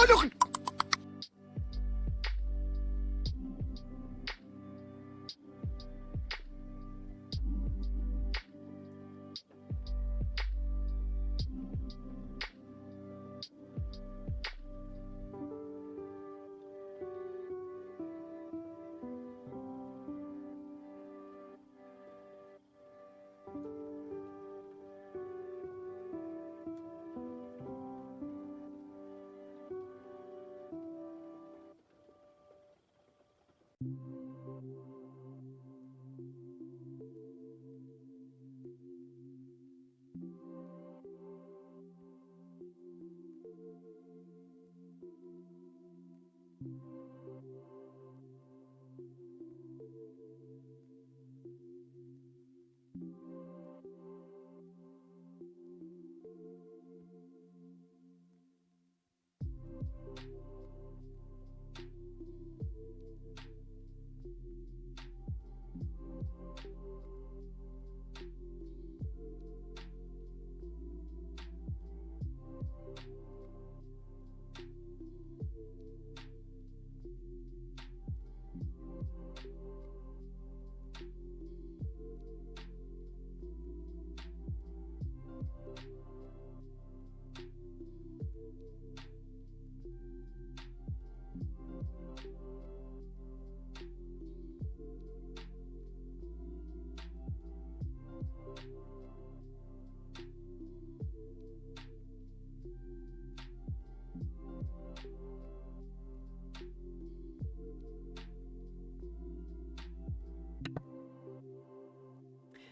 look!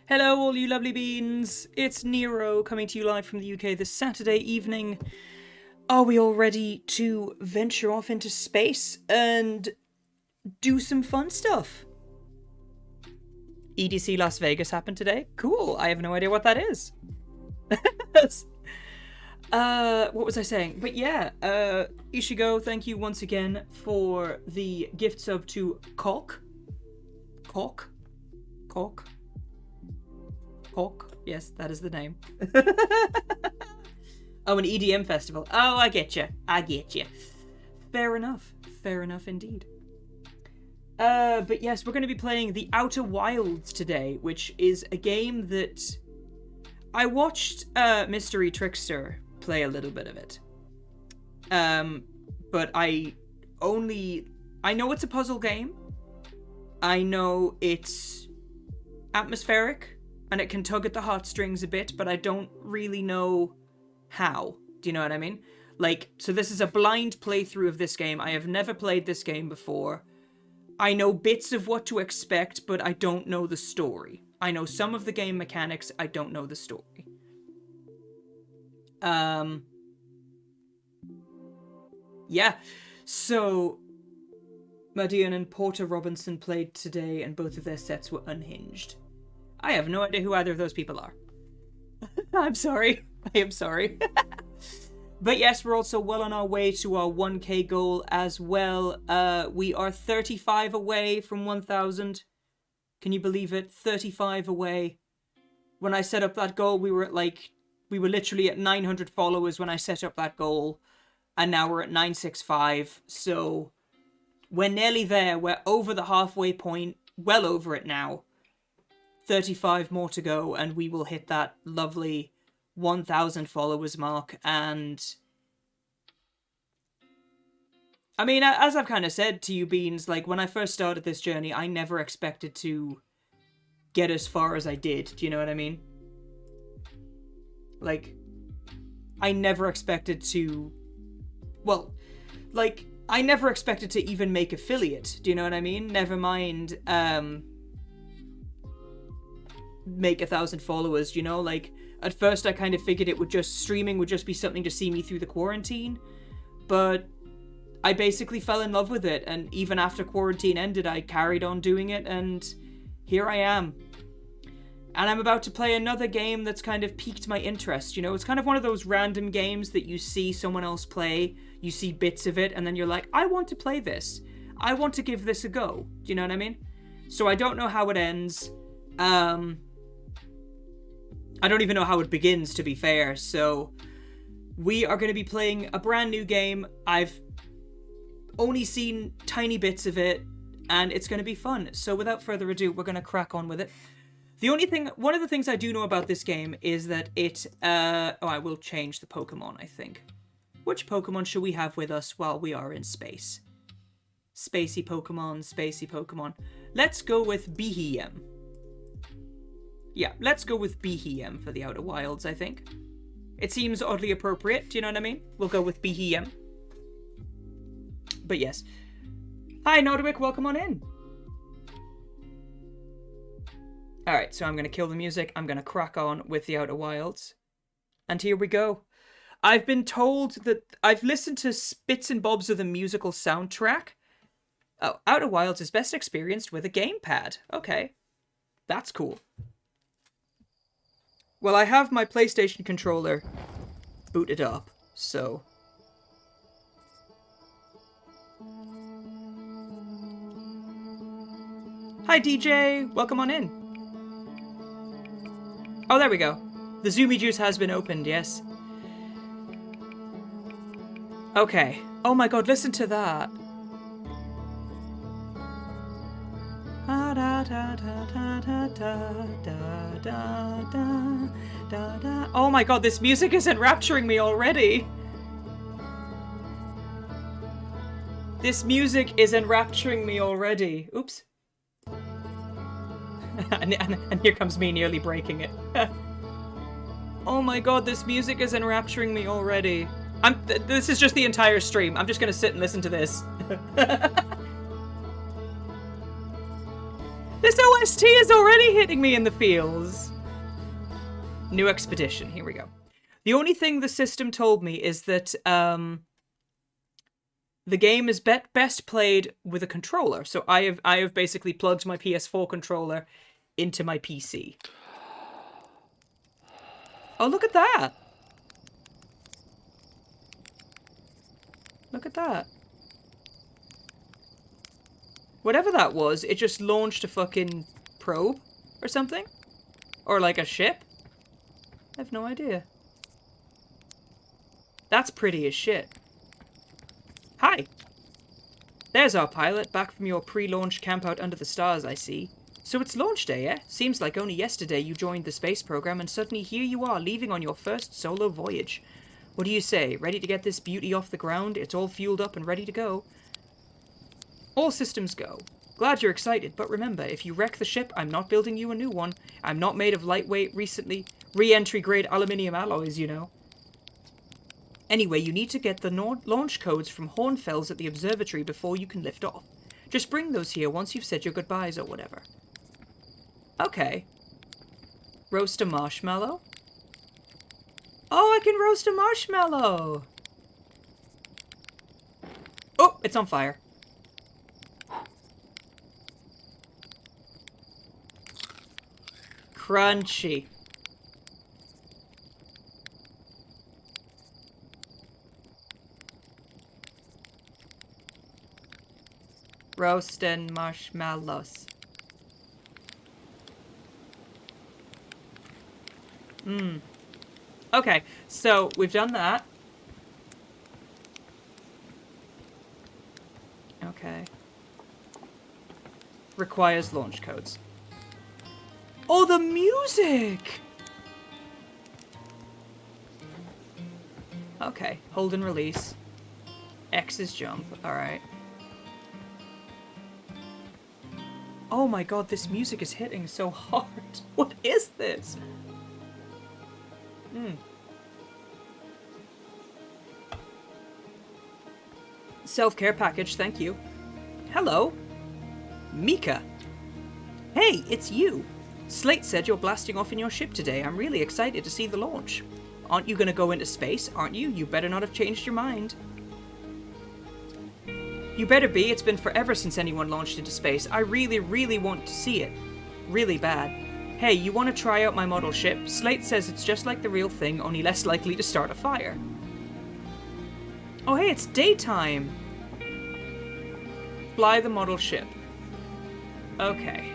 Hello, all you lovely beans. It's Nero coming to you live from the UK this Saturday evening. Are we all ready to venture off into space and do some fun stuff? EDC Las Vegas happened today. Cool. I have no idea what that is. What was I saying? But yeah, Ishigo, thank you once again for the gift sub to Cork. Yes, that is the name. Oh, an EDM festival. Oh, I get you. Fair enough indeed. But yes, we're going to be playing The Outer Wilds today, which is a game that I watched Mystery Trickster play a little bit of it. But I know it's a puzzle game. I know it's atmospheric and it can tug at the heartstrings a bit, but I don't really know how. Do you know what I mean? So this is a blind playthrough of this game. I have never played this game before. I know bits of what to expect, but I don't know the story. I know some of the game mechanics, I don't know the story. Yeah, so Madian and Porter Robinson played today, and both of their sets were unhinged. I have no idea who either of those people are. I'm sorry. I am sorry. But yes, we're also well on our way to our 1K goal as well. We are 35 away from 1,000. Can you believe it? 35 away. When I set up that goal, we were literally at 900 followers when I set up that goal. And now we're at 965. So we're nearly there. We're over the halfway point. Well over it now. 35 more to go, and we will hit that lovely 1,000 followers mark. And I mean, as I've kind of said to you, Beans, when I first started this journey, I never expected to get as far as I did. Do you know what I mean? I never expected to... Well, I never expected to even make affiliate. Do you know what I mean? Never mind, make 1,000 followers, you know? At first I kind of figured streaming would just be something to see me through the quarantine, but I basically fell in love with it, and even after quarantine ended, I carried on doing it, and here I am. And I'm about to play another game that's kind of piqued my interest, you know? It's kind of one of those random games that you see someone else play, you see bits of it, and then you're like, I want to play this. I want to give this a go. Do you know what I mean? So I don't know how it ends. I don't even know how it begins, to be fair, so We are going to be playing a brand new game. I've only seen tiny bits of it, and it's going to be fun. So without further ado, we're going to crack on with it. One of the things I do know about this game is that it, I will change the Pokemon, I think. Which Pokemon should we have with us while we are in space? Spacey Pokemon. Let's go with Behem. Yeah, let's go with Behem for the Outer Wilds, I think. It seems oddly appropriate, do you know what I mean? We'll go with Behem. But yes. Hi, Nodwick, welcome on in. Alright, so I'm going to kill the music. I'm going to crack on with the Outer Wilds. And here we go. I've been told that I've listened to bits and bobs of the musical soundtrack. Oh, Outer Wilds is best experienced with a gamepad. Okay. That's cool. Well, I have my PlayStation controller booted up, so... Hi, DJ! Welcome on in. Oh, there we go. The Zoomy Juice has been opened, yes. Okay. Oh my god, listen to that. Oh my god, this music is enrapturing me already. This music is enrapturing me already. Oops. and here comes me nearly breaking it. Oh my god, this music is enrapturing me already. This is just the entire stream. I'm just gonna sit and listen to this. This OST is already hitting me in the feels. New expedition. Here we go. The only thing the system told me is that the game is best played with a controller. So I have basically plugged my PS4 controller into my PC. Oh, look at that. Look at that. Whatever that was, it just launched a fucking probe or something? Or like a ship? I have no idea. That's pretty as shit. Hi. There's our pilot, back from your pre-launch campout under the stars, I see. So it's launch day, eh? Seems like only yesterday you joined the space program and suddenly here you are, leaving on your first solo voyage. What do you say? Ready to get this beauty off the ground? It's all fueled up and ready to go. All systems go. Glad you're excited, but remember, if you wreck the ship, I'm not building you a new one. I'm not made of lightweight, re-entry grade aluminium alloys, you know. Anyway, you need to get the launch codes from Hornfels at the observatory before you can lift off. Just bring those here once you've said your goodbyes or whatever. Okay. Roast a marshmallow? Oh, I can roast a marshmallow! Oh, it's on fire. Crunchy. Roasting marshmallows. Okay, so we've done that. Okay. Requires launch codes. Oh, the music! Okay, hold and release. X is jump, alright. Oh my god, this music is hitting so hard. What is this? Self-care package, thank you. Hello. Mika. Hey, it's you. Slate said you're blasting off in your ship today. I'm really excited to see the launch. Aren't you gonna go into space, aren't you? You better not have changed your mind. You better be. It's been forever since anyone launched into space. I really, really want to see it. Really bad. Hey, you want to try out my model ship? Slate says it's just like the real thing, only less likely to start a fire. Oh hey, it's daytime! Fly the model ship. Okay.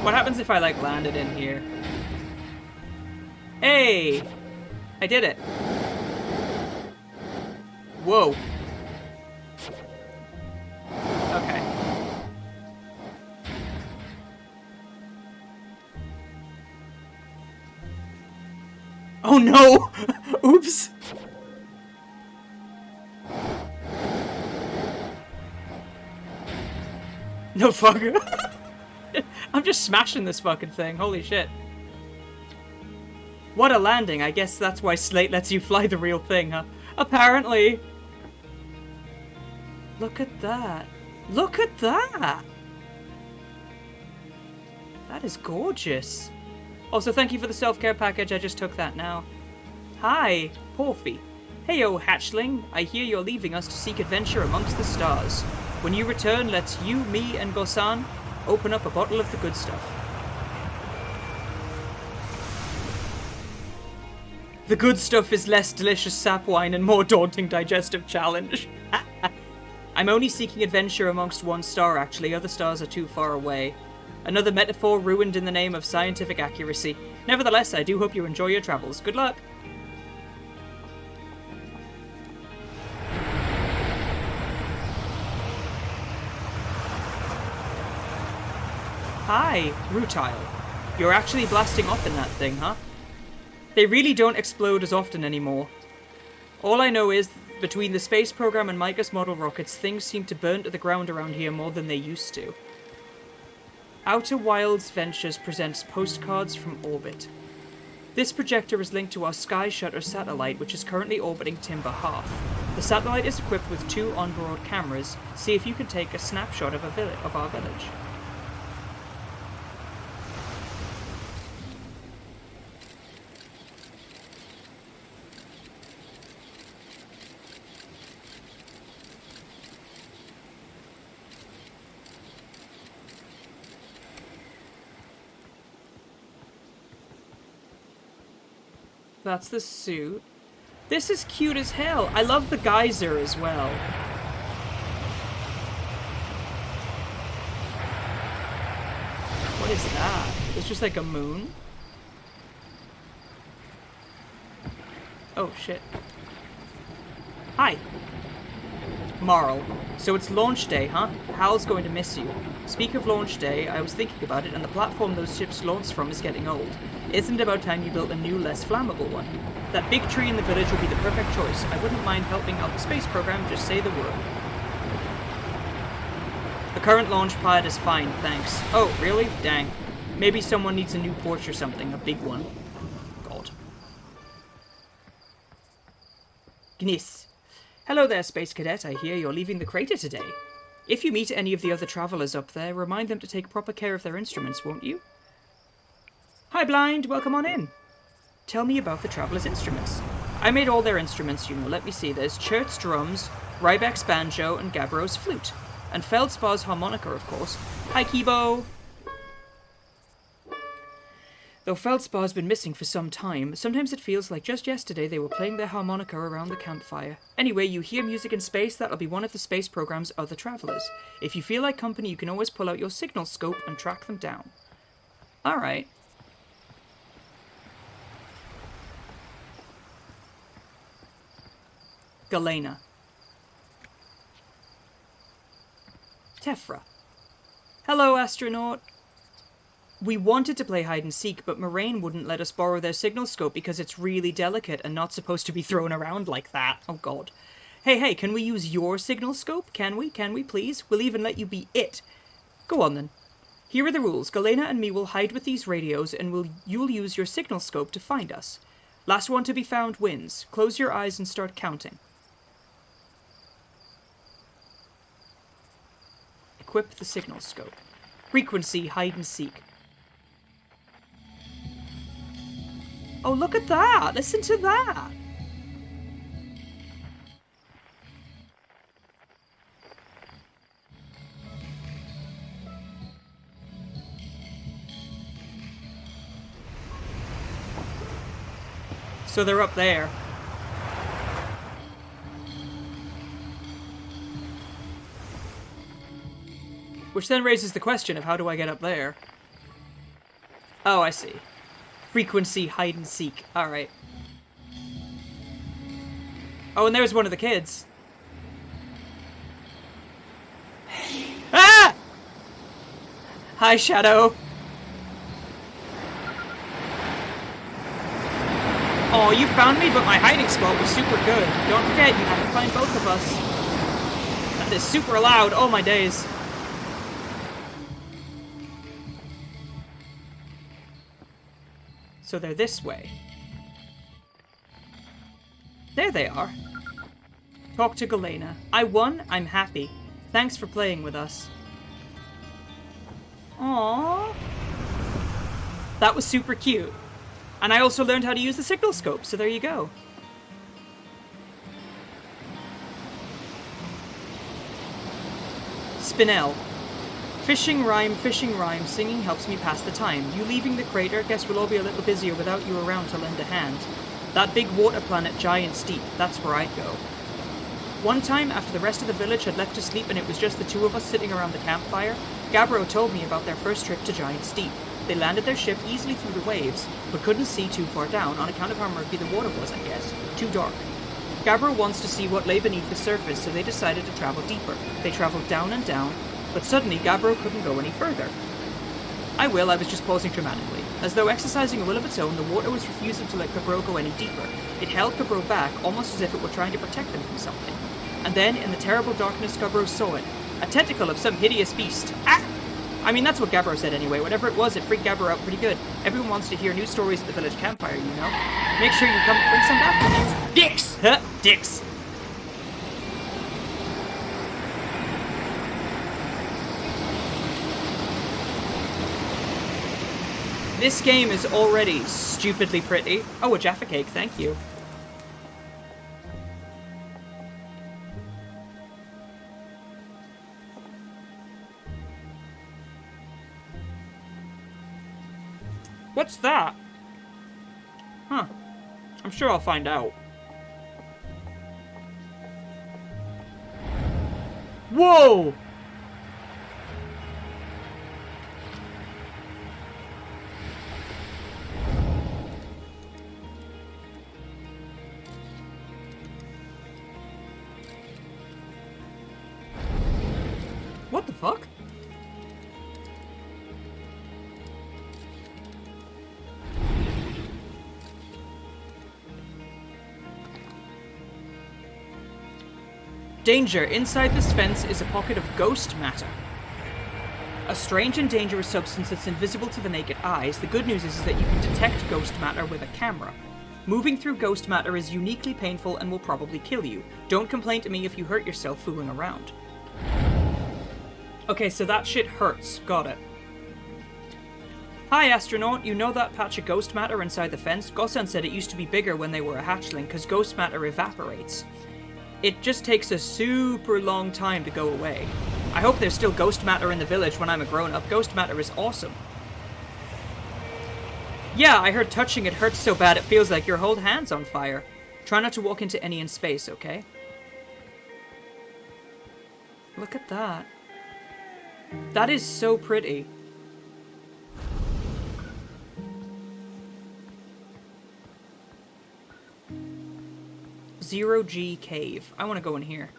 What happens if I, like, landed in here? Hey! I did it. Whoa. Okay. Oh no! Oops! No fuck. I'm just smashing this fucking thing. Holy shit. What a landing. I guess that's why Slate lets you fly the real thing, huh? Apparently. Look at that. Look at that! That is gorgeous. Also, thank you for the self-care package. I just took that now. Hi, Porphy. Heyo, hatchling. I hear you're leaving us to seek adventure amongst the stars. When you return, let's you, me, and Gosan open up a bottle of the good stuff. The good stuff is less delicious sap wine and more daunting digestive challenge. I'm only seeking adventure amongst one star, actually. Other stars are too far away. Another metaphor ruined in the name of scientific accuracy. Nevertheless, I do hope you enjoy your travels. Good luck! Hi, Rutile. You're actually blasting off in that thing, huh? They really don't explode as often anymore. All I know is, between the space program and Micah's model rockets, things seem to burn to the ground around here more than they used to. Outer Wilds Ventures presents postcards from orbit. This projector is linked to our Sky Shutter satellite, which is currently orbiting Timber Half. The satellite is equipped with 2 onboard cameras. See if you can take a snapshot of our village. That's the suit. This is cute as hell. I love the geyser as well. What is that? It's just like a moon? Oh, shit. Hi. Marl. So it's launch day, huh? Hal's going to miss you. Speak of launch day, I was thinking about it, and the platform those ships launched from is getting old. Isn't it about time you built a new, less flammable one? That big tree in the village would be the perfect choice. I wouldn't mind helping out the space program, just say the word. The current launch pad is fine, thanks. Oh, really? Dang. Maybe someone needs a new porch or something, a big one. God. Gniss. Hello there, Space Cadet. I hear you're leaving the crater today. If you meet any of the other travelers up there, remind them to take proper care of their instruments, won't you? Hi, Blind. Welcome on in. Tell me about the travelers' instruments. I made all their instruments, you know. Let me see. There's Chert's drums, Ryback's banjo, and Gabbro's flute. And Feldspar's harmonica, of course. Hi, Kibo. Though Feldspar's been missing for some time, sometimes it feels like just yesterday they were playing their harmonica around the campfire. Anyway, you hear music in space, that'll be one of the space program's other travelers. If you feel like company, you can always pull out your signal scope and track them down. Alright. Galena. Tefra. Hello, astronaut. We wanted to play hide and seek, but Moraine wouldn't let us borrow their signal scope because it's really delicate and not supposed to be thrown around like that. Oh god. Hey, can we use your signal scope? Can we, please? We'll even let you be it. Go on then. Here are the rules. Galena and me will hide with these radios and you'll use your signal scope to find us. Last one to be found wins. Close your eyes and start counting. Equip the signal scope. Frequency hide and seek. Oh, look at that! Listen to that! So they're up there. Which then raises the question of how do I get up there? Oh, I see. Frequency hide and seek. Alright. Oh, and there's one of the kids. Ah! Hi, Shadow. Oh, you found me, but my hiding spot was super good. Don't forget, you have to find both of us. That is super loud. Oh, my days. So they're this way. There they are. Talk to Galena. I won. I'm happy. Thanks for playing with us. Aww. That was super cute. And I also learned how to use the signal scope, so there you go. Spinel. Fishing rhyme, singing helps me pass the time. You leaving the crater, guess we'll all be a little busier without you around to lend a hand. That big water planet, Giant Steep, that's where I'd go. One time, after the rest of the village had left to sleep and it was just the two of us sitting around the campfire, Gabbro told me about their first trip to Giant Steep. They landed their ship easily through the waves, but couldn't see too far down on account of how murky the water was, I guess. Too dark. Gabbro wants to see what lay beneath the surface, so they decided to travel deeper. They traveled down and down, but suddenly Gabbro couldn't go any further. I was just pausing dramatically. As though exercising a will of its own, the water was refusing to let Gabbro go any deeper. It held Gabbro back, almost as if it were trying to protect them from something. And then, in the terrible darkness, Gabbro saw it. A tentacle of some hideous beast. Ah! I mean, that's what Gabbro said anyway. Whatever it was, it freaked Gabbro out pretty good. Everyone wants to hear new stories at the village campfire, you know? Make sure you come bring some back with you. Dicks! Huh? Dicks! This game is already stupidly pretty. Oh, a Jaffa cake, thank you. What's that? Huh. I'm sure I'll find out. Whoa! What the fuck? Danger. Inside this fence is a pocket of ghost matter. A strange and dangerous substance that's invisible to the naked eyes. The good news is that you can detect ghost matter with a camera. Moving through ghost matter is uniquely painful and will probably kill you. Don't complain to me if you hurt yourself fooling around. Okay, so that shit hurts. Got it. Hi, astronaut. You know that patch of ghost matter inside the fence? Gosan said it used to be bigger when they were a hatchling, because ghost matter evaporates. It just takes a super long time to go away. I hope there's still ghost matter in the village when I'm a grown-up. Ghost matter is awesome. Yeah, I heard touching it hurts so bad it feels like your whole hand's on fire. Try not to walk into any in space, okay? Look at that. That is so pretty. Zero G Cave. I want to go in here.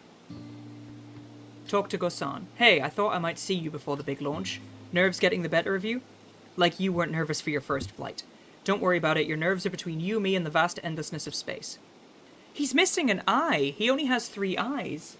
Talk to Gosan. Hey, I thought I might see you before the big launch. Nerves getting the better of you? Like you weren't nervous for your first flight. Don't worry about it. Your nerves are between you, me, and the vast endlessness of space. He's missing an eye. He only has 3 eyes.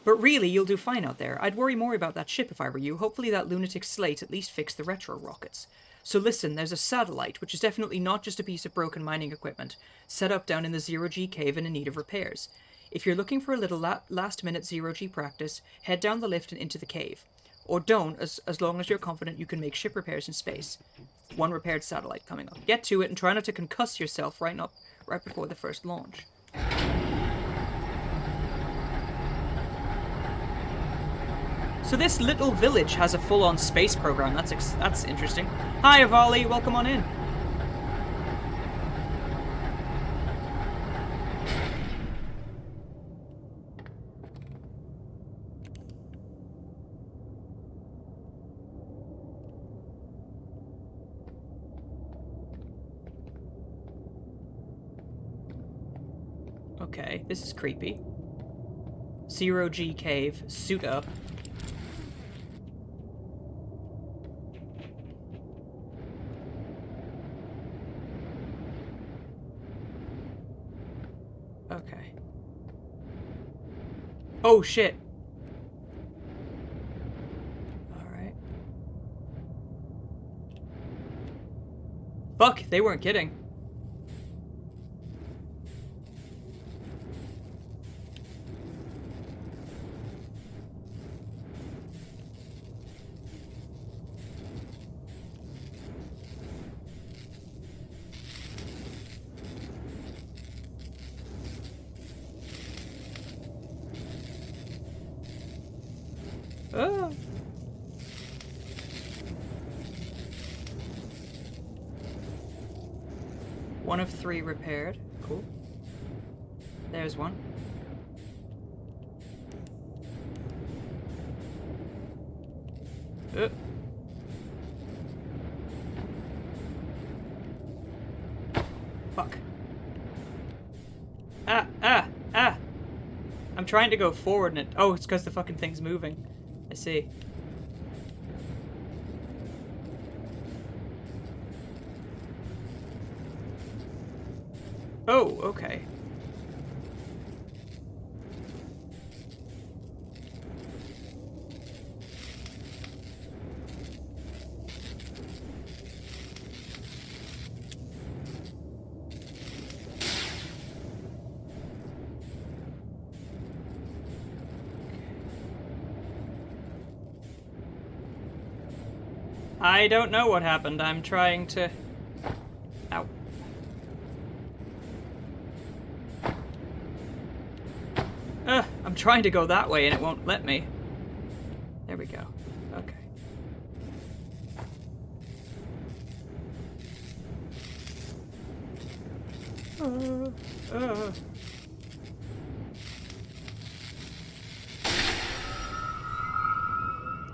But really, you'll do fine out there. I'd worry more about that ship if I were you. Hopefully that lunatic slate at least fixed the retro rockets. So listen, there's a satellite, which is definitely not just a piece of broken mining equipment, set up down in the Zero-G cave and in need of repairs. If you're looking for a little last-minute Zero-G practice, head down the lift and into the cave. Or don't, as long as you're confident you can make ship repairs in space. 1 repaired satellite coming up. Get to it and try not to concuss yourself right before the first launch. So this little village has a full-on space program. That's interesting. Hi, Avali. Welcome on in. Okay, this is creepy. Zero G cave. Suit up. Okay. Oh, shit. Alright. Fuck, they weren't kidding. Oh. One of 3 repaired. Cool. There's one. Fuck. Ah! I'm trying to go forward and it... Oh, it's because the fucking thing's moving. I see. Oh, okay. I don't know what happened. I'm trying to... Ow. I'm trying to go that way and it won't let me. There we go. Okay.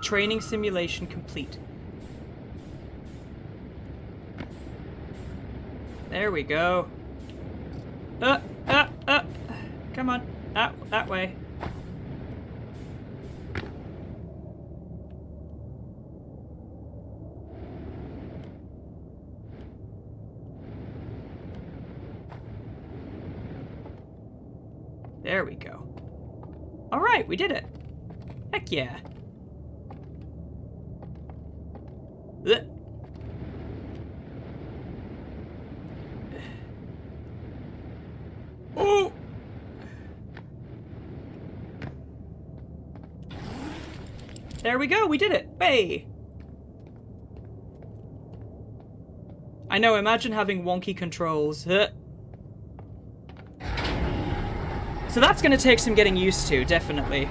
Training simulation complete. There we go. Come on. That way. There we go. Alright, we did it. Heck yeah. Ugh. Oh! There we go, we did it! Hey! I know, imagine having wonky controls. So that's gonna take some getting used to, definitely.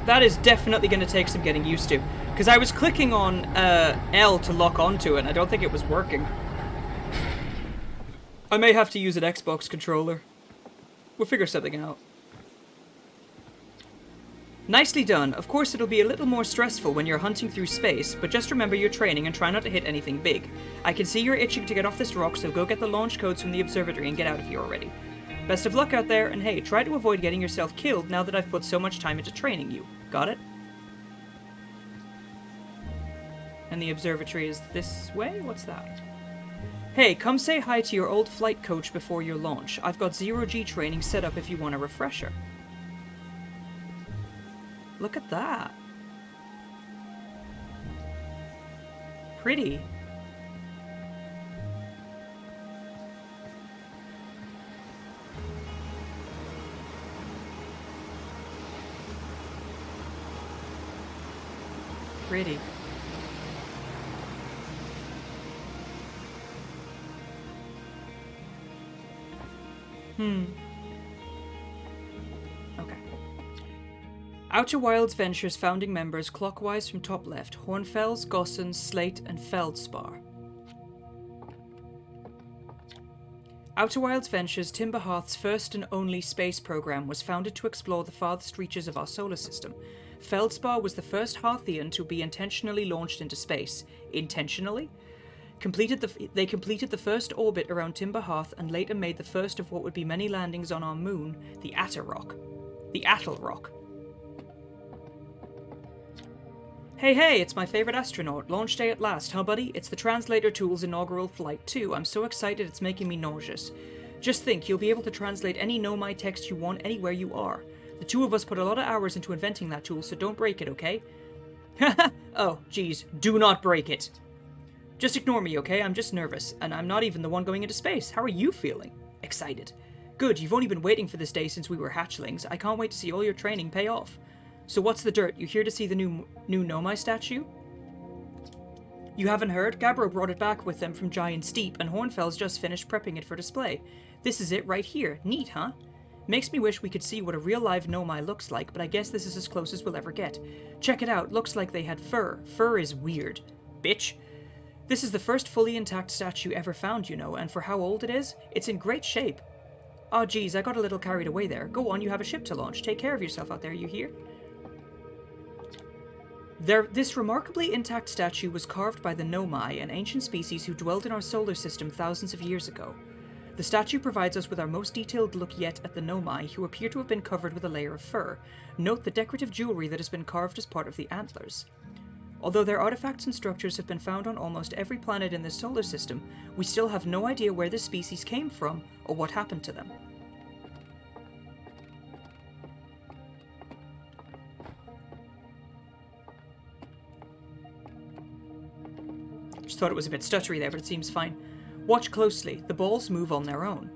That is definitely gonna take some getting used to. Because I was clicking on L to lock onto it, and I don't think it was working. I may have to use an Xbox controller. We'll figure something out. Nicely done. Of course it'll be a little more stressful when you're hunting through space, but just remember your training and try not to hit anything big. I can see you're itching to get off this rock, so go get the launch codes from the observatory and get out of here already. Best of luck out there, and hey, try to avoid getting yourself killed now that I've put so much time into training you. Got it? And the observatory is this way? What's that? Hey, come say hi to your old flight coach before your launch. I've got zero-G training set up if you want a refresher. Look at that. Pretty. Pretty. Okay. Outer Wilds Ventures founding members clockwise from top left: Hornfels, Gossen, Slate, and Feldspar. Outer Wilds Ventures, Timberhearth's first and only space program, was founded to explore the farthest reaches of our solar system. Feldspar was the first Hearthian to be intentionally launched into space. Intentionally? They completed the first orbit around Timber Hearth and later made the first of what would be many landings on our moon, the Atterrock. The Attlerock. Hey, it's my favorite astronaut. Launch day at last, huh, buddy? It's the Translator Tool's inaugural flight, too. I'm so excited it's making me nauseous. Just think, you'll be able to translate any Nomai text you want anywhere you are. The two of us put a lot of hours into inventing that tool, so don't break it, okay? Oh, geez, do not break it. Just ignore me, okay? I'm just nervous, and I'm not even the one going into space. How are you feeling? Excited. Good, you've only been waiting for this day since we were hatchlings. I can't wait to see all your training pay off. So what's the dirt? You here to see the new Nomai statue? You haven't heard? Gabbro brought it back with them from Giant Steep, and Hornfels just finished prepping it for display. This is it right here. Neat, huh? Makes me wish we could see what a real live Nomai looks like, but I guess this is as close as we'll ever get. Check it out. Looks like they had fur. Fur is weird. Bitch. This is the first fully intact statue ever found, you know, and for how old it is, it's in great shape. Aw, geez, I got a little carried away there. Go on, you have a ship to launch. Take care of yourself out there, you hear? This remarkably intact statue was carved by the Nomai, an ancient species who dwelled in our solar system thousands of years ago. The statue provides us with our most detailed look yet at the Nomai, who appear to have been covered with a layer of fur. Note the decorative jewelry that has been carved as part of the antlers. Although their artifacts and structures have been found on almost every planet in the solar system, we still have no idea where this species came from or what happened to them. Just thought it was a bit stuttery there, but it seems fine. Watch closely. The balls move on their own.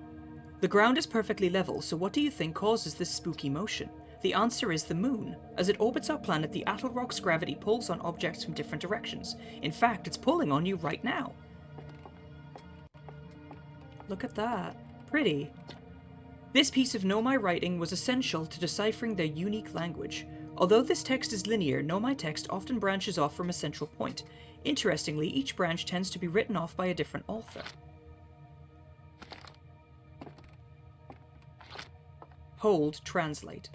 The ground is perfectly level, so what do you think causes this spooky motion? The answer is the moon. As it orbits our planet, the Attlerock's gravity pulls on objects from different directions. In fact, it's pulling on you right now. Look at that. Pretty. This piece of Nomai writing was essential to deciphering their unique language. Although this text is linear, Nomai text often branches off from a central point. Interestingly, each branch tends to be written off by a different author. Hold, translate.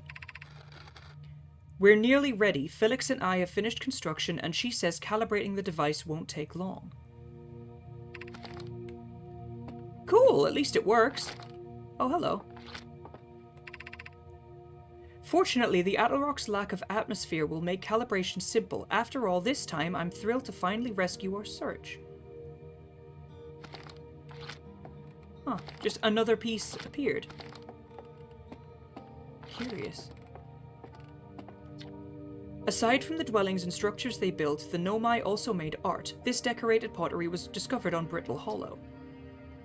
We're nearly ready. Felix and I have finished construction, and she says calibrating the device won't take long. Cool, at least it works. Oh, hello. Fortunately, the Attlerock's lack of atmosphere will make calibration simple. After all, this time I'm thrilled to finally rescue our search. Huh, just another piece appeared. Curious. Aside from the dwellings and structures they built, the Nomai also made art. This decorated pottery was discovered on Brittle Hollow.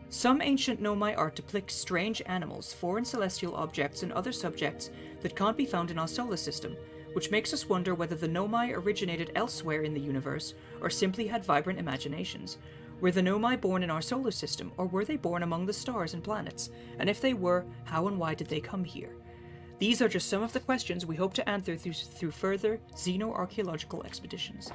Some ancient Nomai art depicts strange animals, foreign celestial objects, and other subjects that can't be found in our solar system, which makes us wonder whether the Nomai originated elsewhere in the universe or simply had vibrant imaginations. Were the Nomai born in our solar system, or were they born among the stars and planets? And if they were, how and why did they come here? These are just some of the questions we hope to answer through further xenoarchaeological expeditions.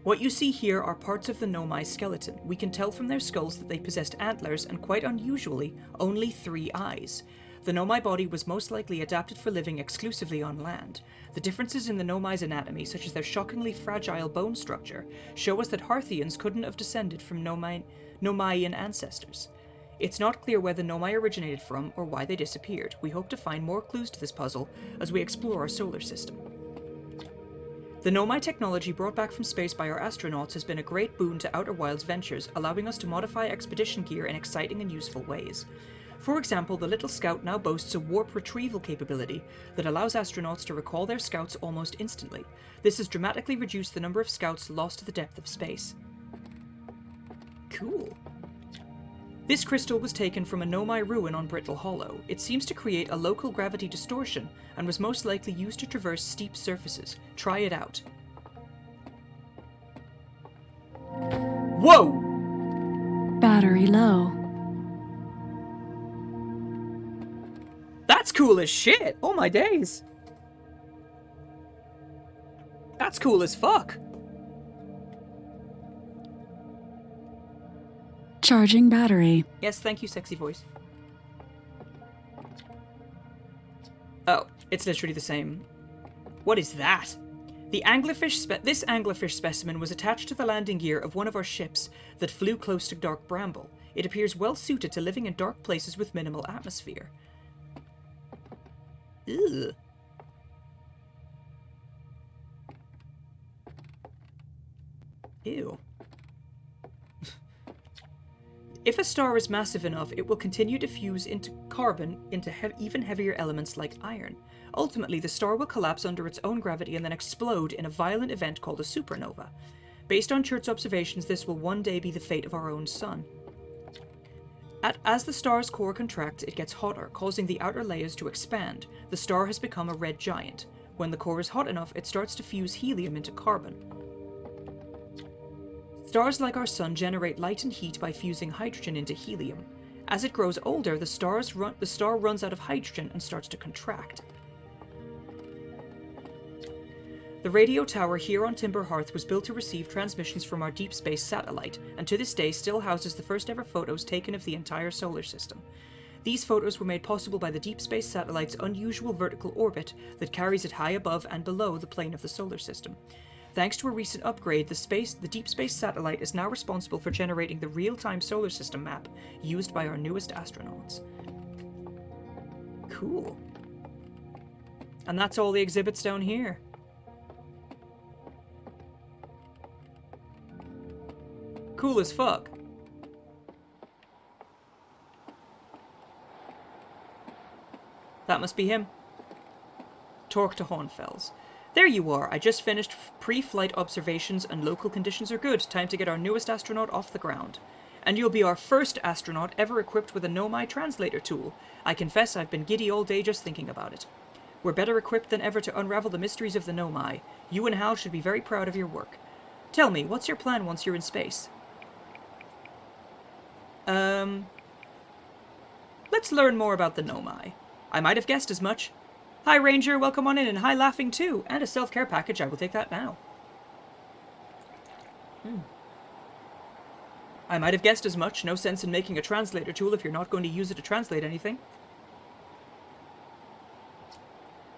What you see here are parts of the Nomai skeleton. We can tell from their skulls that they possessed antlers and, quite unusually, only 3 eyes. The Nomai body was most likely adapted for living exclusively on land. The differences in the Nomai's anatomy, such as their shockingly fragile bone structure, show us that Hearthians couldn't have descended from Nomaian ancestors. It's not clear where the Nomai originated from or why they disappeared. We hope to find more clues to this puzzle as we explore our solar system. The Nomai technology brought back from space by our astronauts has been a great boon to Outer Wilds ventures, allowing us to modify expedition gear in exciting and useful ways. For example, the Little Scout now boasts a warp retrieval capability that allows astronauts to recall their scouts almost instantly. This has dramatically reduced the number of scouts lost to the depth of space. Cool. This crystal was taken from a Nomai ruin on Brittle Hollow. It seems to create a local gravity distortion and was most likely used to traverse steep surfaces. Try it out. Whoa! Battery low. That's cool as shit! Oh my days! That's cool as fuck! Charging battery. Yes, thank you, sexy voice. Oh, it's literally the same. What is that? This anglerfish specimen was attached to the landing gear of one of our ships that flew close to Dark Bramble. It appears well suited to living in dark places with minimal atmosphere. Ugh. Ew. If a star is massive enough, it will continue to fuse into carbon into even heavier elements like iron. Ultimately, the star will collapse under its own gravity and then explode in a violent event called a supernova. Based on Church's observations, this will one day be the fate of our own sun. As the star's core contracts, it gets hotter, causing the outer layers to expand. The star has become a red giant. When the core is hot enough, it starts to fuse helium into carbon. Stars like our sun generate light and heat by fusing hydrogen into helium. As it grows older, the star runs out of hydrogen and starts to contract. The radio tower here on Timber Hearth was built to receive transmissions from our deep space satellite, and to this day still houses the first ever photos taken of the entire solar system. These photos were made possible by the deep space satellite's unusual vertical orbit that carries it high above and below the plane of the solar system. Thanks to a recent upgrade, the deep space satellite is now responsible for generating the real-time solar system map used by our newest astronauts. Cool. And that's all the exhibits down here. Cool as fuck. That must be him. Torque to Hornfels. There you are. I just finished pre-flight observations and local conditions are good. Time to get our newest astronaut off the ground. And you'll be our first astronaut ever equipped with a Nomai translator tool. I confess I've been giddy all day just thinking about it. We're better equipped than ever to unravel the mysteries of the Nomai. You and Hal should be very proud of your work. Tell me, what's your plan once you're in space? Let's learn more about the Nomai. I might have guessed as much. Hi, Ranger, welcome on in, and hi, Laughing too. And a self-care package, I will take that now. I might have guessed as much. No sense in making a translator tool if you're not going to use it to translate anything.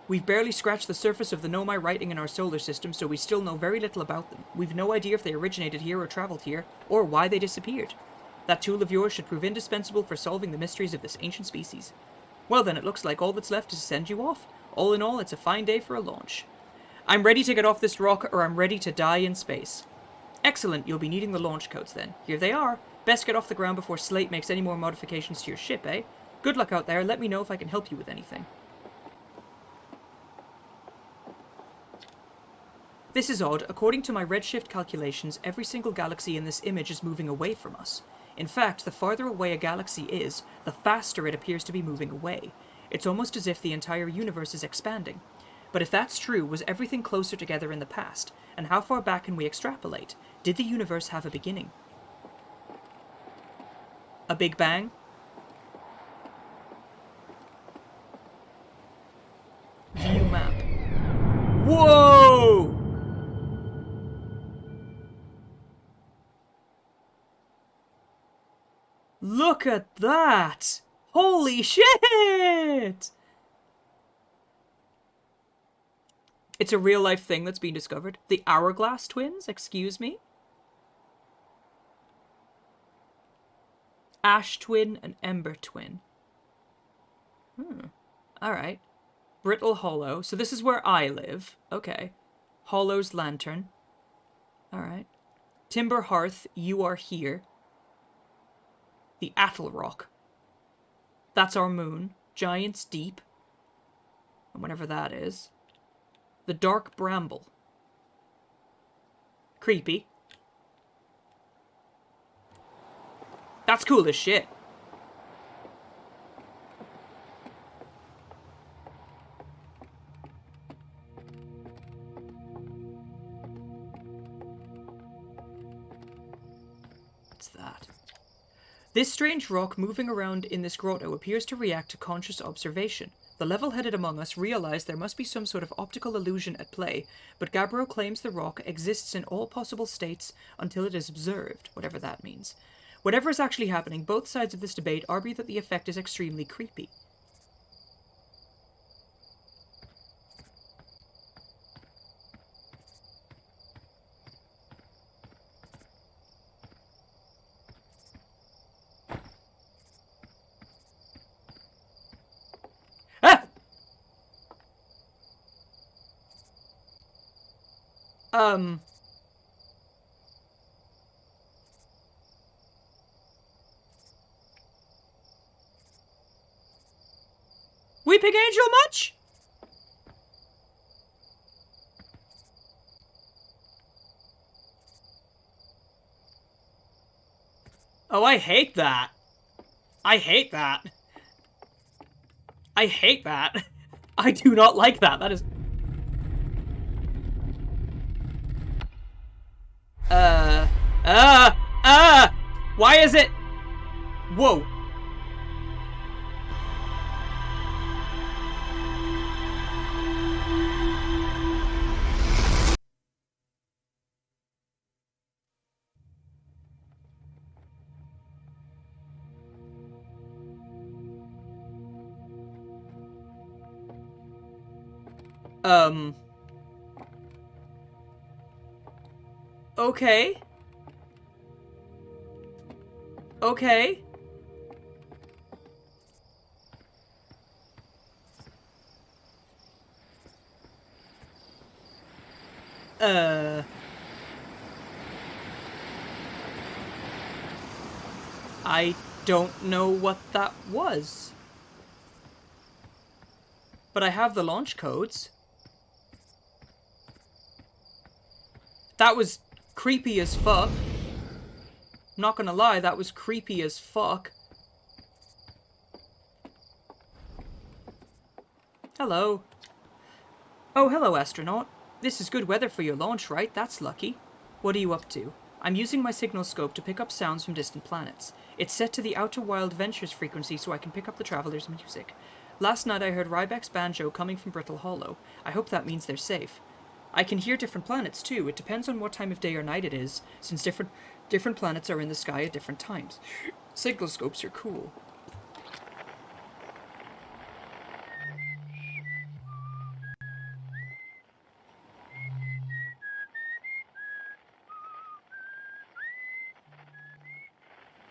We've barely scratched the surface of the Nomai writing in our solar system, so we still know very little about them. We've no idea if they originated here or traveled here, or why they disappeared. That tool of yours should prove indispensable for solving the mysteries of this ancient species. Well then, it looks like all that's left is to send you off. All in all, it's a fine day for a launch. I'm ready to get off this rock, or I'm ready to die in space. Excellent, you'll be needing the launch codes then. Here they are. Best get off the ground before Slate makes any more modifications to your ship, eh? Good luck out there, let me know if I can help you with anything. This is odd. According to my redshift calculations, every single galaxy in this image is moving away from us. In fact, the farther away a galaxy is, the faster it appears to be moving away. It's almost as if the entire universe is expanding. But if that's true, was everything closer together in the past? And how far back can we extrapolate? Did the universe have a beginning? A Big Bang? View map. Whoa! Look at that! Holy shit! It's a real-life thing that's been discovered. The Hourglass Twins? Excuse me? Ash Twin and Ember Twin. Alright. Brittle Hollow. So this is where I live. Okay. Hollow's Lantern. Alright. Timber Hearth, you are here. The Attle Rock. That's our moon. Giant's Deep. And whatever that is. The Dark Bramble. Creepy. That's cool as shit. What's that? This strange rock moving around in this grotto appears to react to conscious observation. The level-headed among us realize there must be some sort of optical illusion at play, but Gabbro claims the rock exists in all possible states until it is observed, whatever that means. Whatever is actually happening, both sides of this debate argue that the effect is extremely creepy. Weeping Angel much? Oh, I hate that. I hate that. I hate that. I do not like that. That is... Why is it... Whoa. Okay. Okay. I don't know what that was. But I have the launch codes. That was creepy as fuck. I'm not gonna lie, that was creepy as fuck. Hello. Oh, hello, astronaut. This is good weather for your launch, right? That's lucky. What are you up to? I'm using my signal scope to pick up sounds from distant planets. It's set to the Outer Wild Ventures frequency so I can pick up the travelers' music. Last night I heard Ryback's banjo coming from Brittle Hollow. I hope that means they're safe. I can hear different planets too. It depends on what time of day or night it is, since different planets are in the sky at different times. Signal scopes are cool.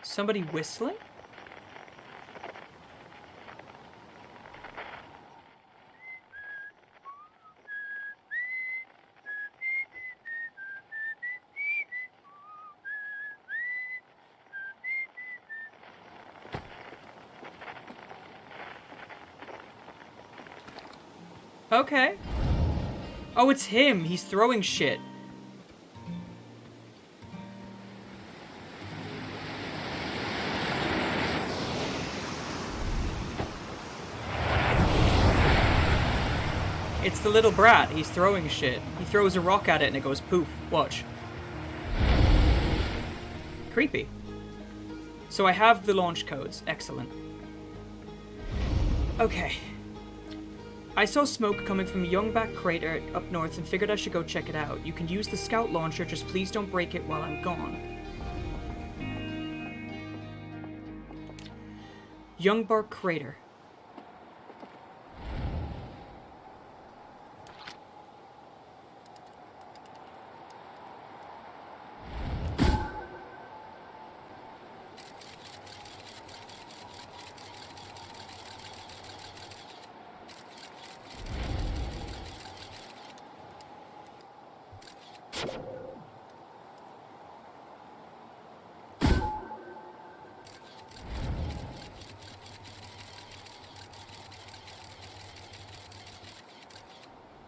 Somebody whistling? Okay. Oh, it's him. He's throwing shit. It's the little brat. He's throwing shit. He throws a rock at it and it goes poof. Watch. Creepy. So I have the launch codes. Excellent. Okay. I saw smoke coming from Youngback Crater up north and figured I should go check it out. You can use the scout launcher, just please don't break it while I'm gone. Youngbark Crater.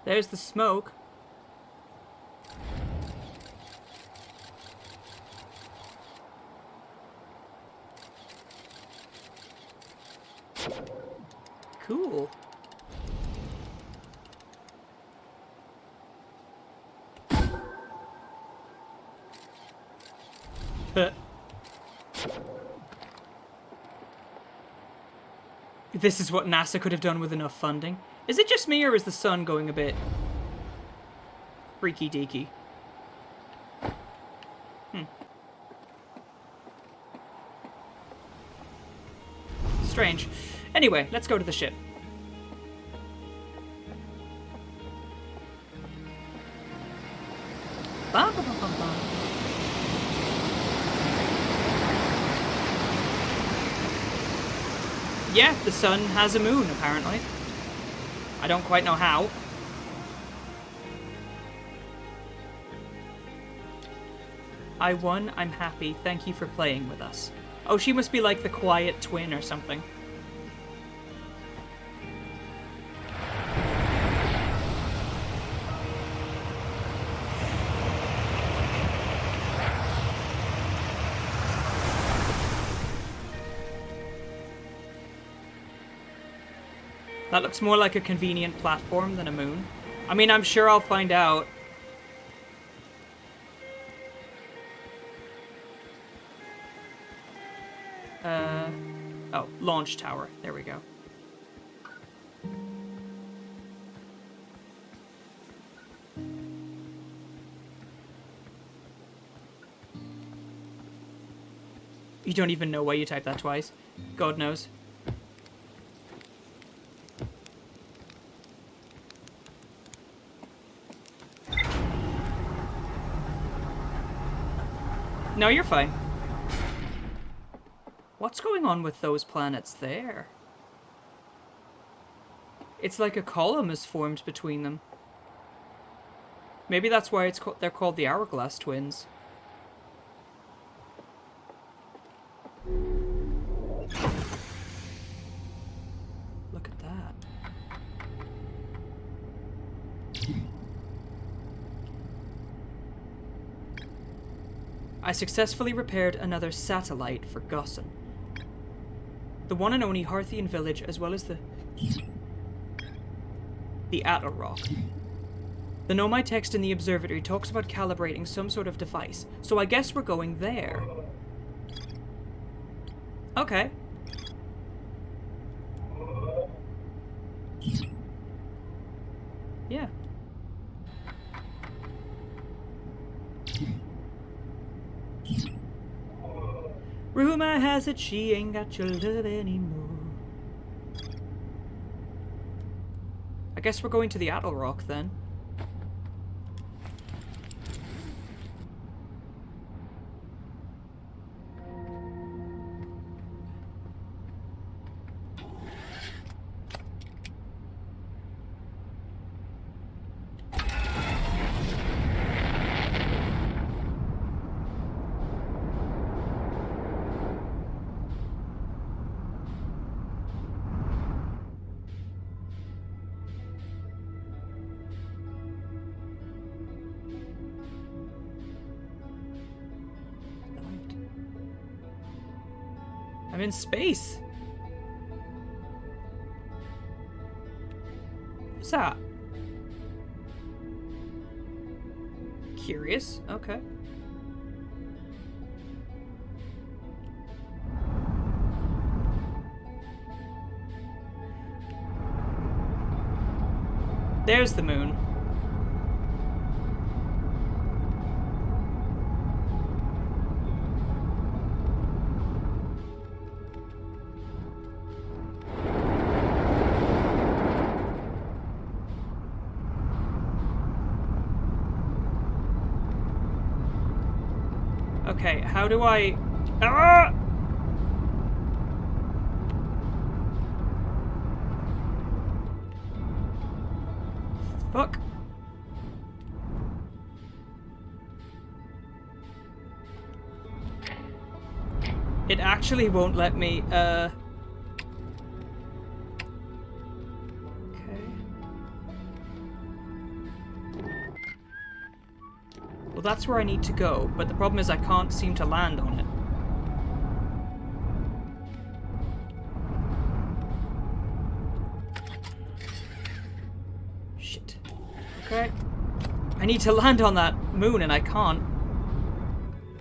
There's the smoke. Cool. This is what NASA could have done with enough funding. Is it just me, or is the sun going a bit freaky deaky? Strange. Anyway, let's go to the ship. Bum, bum, bum, bum, bum. Yeah, the sun has a moon, apparently. I don't quite know how. I won, I'm happy, thank you for playing with us. Oh, she must be like the quiet twin or something. That looks more like a convenient platform than a moon. I mean, I'm sure I'll find out. Oh, launch tower. There we go. You don't even know why you typed that twice. God knows. No, you're fine. What's going on with those planets there? It's like a column is formed between them. Maybe that's why they're called the Hourglass Twins. Look at that. I successfully repaired another satellite for Gossan. The one and only Harthian village, as well as the Attlerock. The Nomai text in the observatory talks about calibrating some sort of device, so I guess we're going there. Okay. Yeah. Rumor has it she ain't got your love anymore. I guess we're going to the Attlerock then. I'm in space. What's that? Curious. Okay. There's the moon. Okay, how do I... Ah! Fuck. It actually won't let me, Okay. Well, that's where I need to go, but the problem is I can't seem to land on it. Shit. Okay. I need to land on that moon and I can't.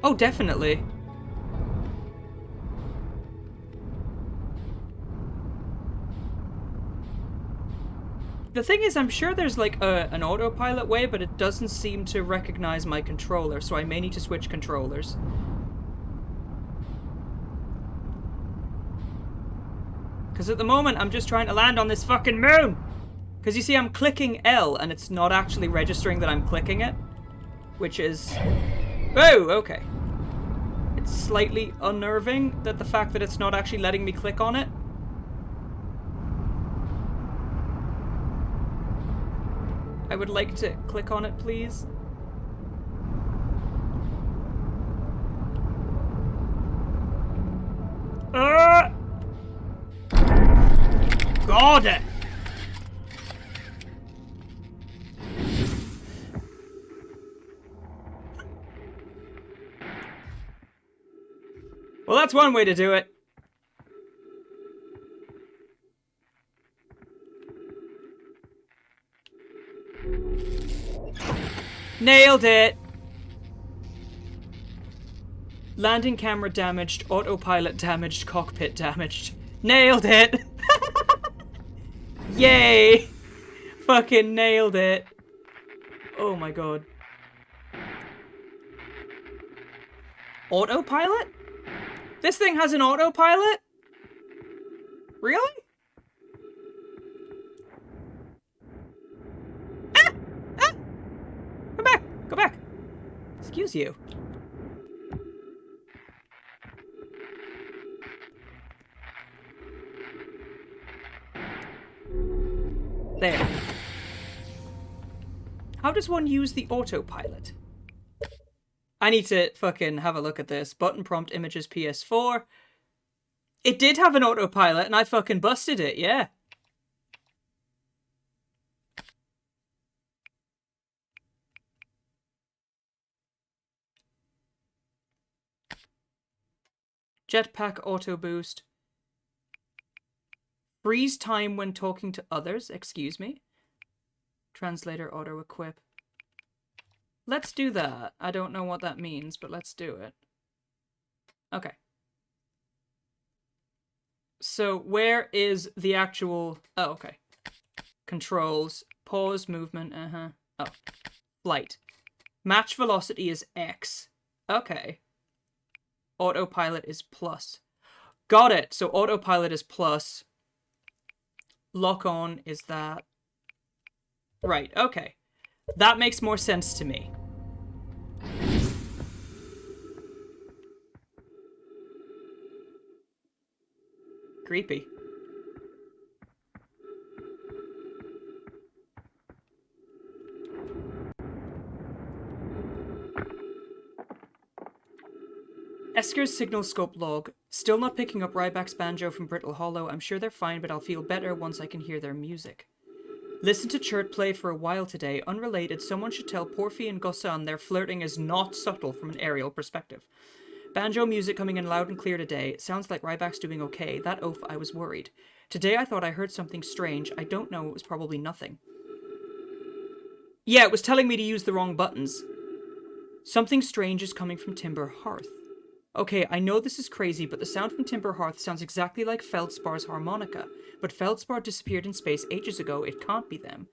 Oh, definitely. The thing is, I'm sure there's like an autopilot way, but it doesn't seem to recognize my controller, so I may need to switch controllers. Because at the moment, I'm just trying to land on this fucking moon! Because you see, I'm clicking L, and it's not actually registering that I'm clicking it. Which is... Oh, okay. It's slightly unnerving that the fact that it's not actually letting me click on it. I would like to click on it, please. God! Well, that's one way to do it. Nailed it! Landing camera damaged, autopilot damaged, cockpit damaged. Nailed it! Yay! Fucking nailed it. Oh my god. Autopilot? This thing has an autopilot? Really? Ah! Ah! Come back! Go back! Excuse you. There. How does one use the autopilot? I need to fucking have a look at this. Button prompt images PS4. It did have an autopilot and I fucking busted it, yeah. Jetpack auto boost. Freeze time when talking to others, excuse me. Translator auto equip. Let's do that. I don't know what that means, but let's do it. Okay. So where is the actual... Oh, okay. Controls. Pause, movement, Oh. Flight. Match velocity is X. Okay. Autopilot is plus. Got it! So autopilot is plus. Lock on is that. Right, okay. That makes more sense to me. Creepy. Esker's signal scope log. Still not picking up Ryback's banjo from Brittle Hollow. I'm sure they're fine, but I'll feel better once I can hear their music. Listen to Chert play for a while today. Unrelated, someone should tell Porphy and Gossan their flirting is not subtle from an aerial perspective. Banjo music coming in loud and clear today. It sounds like Ryback's doing okay. That oaf, I was worried. Today I thought I heard something strange. I don't know, it was probably nothing. Yeah, it was telling me to use the wrong buttons. Something strange is coming from Timber Hearth. Okay, I know this is crazy, but the sound from Timber Hearth sounds exactly like Feldspar's harmonica. But Feldspar disappeared in space ages ago. It can't be them.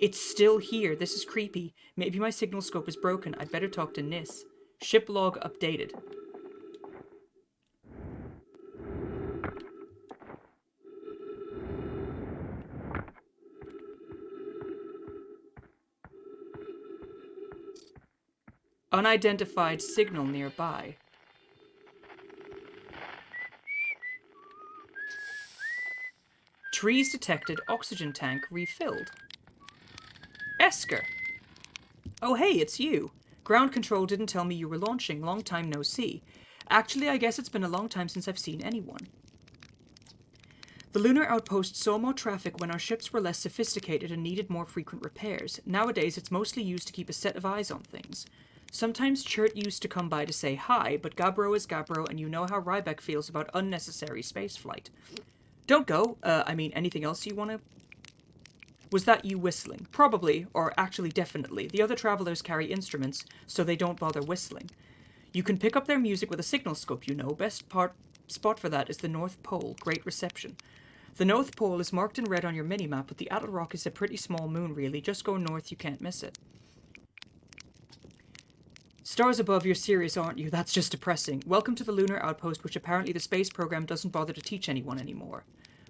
It's still here. This is creepy. Maybe my signal scope is broken. I'd better talk to Nis. Ship log updated. Unidentified signal nearby. Trees detected, oxygen tank refilled. Esker. Oh hey, it's you. Ground control didn't tell me you were launching. Long time no see. Actually, I guess it's been a long time since I've seen anyone. The lunar outpost saw more traffic when our ships were less sophisticated and needed more frequent repairs. Nowadays, it's mostly used to keep a set of eyes on things. Sometimes Chert used to come by to say hi, but Gabbro is Gabbro, and you know how Ryback feels about unnecessary spaceflight. Don't go. I mean, anything else you want to... Was that you whistling? Probably, or actually definitely. The other travelers carry instruments, so they don't bother whistling. You can pick up their music with a signal scope, you know. Best spot for that is the North Pole. Great reception. The North Pole is marked in red on your mini-map, but the Attlerock is a pretty small moon, really. Just go north, you can't miss it. Stars above, you're serious, aren't you? That's just depressing. Welcome to the lunar outpost, which apparently the space program doesn't bother to teach anyone anymore.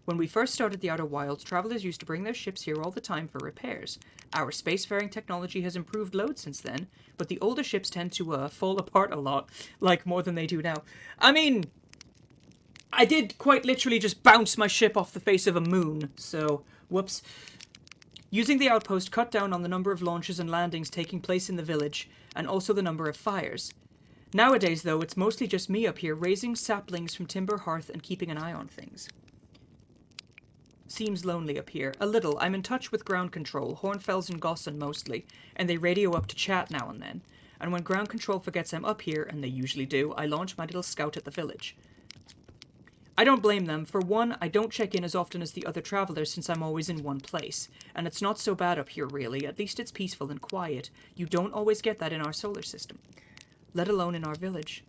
When we first started the Outer Wilds, travelers used to bring their ships here all the time for repairs. Our spacefaring technology has improved loads since then, but the older ships tend to fall apart a lot, like more than they do now. I mean, I did quite literally just bounce my ship off the face of a moon, so whoops. Using the outpost cut down on the number of launches and landings taking place in the village, and also the number of fires. Nowadays, though, it's mostly just me up here raising saplings from timber hearth and keeping an eye on things. Seems lonely up here. A little. I'm in touch with ground control, Hornfells and Gosson mostly, and they radio up to chat now and then. And when ground control forgets I'm up here, and they usually do, I launch my little scout at the village. I don't blame them. For one, I don't check in as often as the other travelers since I'm always in one place. And it's not so bad up here, really. At least it's peaceful and quiet. You don't always get that in our solar system. Let alone in our village.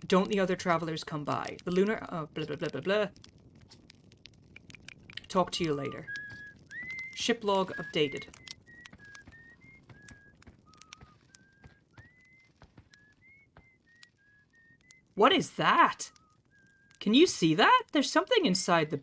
Don't the other travelers come by? The lunar... Oh, blah, blah, blah, blah, blah. Talk to you later. Ship log updated. What is that? Can you see that? There's something inside the...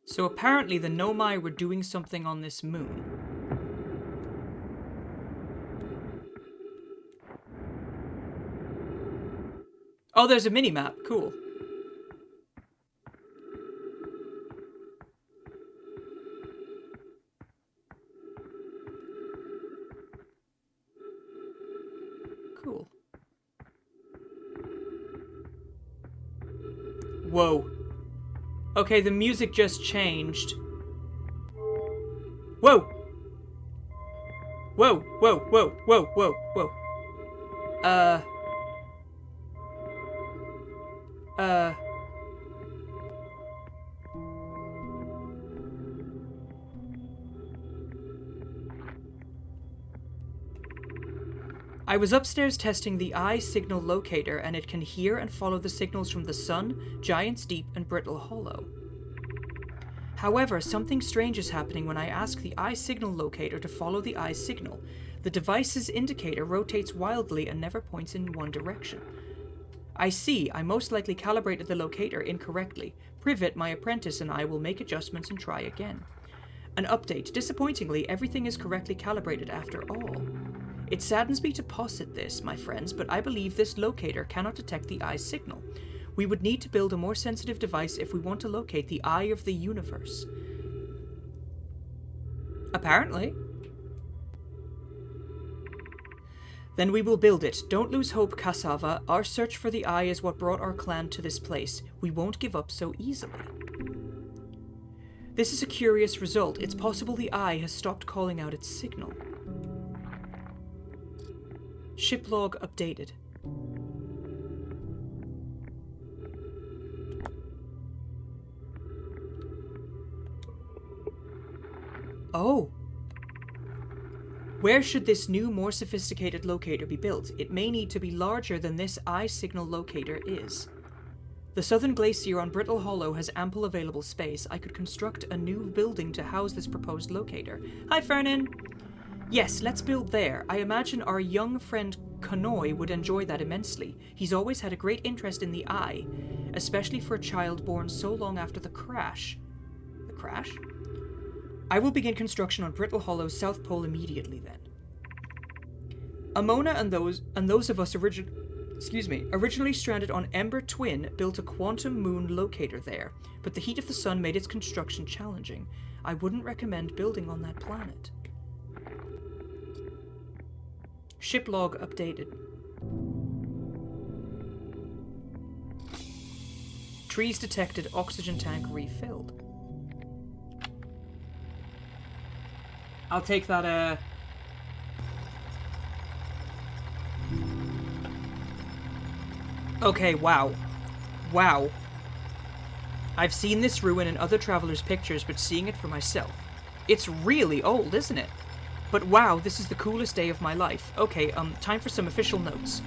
So apparently the Nomai were doing something on this moon. Oh, there's a mini-map. Cool. Cool. Whoa. Okay, the music just changed. Whoa! Whoa, whoa, whoa, whoa, whoa, whoa. I was upstairs testing the eye signal locator, and it can hear and follow the signals from the sun, Giant's Deep, and Brittle Hollow. However, something strange is happening when I ask the eye signal locator to follow the eye signal. The device's indicator rotates wildly and never points in one direction. I see, I most likely calibrated the locator incorrectly. Privet, my apprentice, and I will make adjustments and try again. An update. Disappointingly, everything is correctly calibrated after all. It saddens me to posit this, my friends, but I believe this locator cannot detect the eye signal. We would need to build a more sensitive device if we want to locate the eye of the universe. Apparently. Then we will build it. Don't lose hope, Cassava. Our search for the eye is what brought our clan to this place. We won't give up so easily. This is a curious result. It's possible the eye has stopped calling out its signal. Ship log updated. Oh. Where should this new, more sophisticated locator be built? It may need to be larger than this eye signal locator is. The southern glacier on Brittle Hollow has ample available space. I could construct a new building to house this proposed locator. Hi, Fernan! Yes, let's build there. I imagine our young friend Konoy would enjoy that immensely. He's always had a great interest in the eye, especially for a child born so long after the crash. The crash? I will begin construction on Brittle Hollow's South Pole immediately then. Amona and those of us originally stranded on Ember Twin built a quantum moon locator there, but the heat of the sun made its construction challenging. I wouldn't recommend building on that planet. Ship log updated. Trees detected, oxygen tank refilled. I'll take that, Okay, wow. Wow. I've seen this ruin in other travelers' pictures, but seeing it for myself. It's really old, isn't it? But wow, this is the coolest day of my life. Okay, time for some official notes.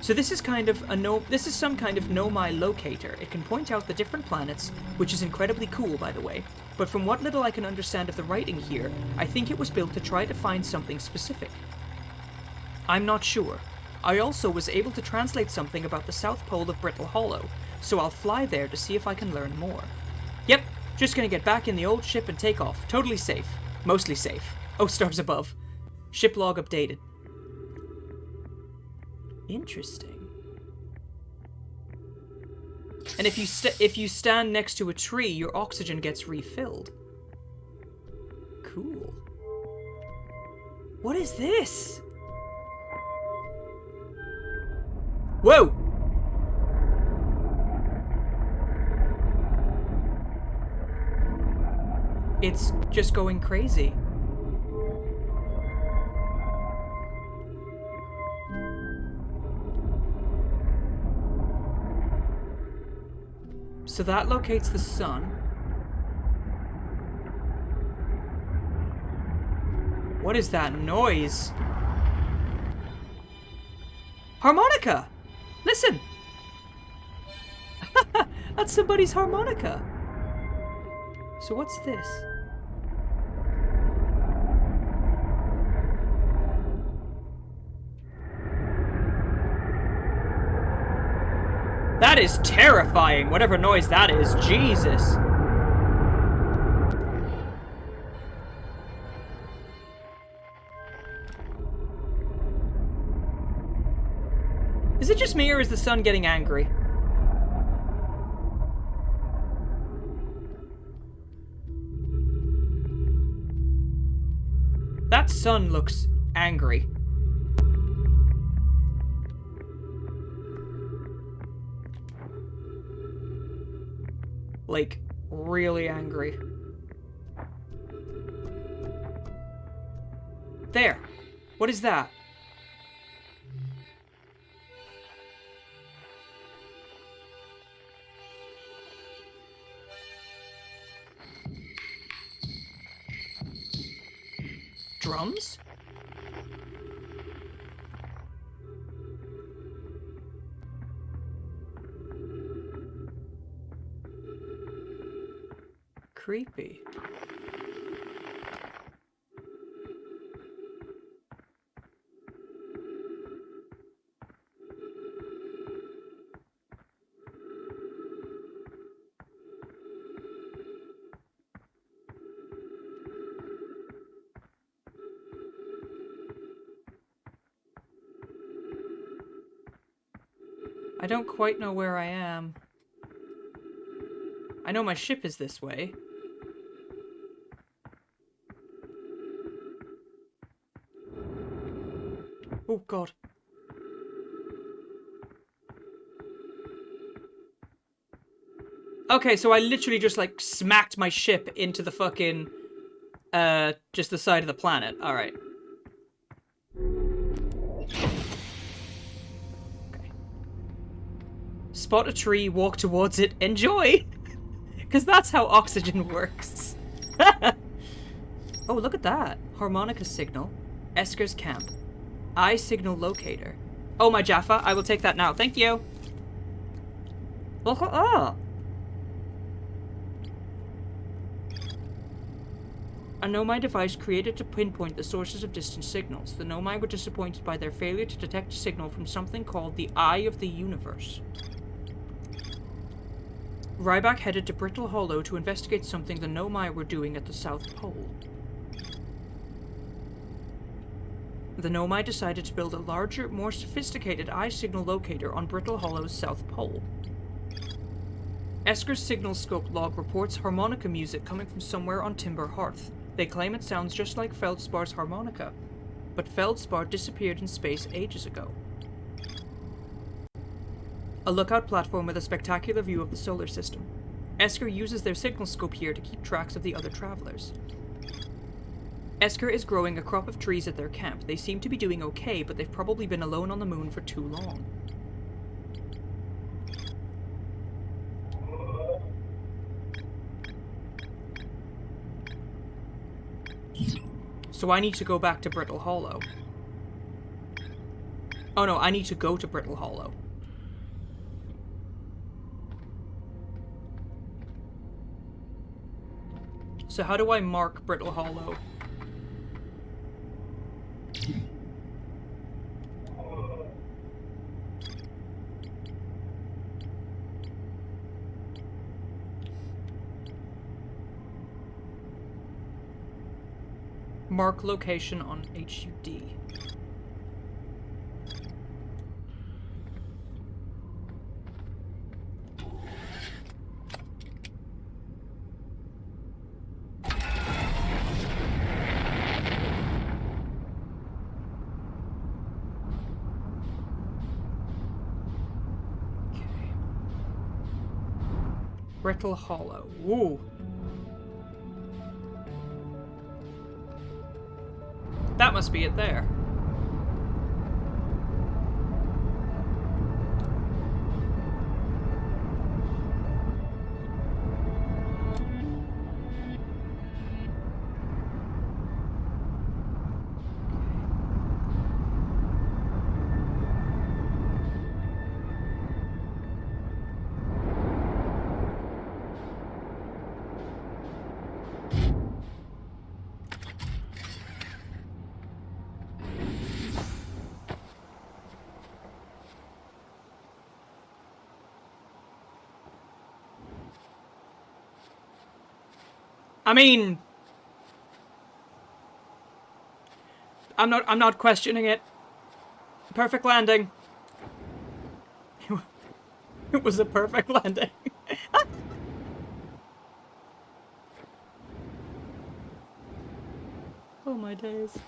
So this is some kind of Nomai locator. It can point out the different planets, which is incredibly cool, by the way. But from what little I can understand of the writing here, I think it was built to try to find something specific. I'm not sure. I also was able to translate something about the South Pole of Brittle Hollow, so I'll fly there to see if I can learn more. Yep, just gonna get back in the old ship and take off. Totally safe. Mostly safe. Oh, stars above. Ship log updated. Interesting. And if you stand next to a tree, your oxygen gets refilled. Cool. What is this? Whoa! It's just going crazy. So that locates the sun. What is that noise? Harmonica! Listen! That's somebody's harmonica. So what's this? That is terrifying, whatever noise that is. Jesus. Is it just me, or is the sun getting angry? That sun looks angry. Like, really angry. There. What is that? Drums? Creepy. I don't quite know where I am. I know my ship is this way. Oh, God. Okay, so I literally just, like, smacked my ship into the fucking, just the side of the planet. Alright. Okay. Spot a tree, walk towards it, enjoy! Because that's how oxygen works. Oh, look at that. Harmonica signal. Esker's camp. Eye signal locator. Oh, my Jaffa. I will take that now. Thank you. Look at that. A Nomai device created to pinpoint the sources of distant signals. The Nomai were disappointed by their failure to detect a signal from something called the Eye of the Universe. Ryback headed to Brittle Hollow to investigate something the Nomai were doing at the South Pole. The Nomai decided to build a larger, more sophisticated eye signal locator on Brittle Hollow's South Pole. Esker's signal scope log reports harmonica music coming from somewhere on Timber Hearth. They claim it sounds just like Feldspar's harmonica, but Feldspar disappeared in space ages ago. A lookout platform with a spectacular view of the solar system. Esker uses their signal scope here to keep tracks of the other travelers. Esker is growing a crop of trees at their camp. They seem to be doing okay, but they've probably been alone on the moon for too long. So I need to go back to Brittle Hollow. Oh no, I need to go to Brittle Hollow. So how do I mark Brittle Hollow? Mark location on HUD. Brittle Hollow. Woo. That must be it there. I mean, I'm not questioning it. Perfect landing. It was a perfect landing. Oh my days.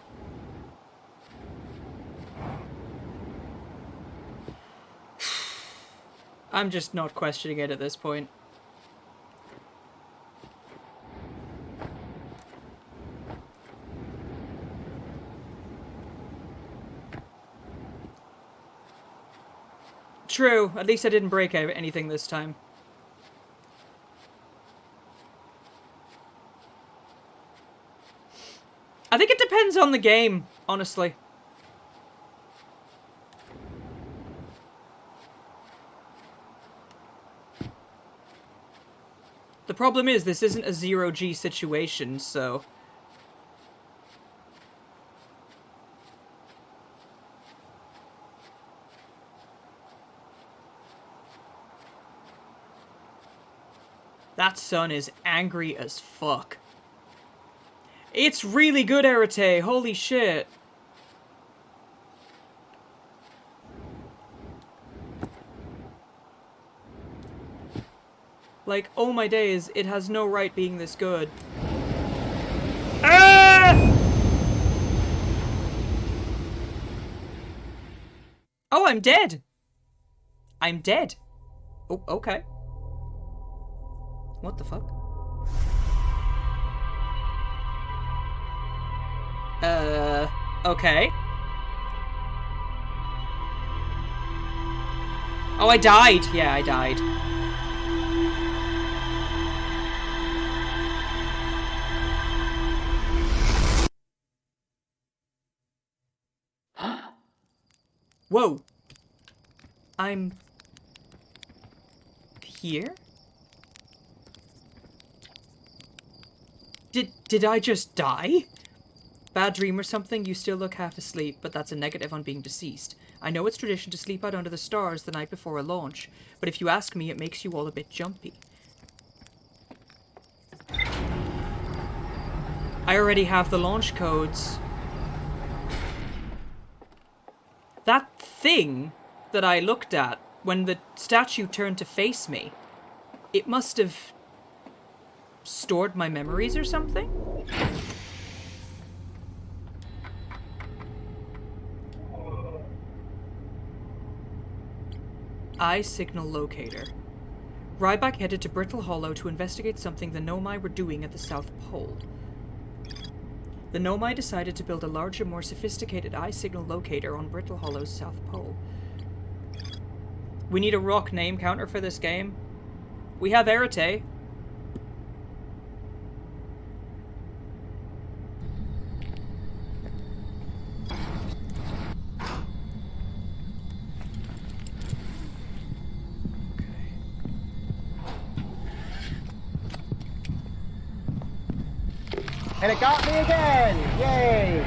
I'm just not questioning it at this point. True, at least I didn't break anything this time. I think it depends on the game, honestly. The problem is, this isn't a zero-G situation, so... That sun is angry as fuck. It's really good, Arete. Holy shit. Like, oh my days, it has no right being this good. Ah! Oh, I'm dead. I'm dead. Oh, okay. What the fuck? Okay. Oh, I died. Yeah, I died. Whoa. I'm... here? Did I just die? Bad dream or something? You still look half asleep, but that's a negative on being deceased. I know it's tradition to sleep out under the stars the night before a launch, but if you ask me, it makes you all a bit jumpy. I already have the launch codes. That thing that I looked at when the statue turned to face me, it must have stored my memories or something? Eye signal locator. Ryback headed to Brittle Hollow to investigate something the Nomai were doing at the South Pole. The Nomai decided to build a larger, more sophisticated eye signal locator on Brittle Hollow's South Pole. We need a rock name counter for this game. We have Arete. And it got me again! Yay!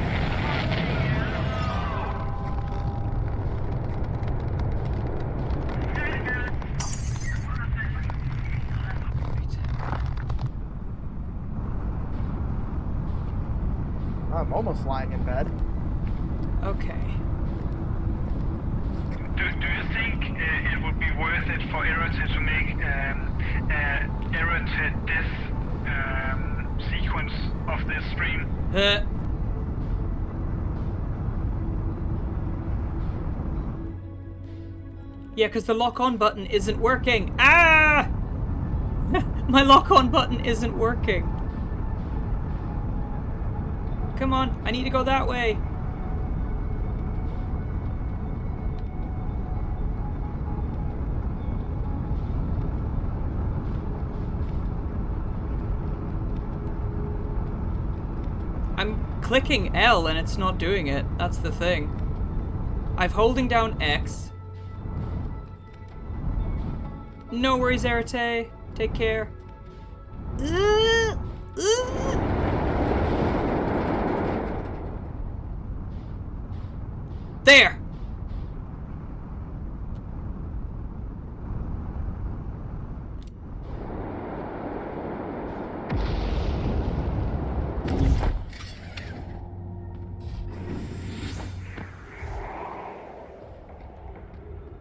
I'm almost lying in bed. Okay. Do you think it would be worth it for Erate to make Erate death sequence of this stream? Yeah, because the lock-on button isn't working. Ah! My lock-on button isn't working. Come on, I need to go that way. I'm clicking L and it's not doing it. That's the thing. I'm holding down X. No worries, Erate. Take care. There!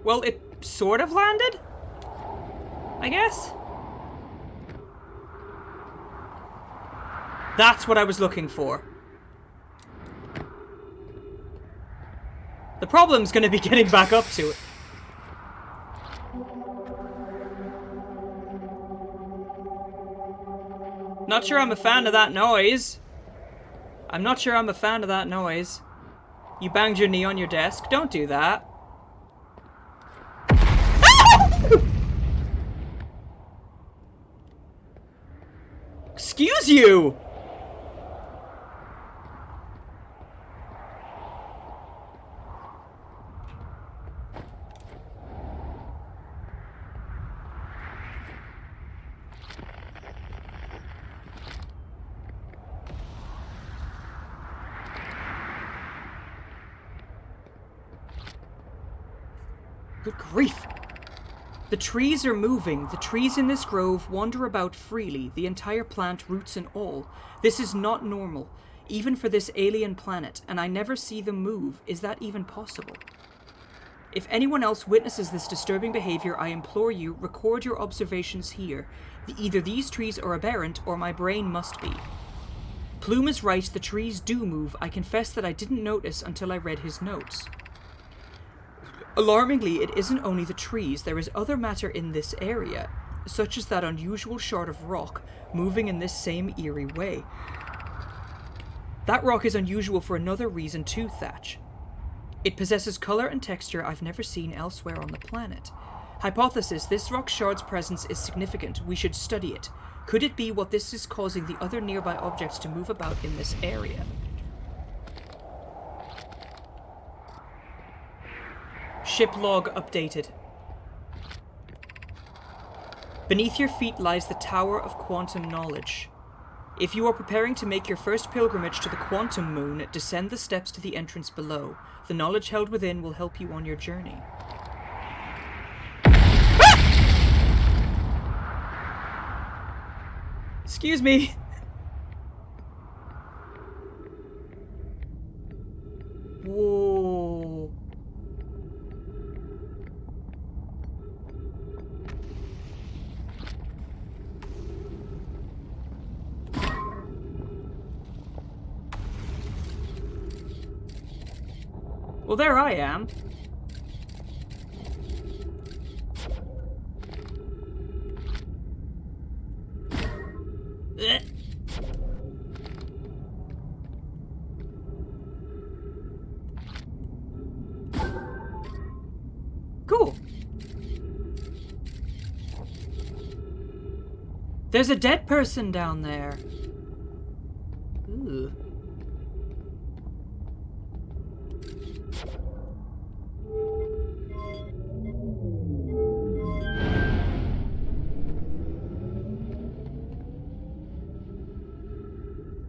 Well, it sort of landed? I guess? That's what I was looking for. The problem's gonna be getting back up to it. Not sure I'm a fan of that noise. I'm not sure I'm a fan of that noise. You banged your knee on your desk. Don't do that. Excuse you! Good grief. The trees are moving. The trees in this grove wander about freely, the entire plant, roots and all. This is not normal, even for this alien planet, and I never see them move. Is that even possible? If anyone else witnesses this disturbing behavior, I implore you, record your observations here. Either these trees are aberrant, or my brain must be. Plume is right, the trees do move. I confess that I didn't notice until I read his notes. Alarmingly, it isn't only the trees, there is other matter in this area, such as that unusual shard of rock, moving in this same eerie way. That rock is unusual for another reason too, Thatch. It possesses colour and texture I've never seen elsewhere on the planet. Hypothesis, this rock shard's presence is significant. We should study it. Could it be what this is causing the other nearby objects to move about in this area? Ship log updated. Beneath your feet lies the Tower of Quantum Knowledge. If you are preparing to make your first pilgrimage to the Quantum Moon, descend the steps to the entrance below. The knowledge held within will help you on your journey. Excuse me. Whoa. Well, there I am. Cool. There's a dead person down there. Ooh.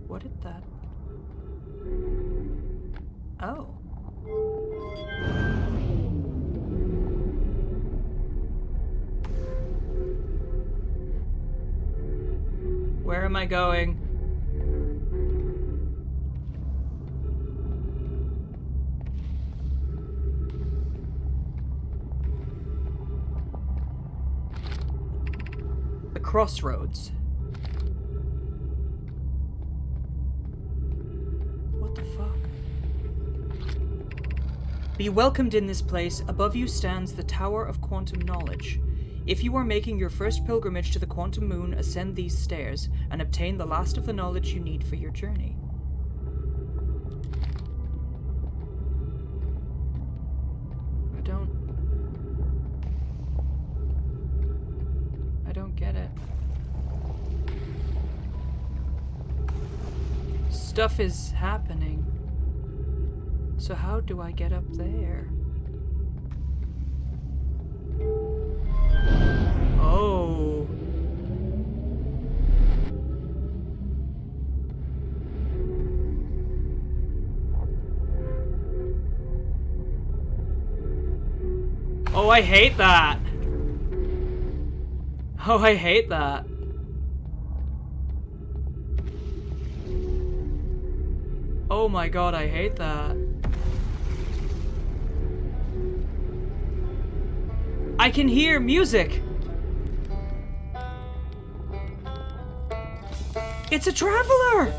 What did that... Oh. Where am I going? crossroads. What the fuck? Be welcomed in this place. Above you stands the Tower of Quantum Knowledge. If you are making your first pilgrimage to the Quantum Moon, ascend these stairs and obtain the last of the knowledge you need for your journey. I don't get it. Stuff is happening. So how do I get up there? Oh. Oh, I hate that. Oh, I hate that. Oh my god, I hate that. I can hear music! It's a traveler!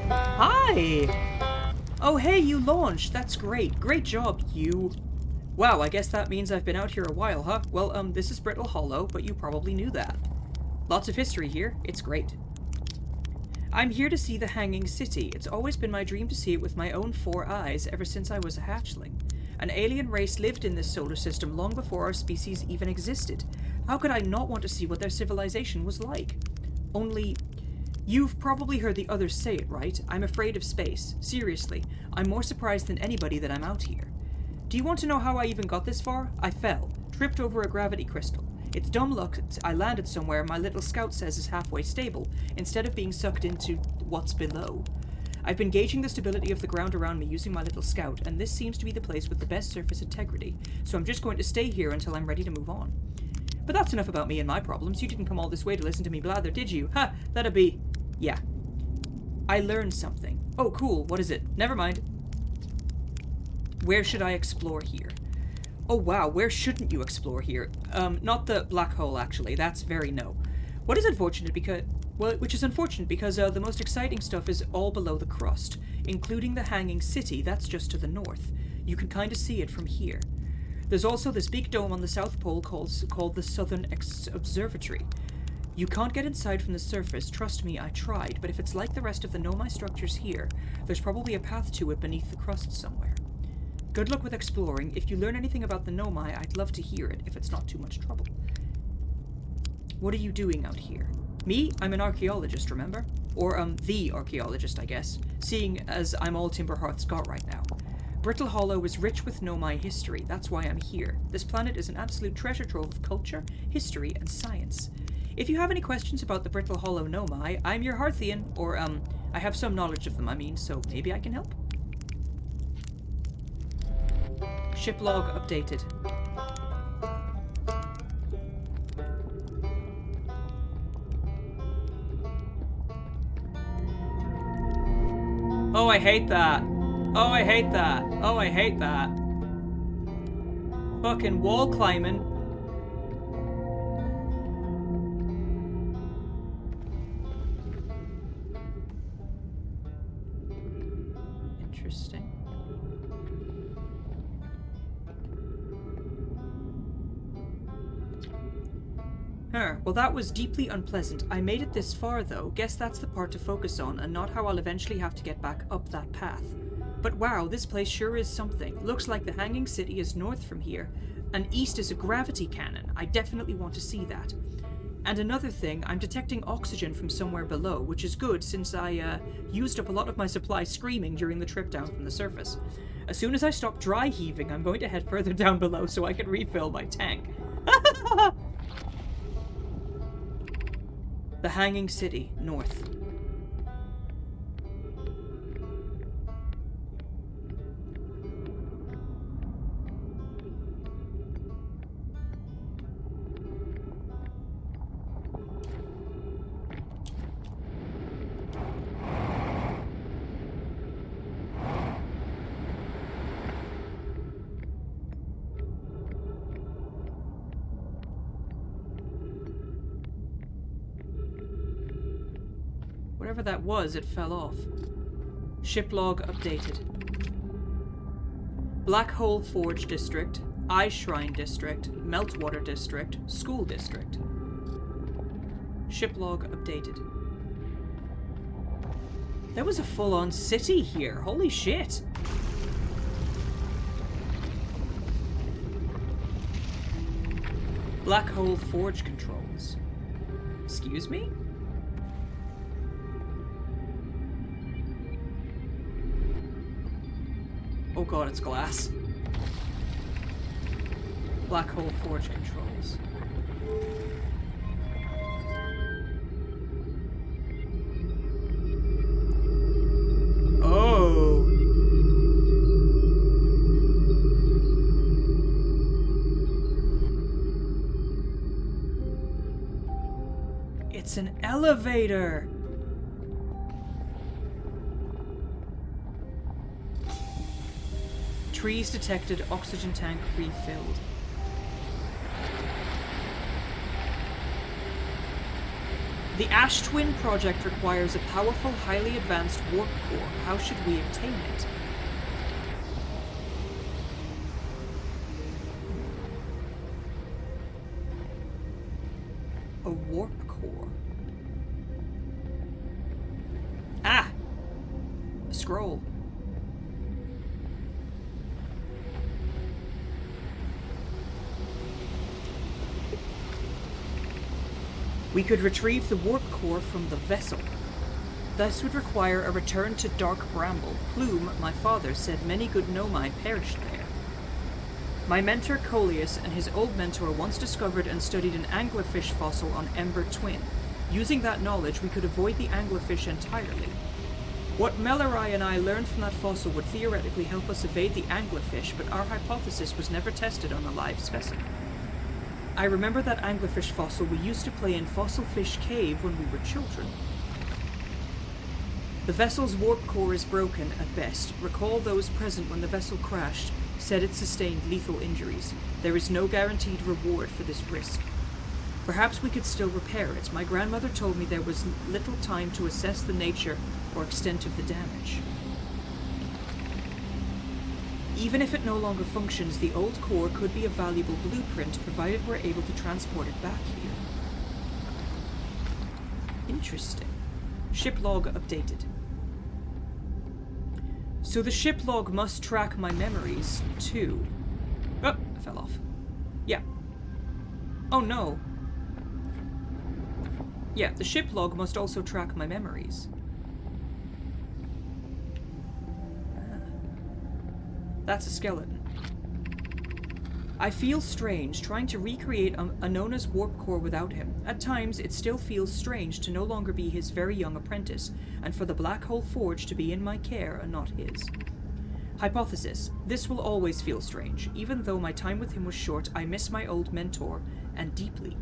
Hi! Oh hey, you launched. That's great. Great job, you. Wow, I guess that means I've been out here a while, huh? Well, this is Brittle Hollow, but you probably knew that. Lots of history here. It's great. I'm here to see the Hanging City. It's always been my dream to see it with my own 4 eyes ever since I was a hatchling. An alien race lived in this solar system long before our species even existed. How could I not want to see what their civilization was like? Only, you've probably heard the others say it, right? I'm afraid of space. Seriously, I'm more surprised than anybody that I'm out here. Do you want to know how I even got this far? I fell, tripped over a gravity crystal. It's dumb luck I landed somewhere my little scout says is halfway stable, instead of being sucked into what's below. I've been gauging the stability of the ground around me using my little scout, and this seems to be the place with the best surface integrity, so I'm just going to stay here until I'm ready to move on. But that's enough about me and my problems. You didn't come all this way to listen to me blather, did you? Ha! That'd be... yeah. I learned something. Oh, cool. What is it? Never mind. Where should I explore here? Oh wow, where shouldn't you explore here? Not the black hole, actually. That's very no. What is unfortunate because... well, which is unfortunate because the most exciting stuff is all below the crust, including the Hanging City. That's just to the north. You can kind of see it from here. There's also this big dome on the South Pole called the Southern Observatory. You can't get inside from the surface, trust me, I tried, but if it's like the rest of the Nomai structures here, there's probably a path to it beneath the crust somewhere. Good luck with exploring. If you learn anything about the Nomai, I'd love to hear it, if it's not too much trouble. What are you doing out here? Me? I'm an archaeologist, remember? Or, the archaeologist, I guess, seeing as I'm all Timberhearth's got right now. Brittle Hollow is rich with Nomai history, that's why I'm here. This planet is an absolute treasure trove of culture, history, and science. If you have any questions about the Brittle Hollow Nomai, I'm your Hearthian, or, I have some knowledge of them, I mean, so maybe I can help? Ship log updated. Oh, I hate that. Oh, I hate that. Oh, I hate that. Fucking wall climbing. Interesting. Well, that was deeply unpleasant. I made it this far, though. Guess that's the part to focus on, and not how I'll eventually have to get back up that path. But wow, this place sure is something. Looks like the Hanging City is north from here, and east is a gravity cannon. I definitely want to see that. And another thing, I'm detecting oxygen from somewhere below, which is good since I, used up a lot of my supply screaming during the trip down from the surface. As soon as I stop dry heaving, I'm going to head further down below so I can refill my tank. The Hanging City, north. Whatever that was, it fell off. Ship log updated. Black Hole Forge District, Eye Shrine District, Meltwater District, School District. Ship log updated. There was a full-on city here. Holy shit. Black Hole Forge controls. Excuse me? Oh god, it's glass. Black Hole Forge controls. Oh. It's an elevator. Trees detected, oxygen tank refilled. The Ash Twin project requires a powerful, highly advanced warp core. How should we obtain it? A warp core. Ah! A scroll. We could retrieve the warp core from the vessel. This would require a return to Dark Bramble. Plume, my father, said many good Nomai perished there. My mentor Coleus and his old mentor once discovered and studied an anglerfish fossil on Ember Twin. Using that knowledge, we could avoid the anglerfish entirely. What Mellerai and I learned from that fossil would theoretically help us evade the anglerfish, but our hypothesis was never tested on a live specimen. I remember that anglerfish fossil we used to play in Fossil Fish Cave when we were children. The vessel's warp core is broken at best. Recall those present when the vessel crashed said it sustained lethal injuries. There is no guaranteed reward for this risk. Perhaps we could still repair it. My grandmother told me there was little time to assess the nature or extent of the damage. Even if it no longer functions, the old core could be a valuable blueprint, provided we're able to transport it back here. Interesting. Ship log updated. So the ship log must track my memories, too. Oh, I fell off. Yeah. Oh no. Yeah, the ship log must also track my memories. That's a skeleton. I feel strange trying to recreate Anona's warp core without him. At times, it still feels strange to no longer be his very young apprentice, and for the Black Hole Forge to be in my care and not his. Hypothesis. This will always feel strange. Even though my time with him was short, I miss my old mentor, and deeply.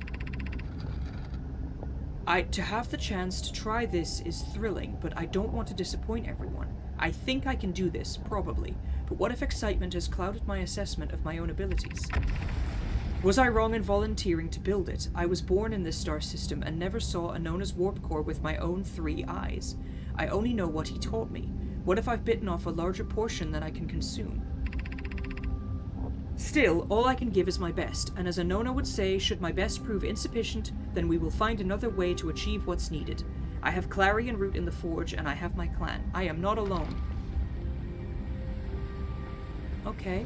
To have the chance to try this is thrilling, but I don't want to disappoint everyone. I think I can do this, probably, but what if excitement has clouded my assessment of my own abilities? Was I wrong in volunteering to build it? I was born in this star system and never saw Anona's warp core with my own 3 eyes. I only know what he taught me. What if I've bitten off a larger portion than I can consume? Still, all I can give is my best, and as Anona would say, should my best prove insufficient, then we will find another way to achieve what's needed. I have Clary and Root in the Forge, and I have my clan. I am not alone. Okay.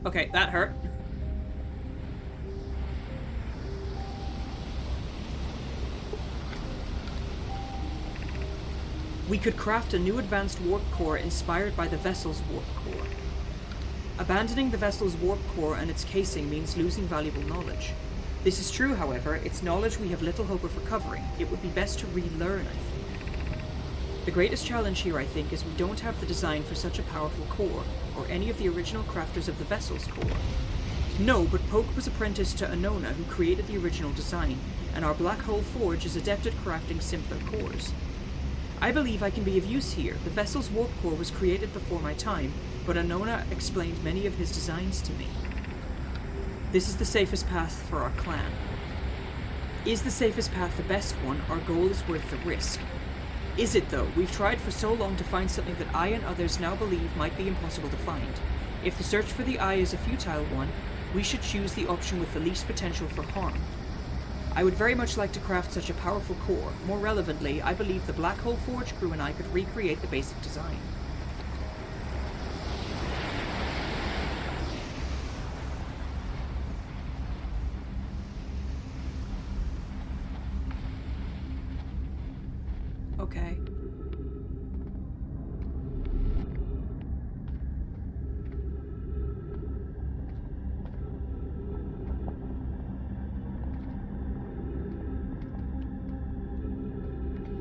Okay, that hurt. We could craft a new advanced warp core inspired by the vessel's warp core. Abandoning the vessel's warp core and its casing means losing valuable knowledge. This is true, however, its knowledge we have little hope of recovering. It would be best to relearn, I think. The greatest challenge here, I think, is we don't have the design for such a powerful core, or any of the original crafters of the vessel's core. No, but Poke was apprenticed to Anona, who created the original design, and our Black Hole Forge is adept at crafting simpler cores. I believe I can be of use here. The vessel's warp core was created before my time, but Anona explained many of his designs to me. This is the safest path for our clan. Is the safest path the best one? Our goal is worth the risk. Is it, though? We've tried for so long to find something that I and others now believe might be impossible to find. If the search for the eye is a futile one, we should choose the option with the least potential for harm. I would very much like to craft such a powerful core. More relevantly, I believe the Black Hole Forge crew and I could recreate the basic design. Okay.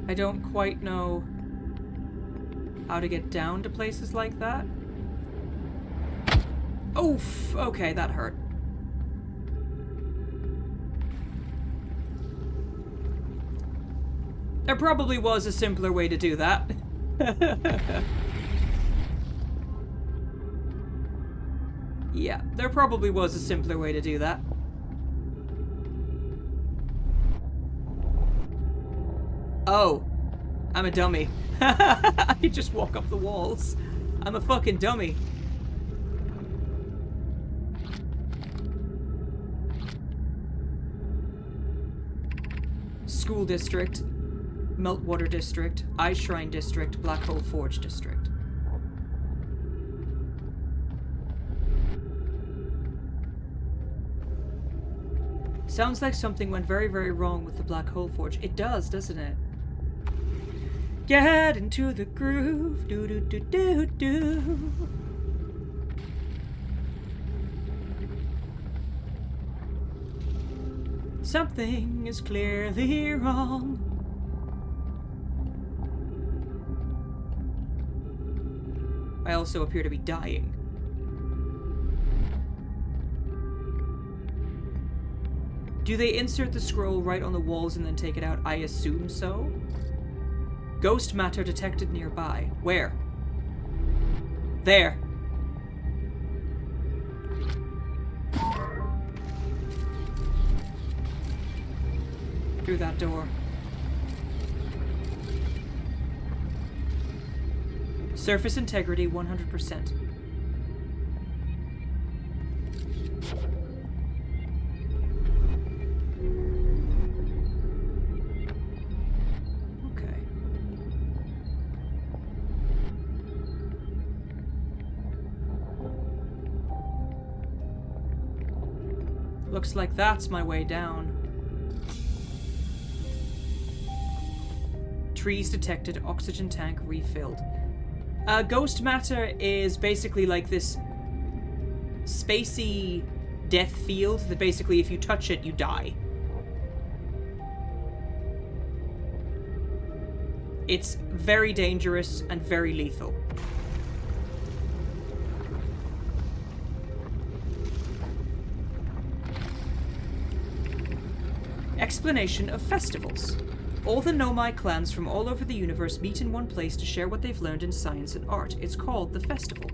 I don't quite know how to get down to places like that. Oof! Okay, that hurt. There probably was a simpler way to do that. Yeah, there probably was a simpler way to do that. Oh, I'm a dummy. I could just walk up the walls. I'm a fucking dummy. School District, Meltwater District, Ice Shrine District, Black Hole Forge District. Sounds like something went very, very wrong with the Black Hole Forge. It does, doesn't it? Get into the groove, do do do do do. Something is clearly wrong. I also appear to be dying. Do they insert the scroll right on the walls and then take it out? I assume so. Ghost matter detected nearby. Where? There. Through that door. Surface integrity 100%. Looks like that's my way down. Trees detected, oxygen tank refilled. Ghost matter is basically like this spacey death field that basically if you touch it, you die. It's very dangerous and very lethal. Explanation of festivals. All the Nomai clans from all over the universe meet in one place to share what they've learned in science and art. It's called the festival.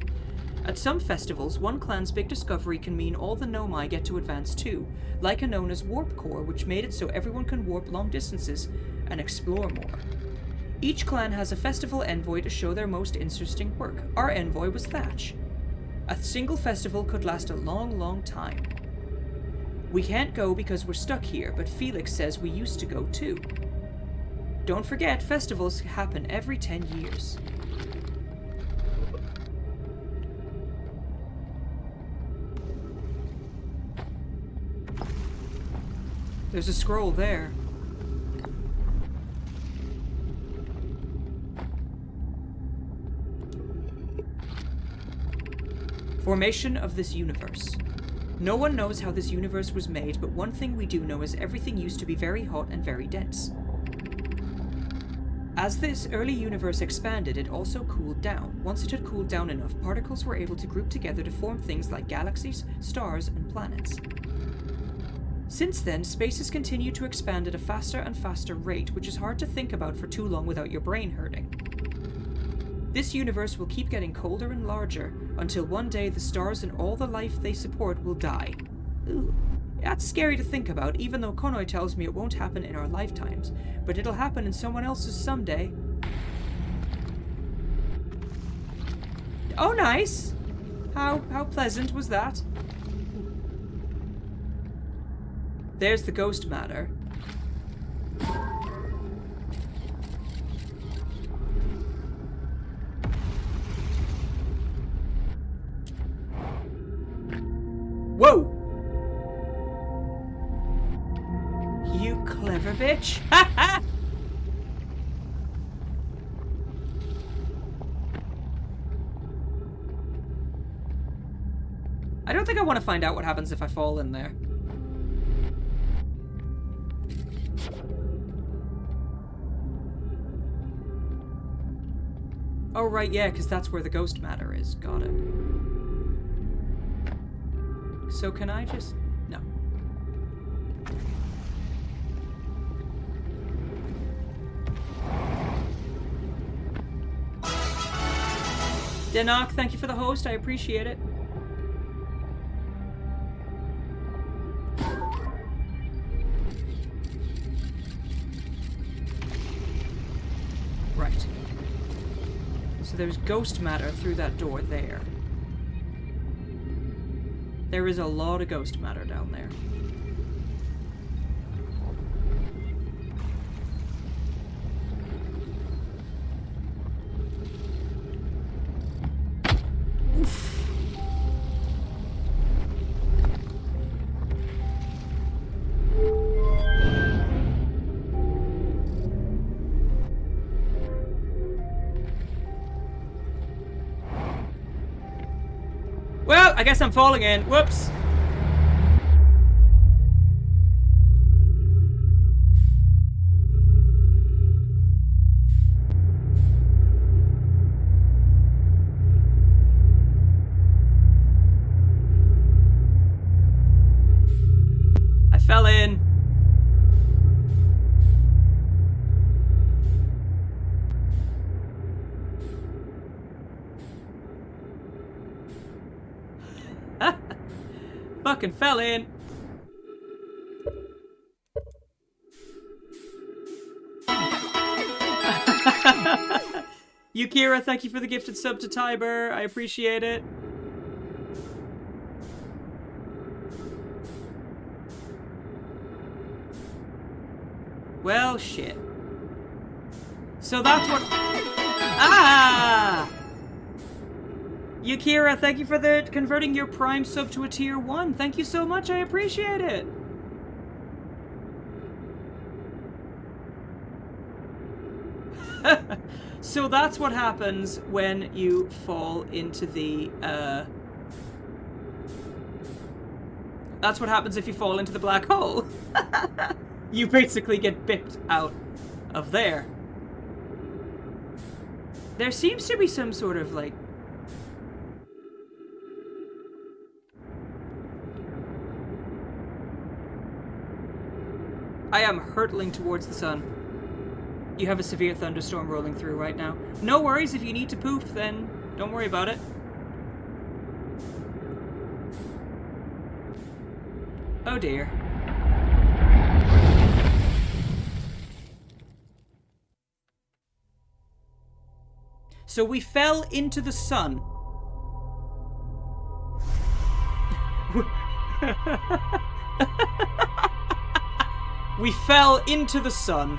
At some festivals, one clan's big discovery can mean all the Nomai get to advance too, like Anona's warp core, which made it so everyone can warp long distances and explore more. Each clan has a festival envoy to show their most interesting work. Our envoy was Thatch. A single festival could last a long, long time. We can't go because we're stuck here, but Felix says we used to go too. Don't forget, festivals happen every 10 years. There's a scroll there. Formation of this universe. No one knows how this universe was made, but one thing we do know is everything used to be very hot and very dense. As this early universe expanded, it also cooled down. Once it had cooled down enough, particles were able to group together to form things like galaxies, stars, and planets. Since then, space has continued to expand at a faster and faster rate, which is hard to think about for too long without your brain hurting. This universe will keep getting colder and larger, until one day the stars and all the life they support will die. Ooh. That's scary to think about, even though Konoi tells me it won't happen in our lifetimes, but it'll happen in someone else's someday. Oh, nice! How pleasant was that? There's the ghost matter. Whoa! You clever bitch. Ha ha! I don't think I want to find out what happens if I fall in there. Oh, right, yeah, because that's where the ghost matter is. Got it. So can I just... No. Denok, thank you for the host. I appreciate it. Right. So there's ghost matter through that door there. There is a lot of ghost matter down there. Oof. Well, I guess I'm falling in. Whoops. I fell in. Fucking fell in. Yukira, thank you for the gifted sub to Tiber. I appreciate it. Well, shit. So that's what... Ah! Yukira, thank you for the converting your Prime sub to a tier 1. Thank you so much, I appreciate it. So that's what happens when you fall into the, That's what happens if you fall into the black hole. You basically get bipped out of there. There seems to be some sort of, like... I am hurtling towards the sun. You have a severe thunderstorm rolling through right now. No worries, if you need to poof, then don't worry about it. Oh dear. So we fell into the sun. We fell into the sun.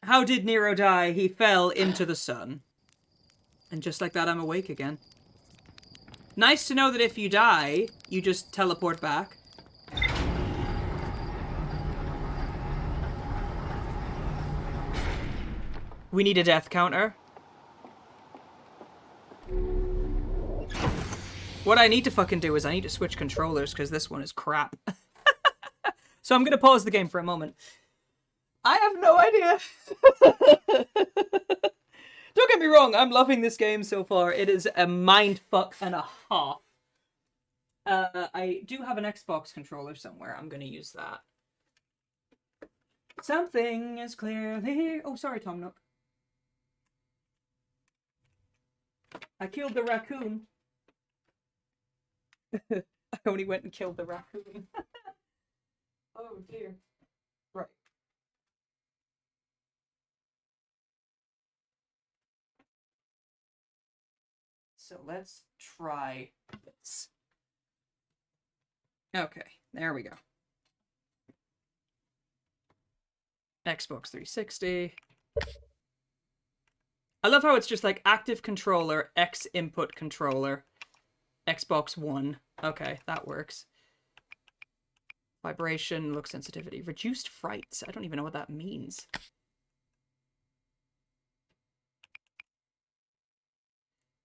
How did Nero die? He fell into the sun. And just like that, I'm awake again. Nice to know that if you die, you just teleport back. We need a death counter. What I need to fucking do is I need to switch controllers because this one is crap. So I'm going to pause the game for a moment. I have no idea. Don't get me wrong, I'm loving this game so far. It is a mindfuck and a half. I do have an Xbox controller somewhere. I'm going to use that. Something is clearly... Oh, sorry, Tom Nook. I killed the raccoon. I only went and killed the raccoon. Oh, dear. Right. So let's try this. Okay, there we go. Xbox 360. I love how it's just like active controller, X input controller, Xbox One. Okay, that works. Vibration, look sensitivity, reduced frights. I don't even know what that means.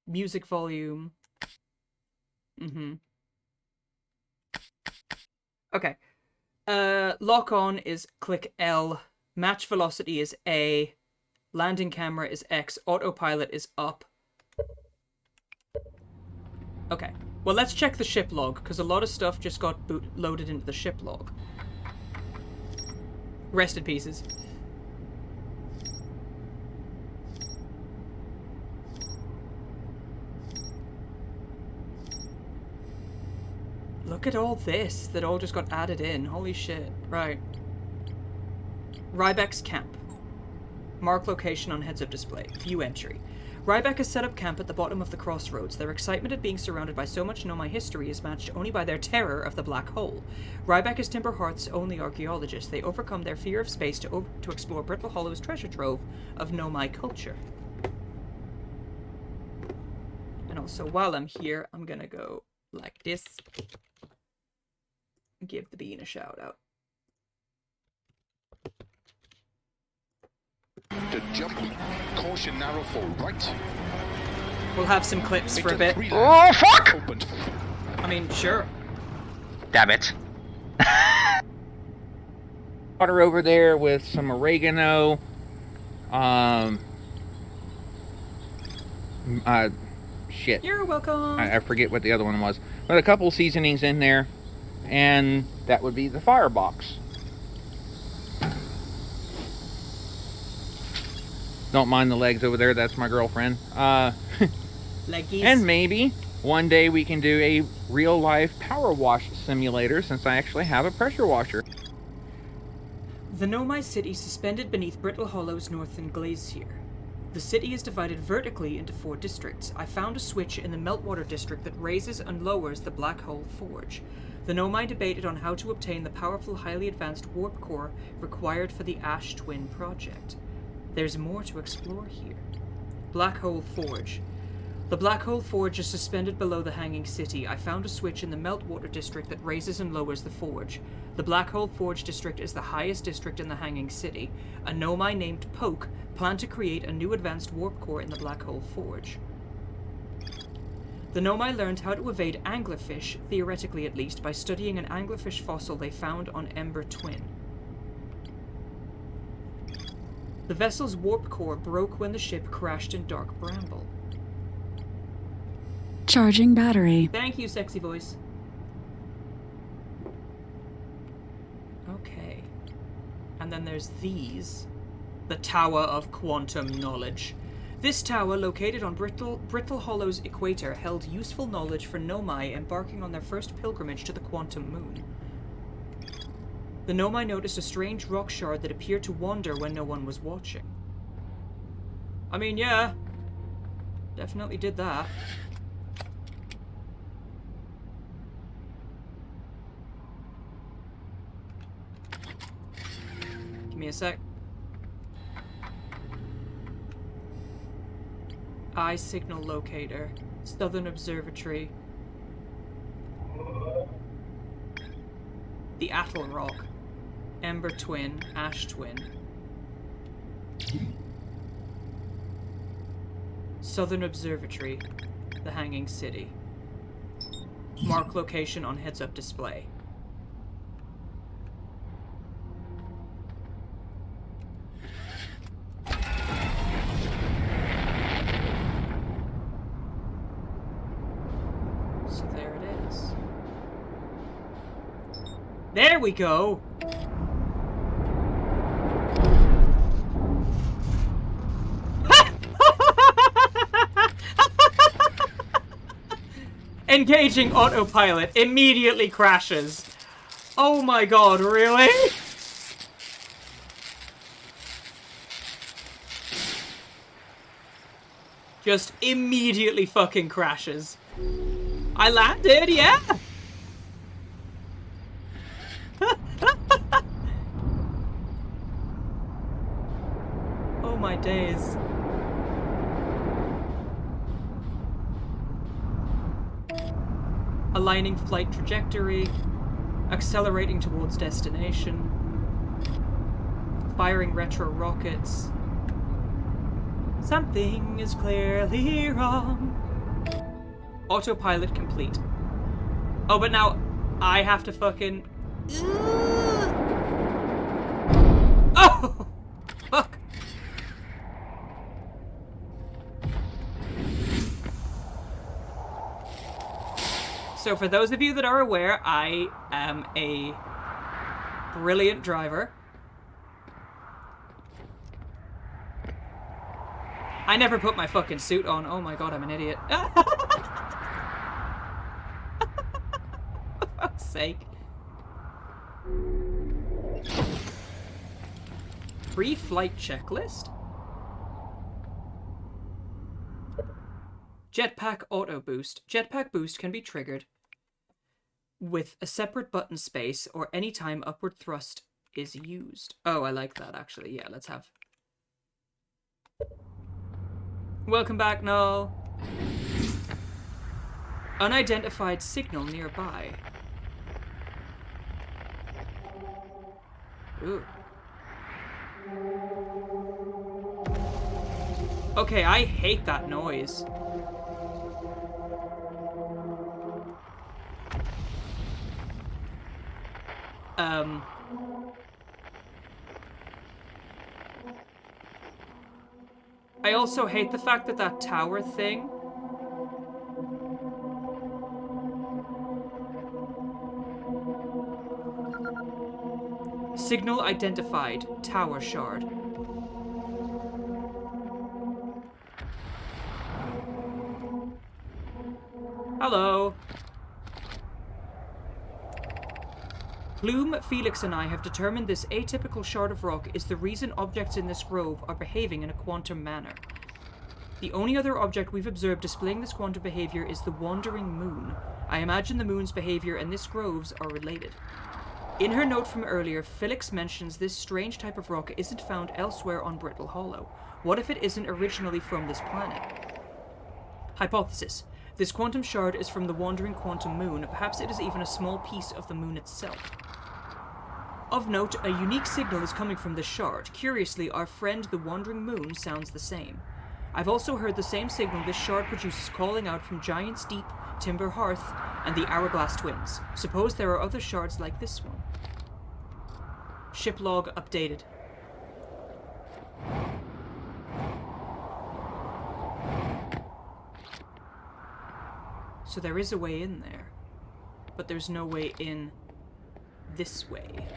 Music volume. Okay. Lock on is click L. Match velocity is A. Landing camera is X. Autopilot is up. Okay. Well, let's check the ship log, because a lot of stuff just got loaded into the ship log. Rest in pieces. Look at all this that all just got added in. Holy shit. Right. Rybeck's camp. Mark location on heads-up display. View entry. Rybeck has set up camp at the bottom of the crossroads. Their excitement at being surrounded by so much Nomai history is matched only by their terror of the black hole. Rybeck is Timberhearth's only archaeologist. They overcome their fear of space to explore Brittle Hollow's treasure trove of Nomai culture. And also, while I'm here, I'm gonna go like this. Give the bean a shout out. To jump, caution narrow for right. We'll have some clips for a bit. Oh, fuck! Opened. I mean, sure. Damn it. Water over there with some oregano. Shit. You're welcome. I forget what the other one was. But a couple seasonings in there. And that would be the firebox. Don't mind the legs over there, that's my girlfriend. Leggies. And maybe one day we can do a real life power wash simulator since I actually have a pressure washer. The Nomai city suspended beneath Brittle Hollow's northern glacier. The city is divided vertically into 4 districts. I found a switch in the Meltwater district that raises and lowers the Black Hole Forge. The Nomai debated on how to obtain the powerful, highly advanced warp core required for the Ash Twin project. There's more to explore here. Black Hole Forge. The Black Hole Forge is suspended below the Hanging City. I found a switch in the Meltwater district that raises and lowers the forge. The Black Hole Forge district is the highest district in the Hanging City. A Nomai named Poke planned to create a new advanced warp core in the Black Hole Forge. The Nomai learned how to evade anglerfish, theoretically at least, by studying an anglerfish fossil they found on Ember Twin. The vessel's warp core broke when the ship crashed in Dark Bramble. Charging battery. Thank you, sexy voice. Okay. And then there's these. The Tower of Quantum Knowledge. This tower, located on Brittle Hollow's equator, held useful knowledge for Nomai embarking on their first pilgrimage to the Quantum Moon. The Nomai noticed a strange rock shard that appeared to wander when no one was watching. I mean, yeah. Definitely did that. Give me a sec. Eye signal locator. Southern Observatory. The Atl Rock. Ember Twin. Ash Twin. Southern Observatory. The Hanging City. Mark location on heads-up display. So there it is. There we go! Engaging autopilot immediately crashes. Oh my god, really? Just immediately fucking crashes. I landed, yeah! Oh my days. Aligning flight trajectory, accelerating towards destination, firing retro rockets. Something is clearly wrong. Autopilot complete. Oh, but now I have to fucking... Oh! Fuck! So for those of you that are aware, I am a brilliant driver. I never put my fucking suit on. Oh my god, I'm an idiot. For fuck's sake. Pre-flight checklist? Jetpack auto boost. Jetpack boost can be triggered with a separate button space or anytime upward thrust is used. Oh, I like that actually. Yeah, let's have. Welcome back, Null. Unidentified signal nearby. Ooh. Okay, I hate that noise. I also hate the fact that that tower thing... Signal identified. Tower shard. Hello. Plume, Felix, and I have determined this atypical shard of rock is the reason objects in this grove are behaving in a quantum manner. The only other object we've observed displaying this quantum behavior is the wandering moon. I imagine the moon's behavior and this grove's are related. In her note from earlier, Felix mentions this strange type of rock isn't found elsewhere on Brittle Hollow. What if it isn't originally from this planet? Hypothesis. This quantum shard is from the wandering quantum moon. Perhaps it is even a small piece of the moon itself. Of note, a unique signal is coming from this shard. Curiously, our friend the wandering moon sounds the same. I've also heard the same signal this shard produces calling out from Giant's Deep, Timber Hearth, and the Hourglass Twins. Suppose there are other shards like this one. Ship log updated. So there is a way in there, but there's no way in this way.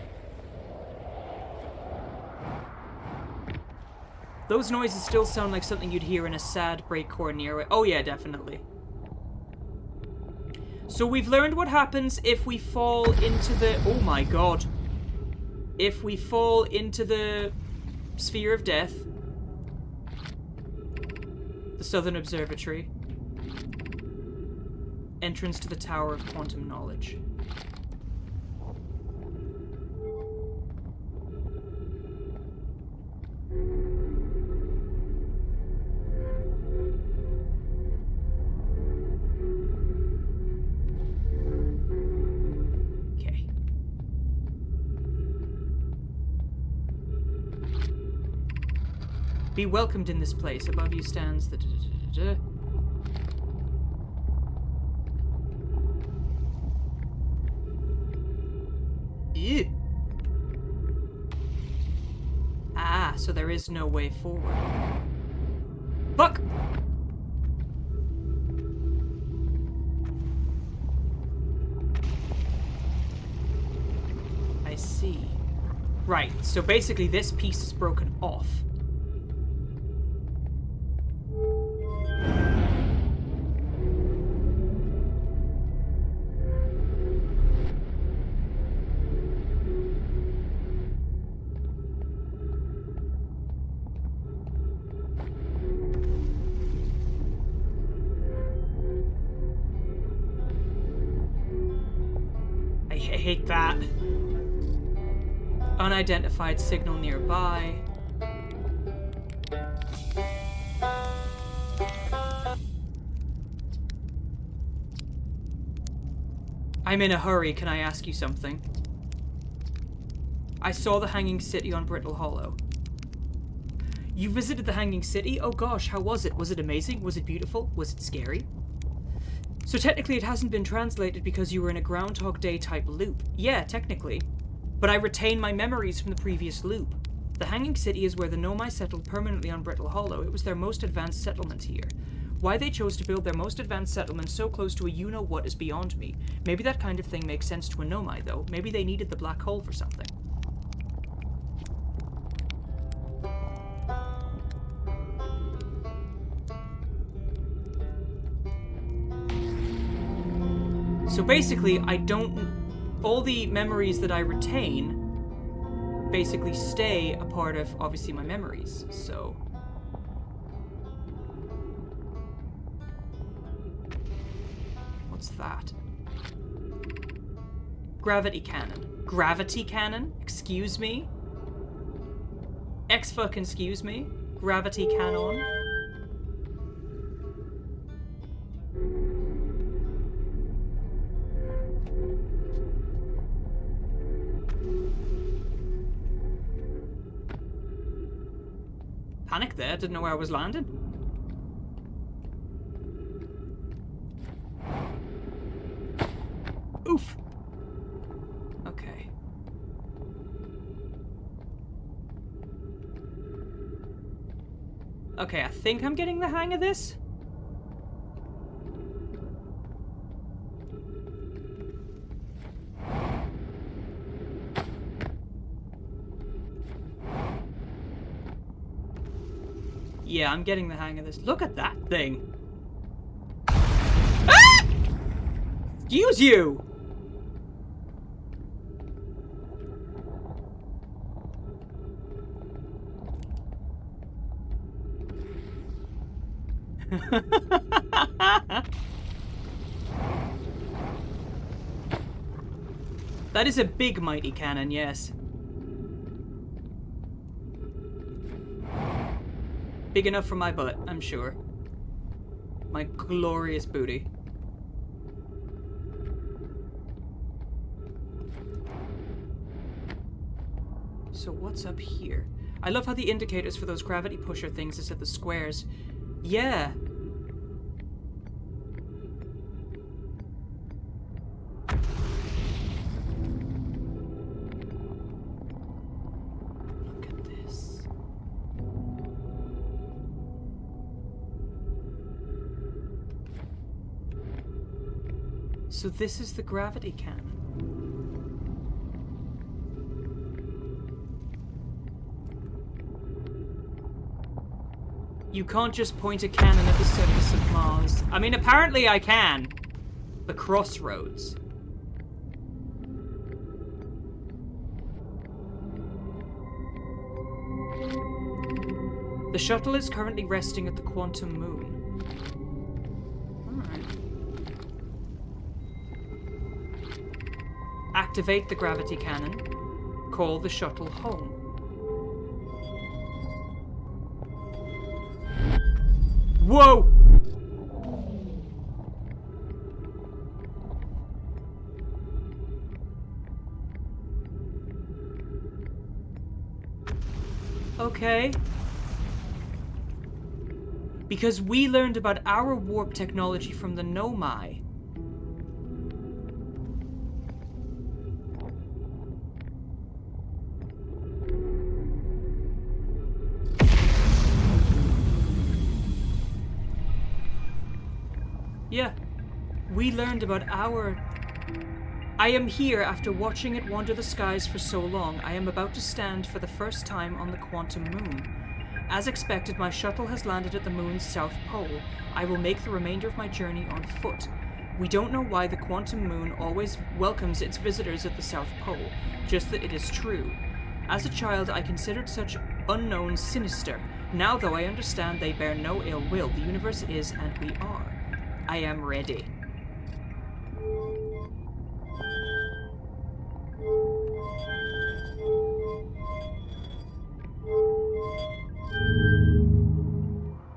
Those noises still sound like something you'd hear in a sad breakcore near. Oh yeah, definitely. So we've learned what happens if we fall into the... Oh my god. If we fall into the sphere of death. The Southern Observatory. Entrance to the Tower of Quantum Knowledge. Okay. Be welcomed in this place. Above you stands the... Da-da-da. Ew. Ah, so there is no way forward. Fuck! I see. Right, so basically this piece is broken off. I hate that. Unidentified signal nearby. I'm in a hurry, can I ask you something? I saw the Hanging City on Brittle Hollow. You visited the Hanging City? Oh gosh, how was it? Was it amazing? Was it beautiful? Was it scary? So technically it hasn't been translated because you were in a Groundhog Day type loop. Yeah, technically. But I retain my memories from the previous loop. The Hanging City is where the Nomai settled permanently on Brittle Hollow. It was their most advanced settlement here. Why they chose to build their most advanced settlement so close to a you-know-what is beyond me. Maybe that kind of thing makes sense to a Nomai, though. Maybe they needed the black hole for something. So basically, all the memories that I retain basically stay a part of, obviously, my memories, so... What's that? Gravity cannon. Gravity cannon? Excuse me? X-fucking excuse me? Gravity cannon? Panic there, didn't know where I was landing. Oof. Okay. Okay, I think I'm getting the hang of this. Yeah, I'm getting the hang of this. Look at that thing. Ah! Excuse you! That is a big mighty cannon, yes. Big enough for my butt, I'm sure. My glorious booty. So what's up here? I love how the indicators for those gravity pusher things is at the squares. Yeah. Look at this. So this is the gravity cannon. You can't just point a cannon at the surface of Mars. I mean, apparently I can. The crossroads. The shuttle is currently resting at the Quantum Moon. Alright. Activate the gravity cannon. Call the shuttle home. Whoa! Okay. Because we learned about our warp technology from the Nomai. Yeah, we learned about our... I am here after watching it wander the skies for so long. I am about to stand for the first time on the Quantum Moon. As expected, my shuttle has landed at the moon's south pole. I will make the remainder of my journey on foot. We don't know why the Quantum Moon always welcomes its visitors at the south pole, just that it is true. As a child, I considered such unknowns sinister. Now, though, I understand they bear no ill will. The universe is, and we are. I am ready.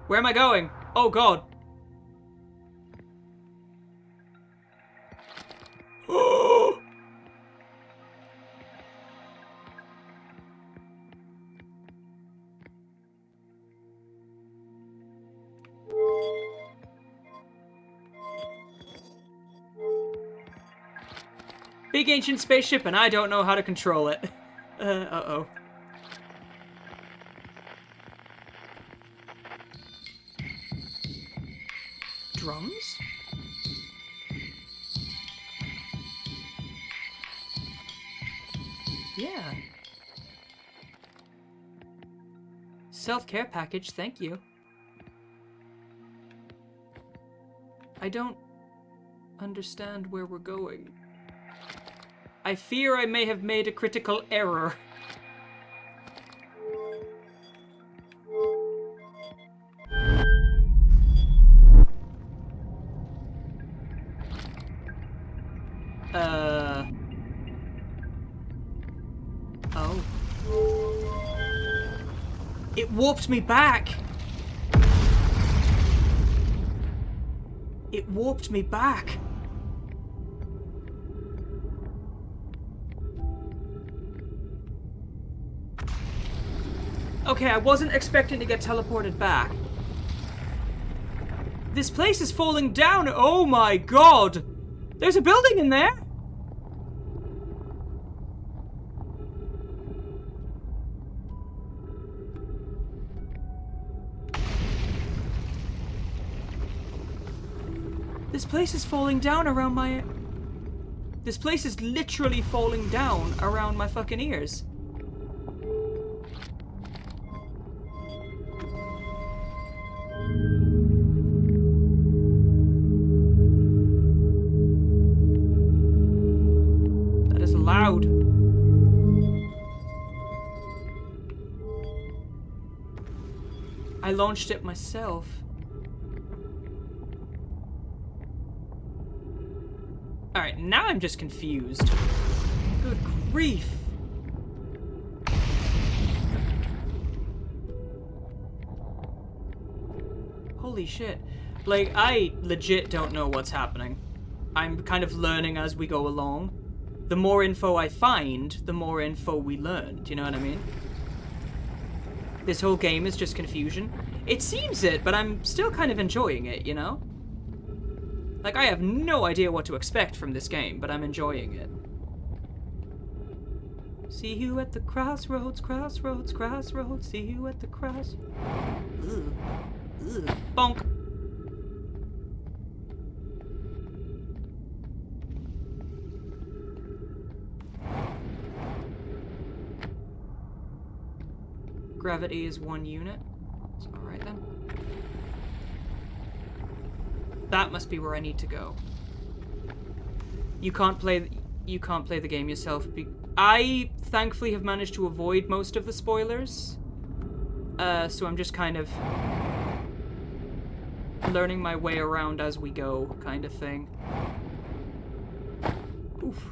Where am I going? Oh god. Big ancient spaceship and I don't know how to control it. Uh-oh. Drums? Yeah. Self-care package, thank you. I don't understand where we're going. I fear I may have made a critical error. Oh. It warped me back! It warped me back! Okay, I wasn't expecting to get teleported back. This place is falling down! Oh my god! There's a building in there! This place is falling down around my... This place is literally falling down around my fucking ears. That is loud. I launched it myself. Alright, now I'm just confused. Good grief. Holy shit. Like, I legit don't know what's happening. I'm kind of learning as we go along. The more info I find, the more info we learn. Do you know what I mean? This whole game is just confusion. It seems it, but I'm still kind of enjoying it, you know? Like, I have no idea what to expect from this game, but I'm enjoying it. See you at the crossroads, crossroads, crossroads. See you at the cross... Ugh. Ugh. Bonk. Gravity is 1 unit. It's alright then. That must be where I need to go. You can't play the game yourself. I thankfully have managed to avoid most of the spoilers. So I'm just kind of learning my way around as we go, kind of thing. Oof.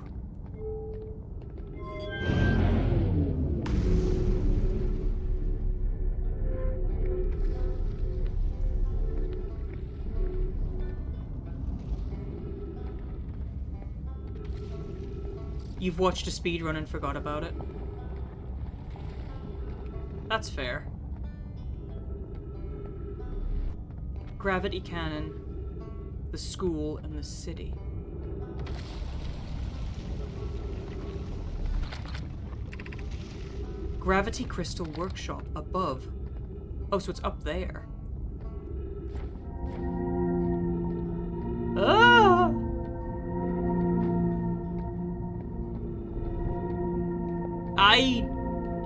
You've watched a speedrun and forgot about it. That's fair. gravity cannon, the school, and the city. Gravity Crystal Workshop above. Oh, so it's up there. Ah!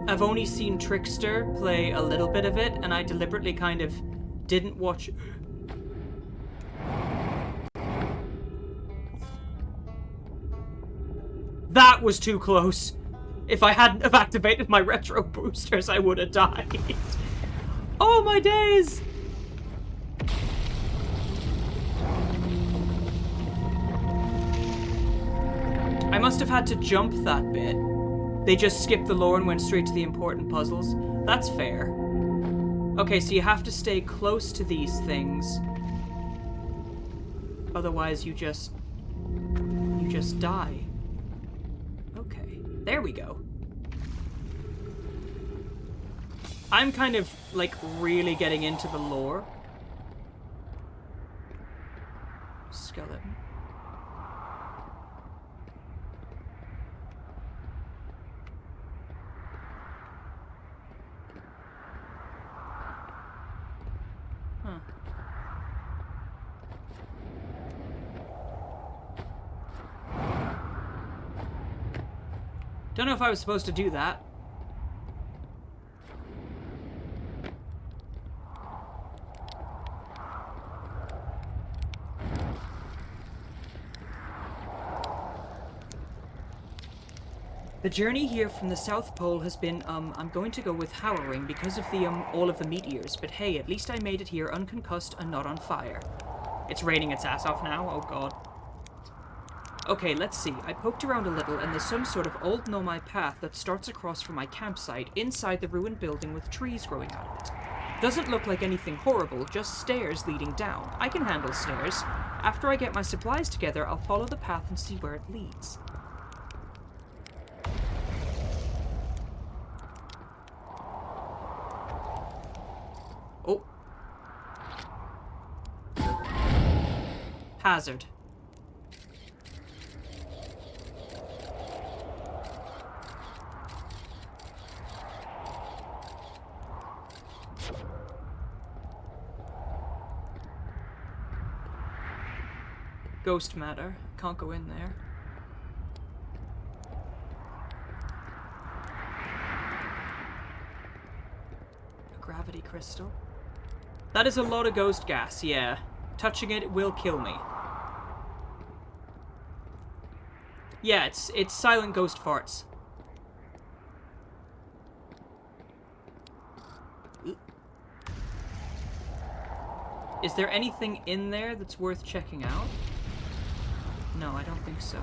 I've only seen Trickster play a little bit of it, and I deliberately kind of didn't watch. That was too close. If I hadn't have activated my retro boosters, I would have died. Oh my days! I must have had to jump that bit. They just skipped the lore and went straight to the important puzzles. That's fair. Okay, so you have to stay close to these things. Otherwise you just die. Okay, there we go. I'm kind of, like, really getting into the lore. Skeleton. Huh. Don't know if I was supposed to do that. The journey here from the South Pole has been, I'm going to go with harrowing because of the, all of the meteors, but hey, at least I made it here unconcussed and not on fire. It's raining its ass off now, oh god. Okay, let's see. I poked around a little and there's some sort of old Nomai path that starts across from my campsite inside the ruined building with trees growing out of it. Doesn't look like anything horrible, just stairs leading down. I can handle stairs. After I get my supplies together, I'll follow the path and see where it leads. Oh. Hazard. Ghost matter. Can't go in there. A gravity crystal. That is a lot of ghost gas, yeah. Touching it will kill me. Yeah, it's silent ghost farts. Is there anything in there that's worth checking out? No, I don't think so.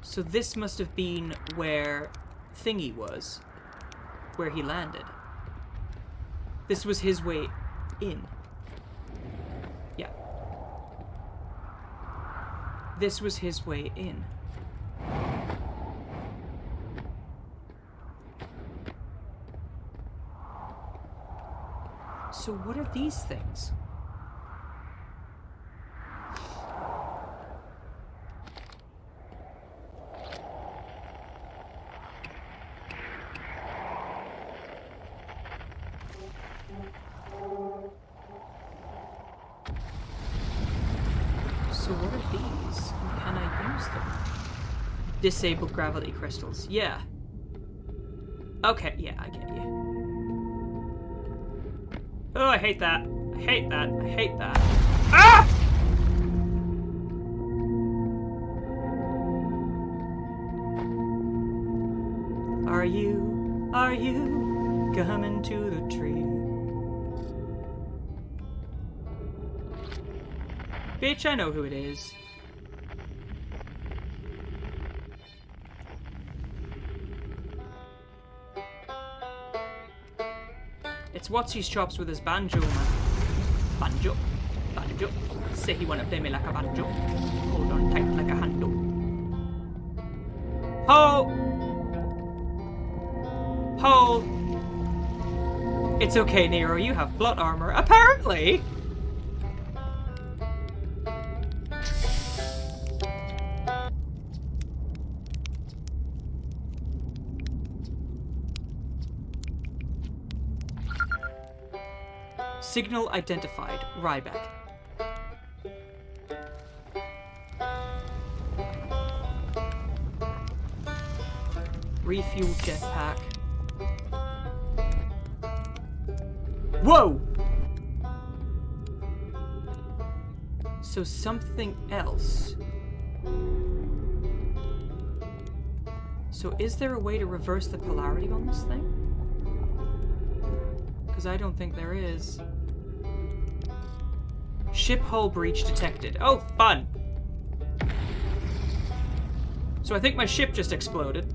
So this must have been where Thingy was. Where he landed. This was his way in. Yeah. This was his way in. So what are these things? So what are these? And can I use them? Disabled gravity crystals. Yeah. Okay, yeah, I get you. Oh, I hate that. I hate that. I hate that. Ah! Are you coming to the tree? Bitch, I know who it is. It's What's-His chops with his banjo, man. Banjo. Banjo. Say he wanna play me like a banjo. Hold on tight like a handle. Ho! Ho! It's okay, Nero, you have plot armor. Apparently! Signal identified. Ryback. Refuel jetpack. Whoa! So something else. So is there a way to reverse the polarity on this thing? Because I don't think there is. Ship hull breach detected. Oh, fun! So I think my ship just exploded.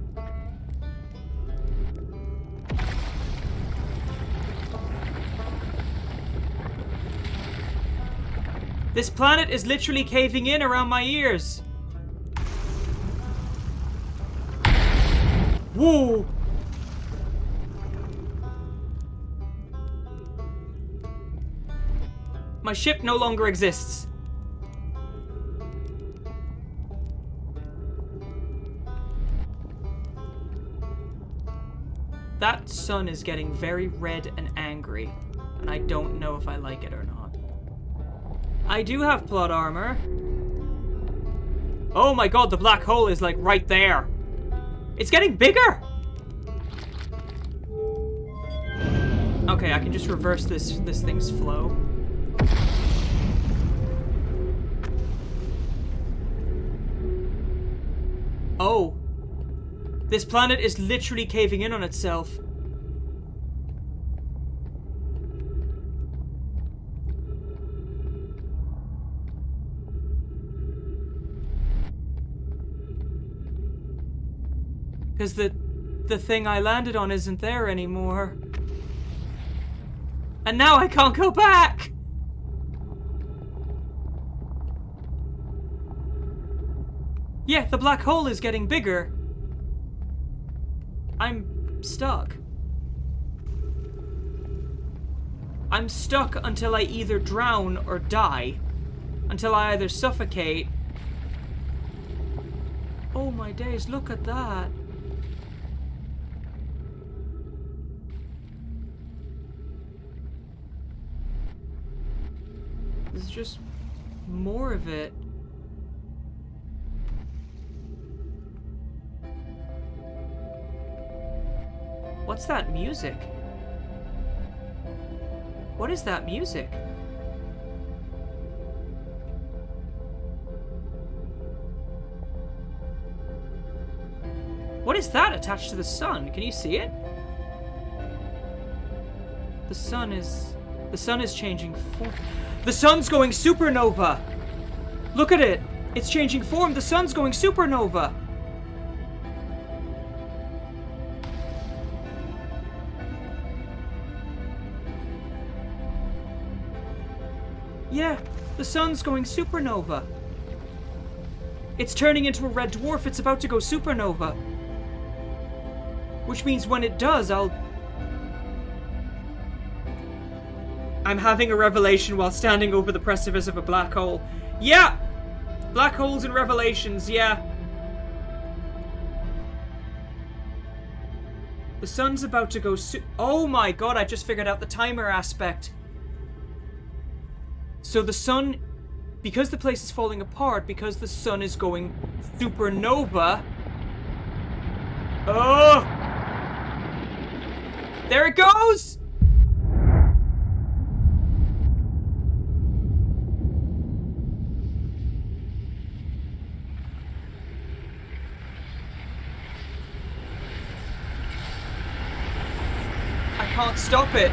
This planet is literally caving in around my ears. Whoa! My ship no longer exists. That sun is getting very red and angry, and I don't know if I like it or not. I do have plot armor. Oh my god, the black hole is like right there. It's getting bigger! Okay, I can just reverse this thing's flow. Oh. This planet is literally caving in on itself. Because the thing I landed on isn't there anymore. And now I can't go back! Yeah, the black hole is getting bigger. I'm stuck. I'm stuck until I either drown or die. Until I either suffocate. Oh my days, look at that. There's just more of it. What's that music? What is that music? What is that attached to the sun? Can you see it? The sun is changing form. The sun's going supernova! Look at it! It's changing form! The sun's going supernova! Yeah, the sun's going supernova. It's turning into a red dwarf. It's about to go supernova. Which means when it does, I'm having a revelation while standing over the precipice of a black hole. Yeah! Black holes and revelations, yeah. The sun's about to go oh my god, I just figured out the timer aspect. So the sun, because the place is falling apart, because the sun is going supernova. Oh! There it goes! I can't stop it.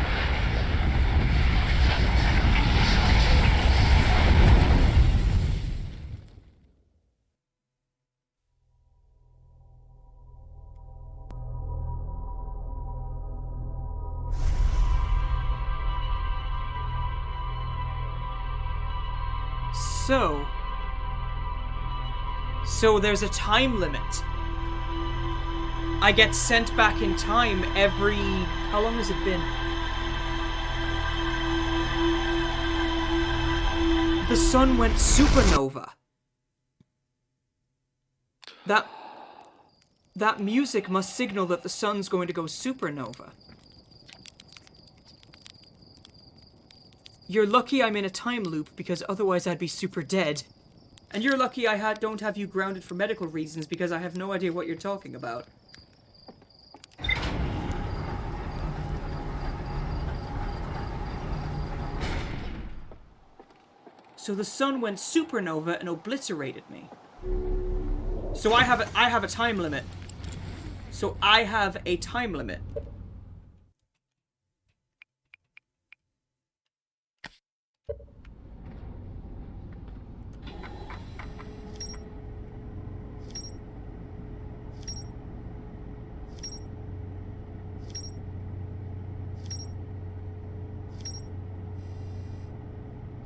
So there's a time limit. I get sent back in time every... How long has it been? The sun went supernova. That music must signal that the sun's going to go supernova. You're lucky I'm in a time loop, because otherwise I'd be super dead. And you're lucky I don't have you grounded for medical reasons, because I have no idea what you're talking about. So the sun went supernova and obliterated me. So I have a time limit. So I have a time limit.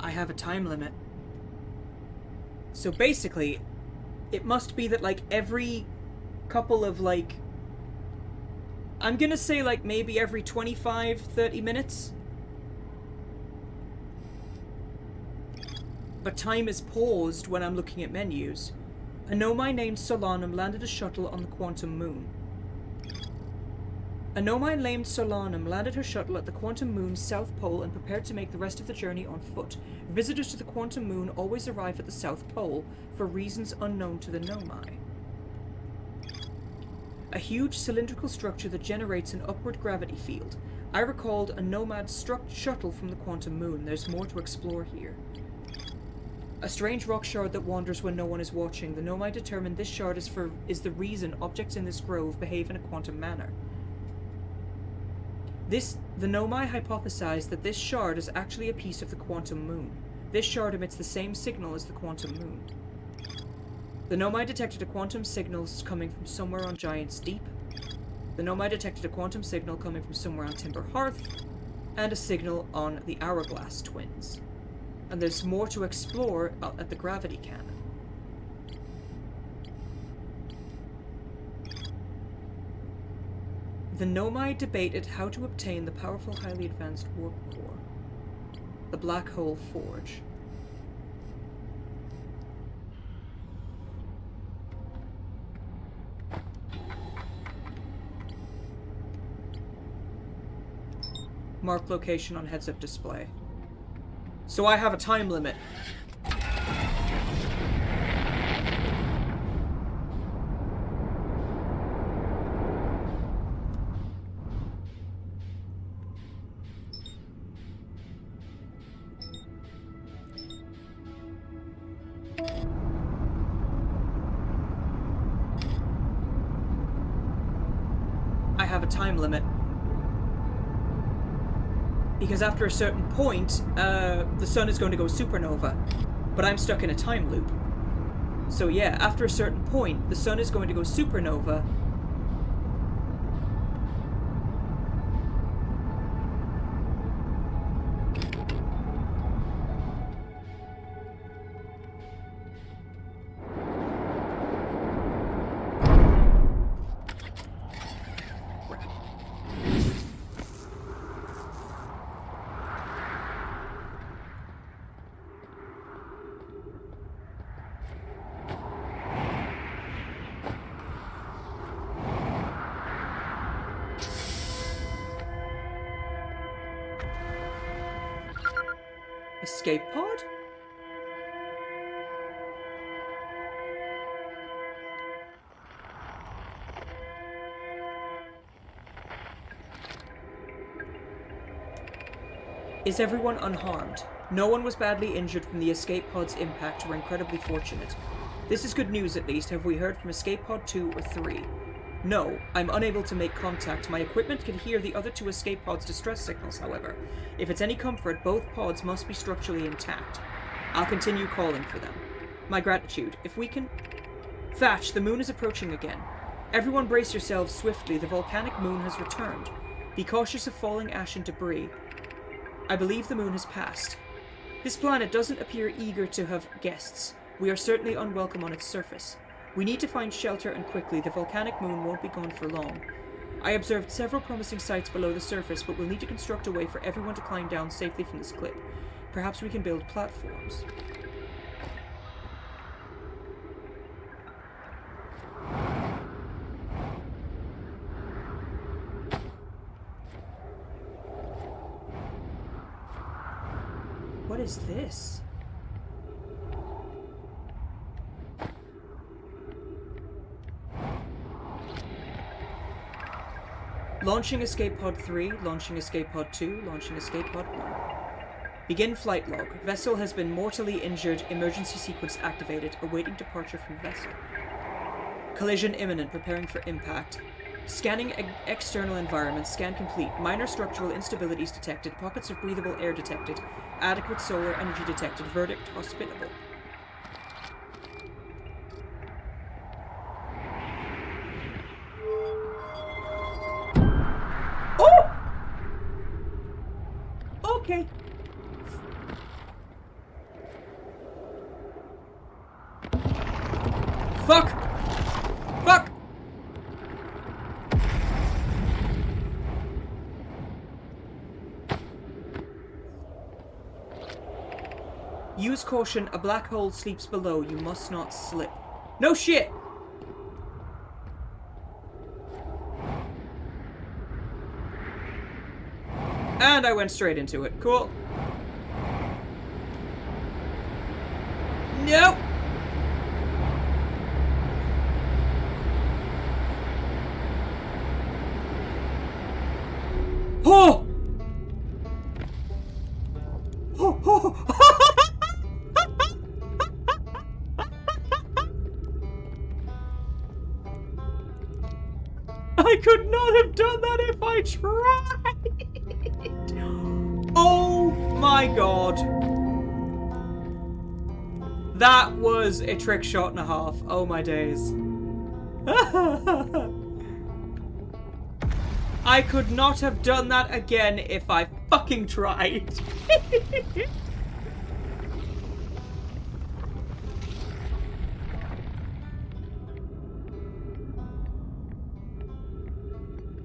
I have a time limit. So basically, it must be that, like, every couple of, like... I'm gonna say, like, maybe every 25, 30 minutes. But time is paused when I'm looking at menus. A Nomai named Solanum landed a shuttle on the Quantum Moon. A Nomai named Solanum landed her shuttle at the Quantum Moon's south pole and prepared to make the rest of the journey on foot. Visitors to the Quantum Moon always arrive at the South Pole for reasons unknown to the Nomai. A huge cylindrical structure that generates an upward gravity field. I recalled a Nomad shuttle from the Quantum Moon. There's more to explore here. A strange rock shard that wanders when no one is watching. The Nomai determined this shard is the reason objects in this grove behave in a quantum manner. The Nomai hypothesized that this shard is actually a piece of the Quantum Moon. This shard emits the same signal as the Quantum Moon. The Nomai detected a quantum signal coming from somewhere on Giant's Deep. The Nomai detected a quantum signal coming from somewhere on Timber Hearth, and a signal on the Hourglass Twins. And there's more to explore at the Gravity Cannon. The Nomai debated how to obtain the powerful, highly advanced warp core. The Black Hole Forge. Mark location on heads-up display. So I have a time limit. I have a time limit. Because after a certain point, the sun is going to go supernova. But I'm stuck in a time loop. So yeah, after a certain point, the sun is going to go supernova. Escape pod? Is everyone unharmed? No one was badly injured from the escape pod's impact. We're incredibly fortunate. This is good news, at least. Have we heard from escape pod 2 or 3? No, I'm unable to make contact. My equipment can hear the other 2 escape pods' distress signals, however. If it's any comfort, both pods must be structurally intact. I'll continue calling for them. My gratitude. If we can... Thatch, the moon is approaching again. Everyone brace yourselves swiftly. The volcanic moon has returned. Be cautious of falling ash and debris. I believe the moon has passed. This planet doesn't appear eager to have guests. We are certainly unwelcome on its surface. We need to find shelter, and quickly. The volcanic moon won't be gone for long. I observed several promising sites below the surface, but we'll need to construct a way for everyone to climb down safely from this cliff. Perhaps we can build platforms. What is this? Launching escape pod 3, launching escape pod 2, launching escape pod 1. Begin flight log. Vessel has been mortally injured. Emergency sequence activated. Awaiting departure from vessel. Collision imminent. Preparing for impact. Scanning external environment. Scan complete. Minor structural instabilities detected. Pockets of breathable air detected. Adequate solar energy detected. Verdict hospitable. Oh! Okay. Fuck! Fuck! Use caution. A black hole sleeps below. You must not slip. No shit! And I went straight into it. Cool. Nope! Oh! Oh! Oh! I could not have done that if I tried! Oh my god. That was a trick shot and a half. Oh my days. I could not have done that again if I fucking tried.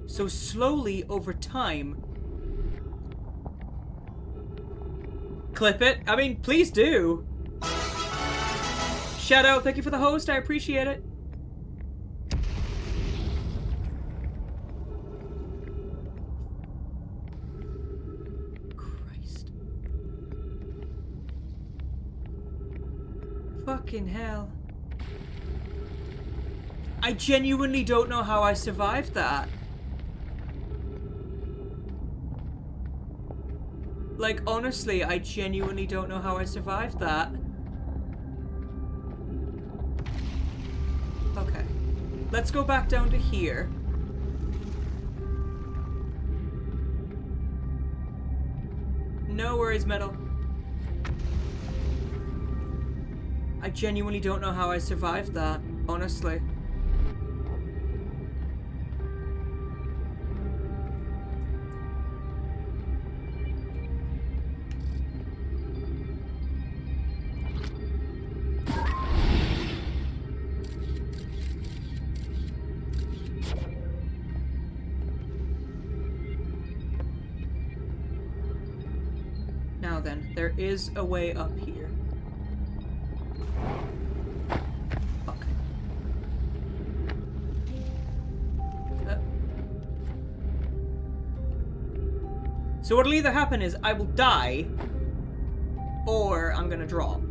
So slowly over time... Clip it. I mean, please do. Shadow, thank you for the host. I appreciate it. Christ. Fucking hell. I genuinely don't know how I survived that. Like, honestly, I genuinely don't know how I survived that. Okay. Let's go back down to here. No worries, Metal. I genuinely don't know how I survived that, honestly. Now then, there is a way up here. Fuck. So what'll either happen is I will die, or I'm gonna drop.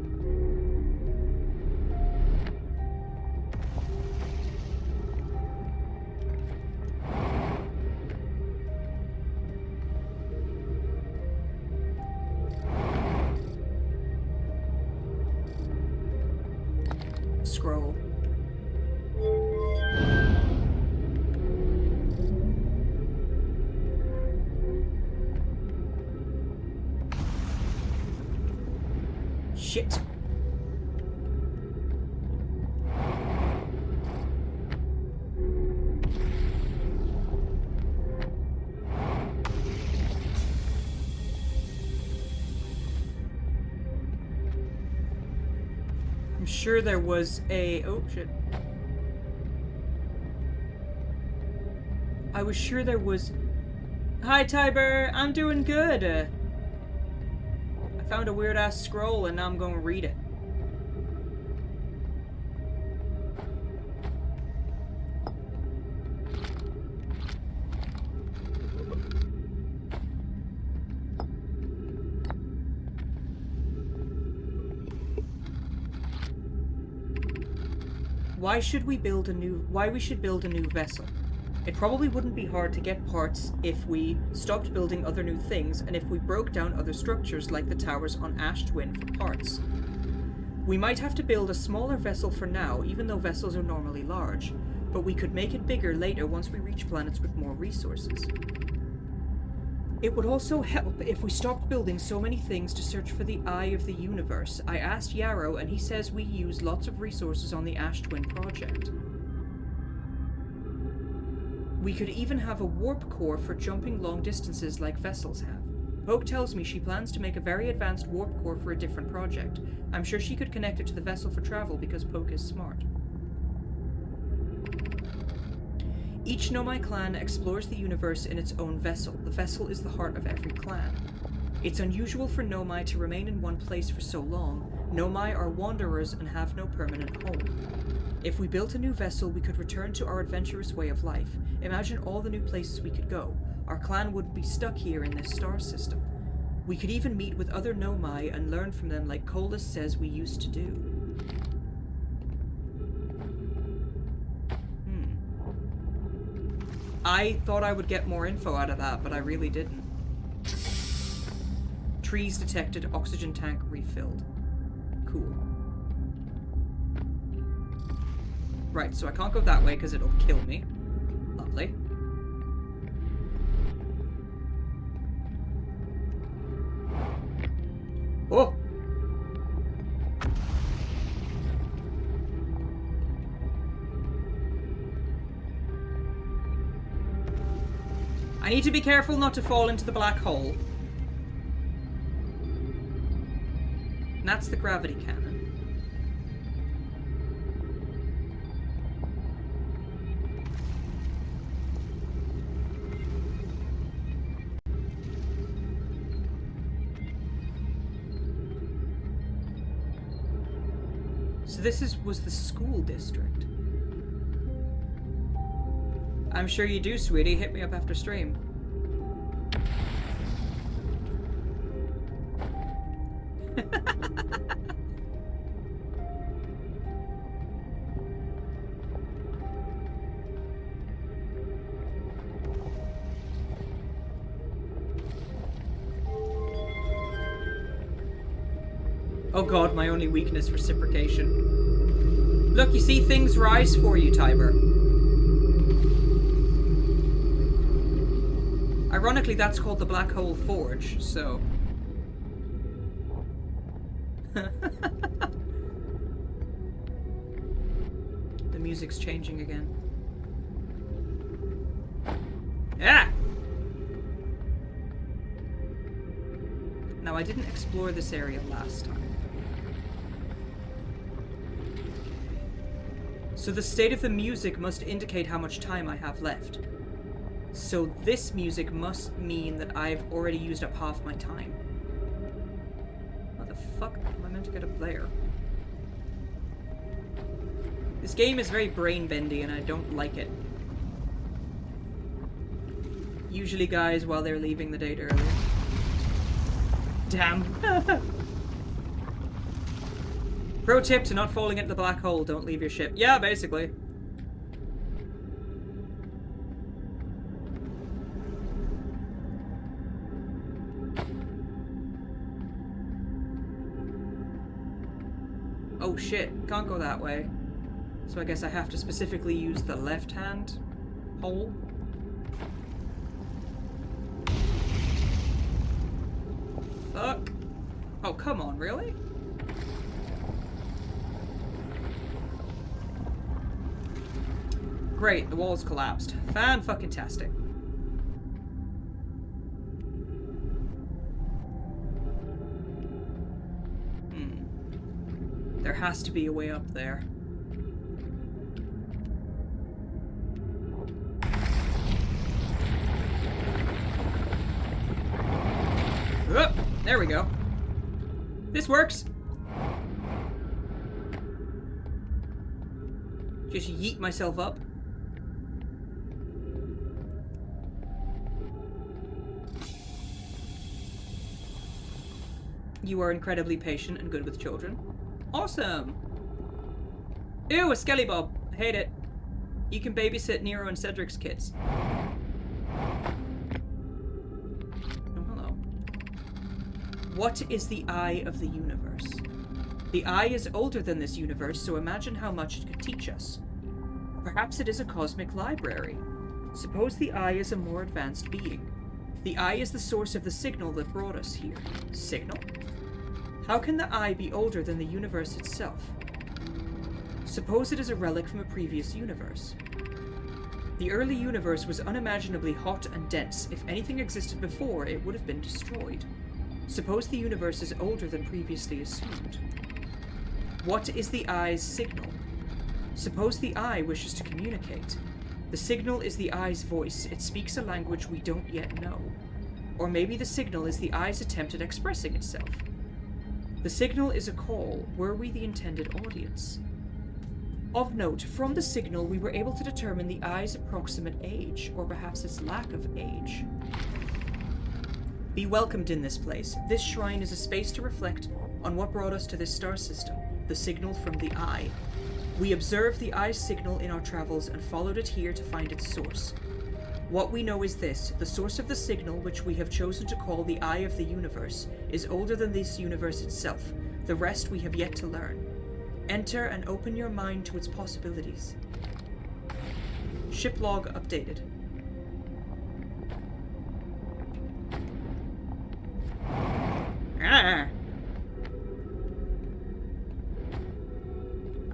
Scroll. Shit. I'm sure there was a... Oh, shit. I was sure there was... Hi, Tiber! I'm doing good! I found a weird-ass scroll and now I'm going to read it. why we should build a new vessel. It probably wouldn't be hard to get parts if we stopped building other new things and if we broke down other structures like the towers on Ash Twin for parts. We might have to build a smaller vessel for now, even though vessels are normally large, but we could make it bigger later once we reach planets with more resources. It would also help if we stopped building so many things to search for the Eye of the Universe. I asked Yarrow and he says we use lots of resources on the Ash Twin project. We could even have a warp core for jumping long distances like vessels have. Poke tells me she plans to make a very advanced warp core for a different project. I'm sure she could connect it to the vessel for travel because Poke is smart. Each Nomai clan explores the universe in its own vessel. The vessel is the heart of every clan. It's unusual for Nomai to remain in one place for so long. Nomai are wanderers and have no permanent home. If we built a new vessel, we could return to our adventurous way of life. Imagine all the new places we could go. Our clan wouldn't be stuck here in this star system. We could even meet with other Nomai and learn from them like Colas says we used to do. I thought I would get more info out of that, but I really didn't. Trees detected, oxygen tank refilled. Cool. Right, so I can't go that way because it'll kill me. Lovely. Oh! I need to be careful not to fall into the black hole. And that's the gravity cannon. So this was the school district. I'm sure you do, sweetie. Hit me up after stream. Oh god, my only weakness, reciprocation. Look, you see things rise for you, Tiber. Ironically, that's called the Black Hole Forge, so... The music's changing again. Ah! Now, I didn't explore this area last time. So the state of the music must indicate how much time I have left. So this music must mean that I've already used up half my time. What the fuck am I meant to get up there? This game is very brain-bendy and I don't like it. Usually guys while they're leaving the date early. Damn. Pro tip to not falling into the black hole, don't leave your ship. Yeah, basically. Oh shit, can't go that way. So I guess I have to specifically use the left-hand hole. Fuck. Oh, come on, really? Great, the wall's collapsed. Fan-fucking-tastic. There has to be a way up there. Oh, there we go. This works. Just yeet myself up. You are incredibly patient and good with children. Awesome! Ew, a Skelly Bob. I hate it. You can babysit Nero and Cedric's kids. Oh, hello. What is the eye of the universe? The eye is older than this universe, so imagine how much it could teach us. Perhaps it is a cosmic library. Suppose the eye is a more advanced being. The eye is the source of the signal that brought us here. Signal? How can the eye be older than the universe itself? Suppose it is a relic from a previous universe. The early universe was unimaginably hot and dense. If anything existed before, it would have been destroyed. Suppose the universe is older than previously assumed. What is the eye's signal? Suppose the eye wishes to communicate. The signal is the eye's voice. It speaks a language we don't yet know. Or maybe the signal is the eye's attempt at expressing itself. The signal is a call. Were we the intended audience? Of note, from the signal we were able to determine the eye's approximate age, or perhaps its lack of age. Be welcomed in this place. This shrine is a space to reflect on what brought us to this star system, the signal from the eye. We observed the eye's signal in our travels and followed it here to find its source. What we know is this: the source of the signal, which we have chosen to call the eye of the universe, is older than this universe itself. The rest we have yet to learn. Enter and open your mind to its possibilities. Ship log updated. Ah.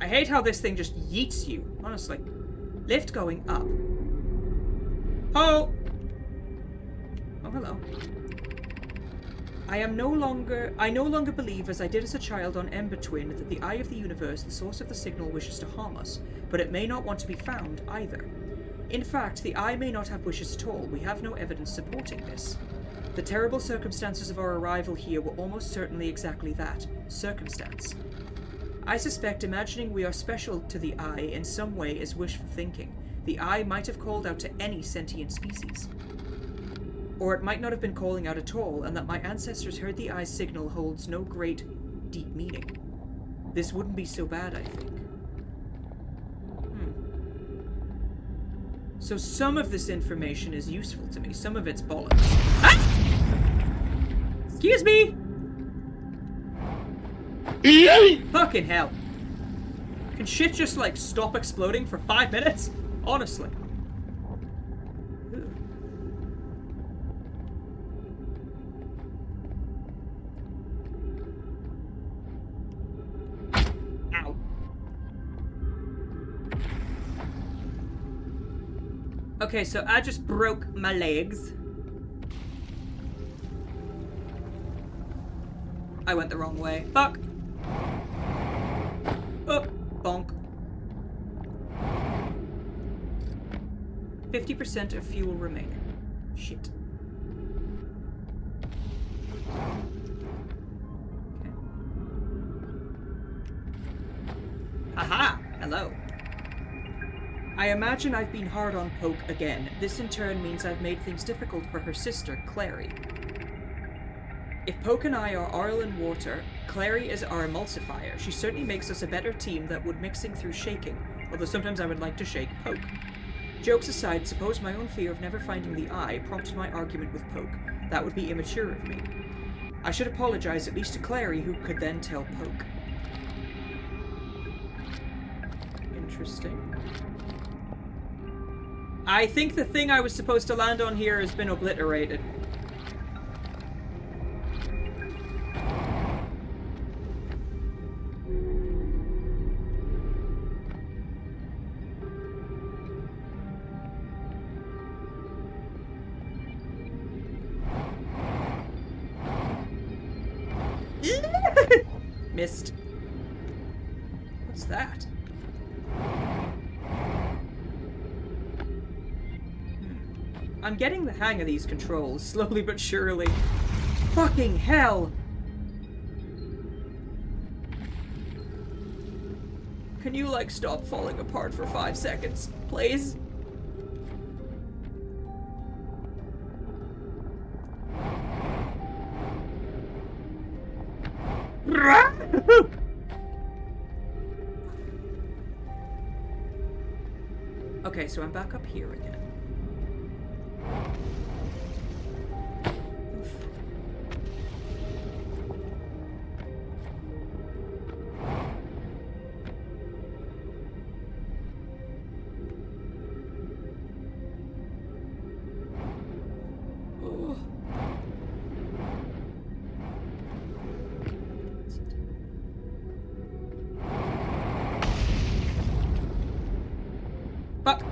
I hate how this thing just yeets you, honestly. Lift going up. Oh! Oh, hello. I no longer believe, as I did as a child on Ember Twin, that the eye of the universe, the source of the signal, wishes to harm us, but it may not want to be found either. In fact, the eye may not have wishes at all. We have no evidence supporting this. The terrible circumstances of our arrival here were almost certainly exactly that, circumstance. I suspect imagining we are special to the eye in some way is wishful thinking. The eye might have called out to any sentient species. Or it might not have been calling out at all, and that my ancestors heard the eye's signal holds no great, deep meaning. This wouldn't be so bad, I think. So some of this information is useful to me, some of it's bollocks. Ah! Excuse me! Fucking hell. Can shit just, like, stop exploding for 5 minutes? Honestly. Ow. Okay, so I just broke my legs. I went the wrong way. Fuck. Oh, bonk. 50% of fuel remaining. Shit. Okay. Haha! Hello. I imagine I've been hard on Poke again. This in turn means I've made things difficult for her sister, Clary. If Poke and I are oil and water, Clary is our emulsifier. She certainly makes us a better team that would mixing through shaking, although sometimes I would like to shake Poke. Jokes aside, suppose my own fear of never finding the eye prompted my argument with Poke. That would be immature of me. I should apologize at least to Clary, who could then tell Poke. Interesting. I think the thing I was supposed to land on here has been obliterated. Missed. What's that? I'm getting the hang of these controls, slowly but surely. Fucking hell! Can you, like, stop falling apart for 5 seconds, please? Okay, so I'm back up here again. Oof. Oh. Fuck!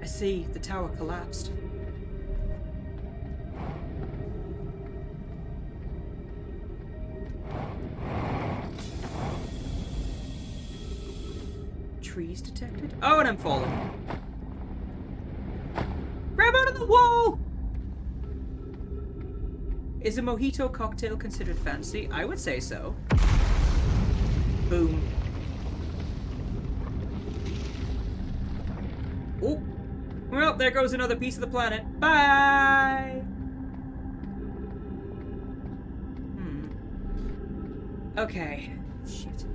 I see, the tower collapsed. Trees detected? Oh, and I'm falling. Grab out of the wall! Is a mojito cocktail considered fancy? I would say so. Boom. Oh. Well, there goes another piece of the planet. Bye! Okay. Shit.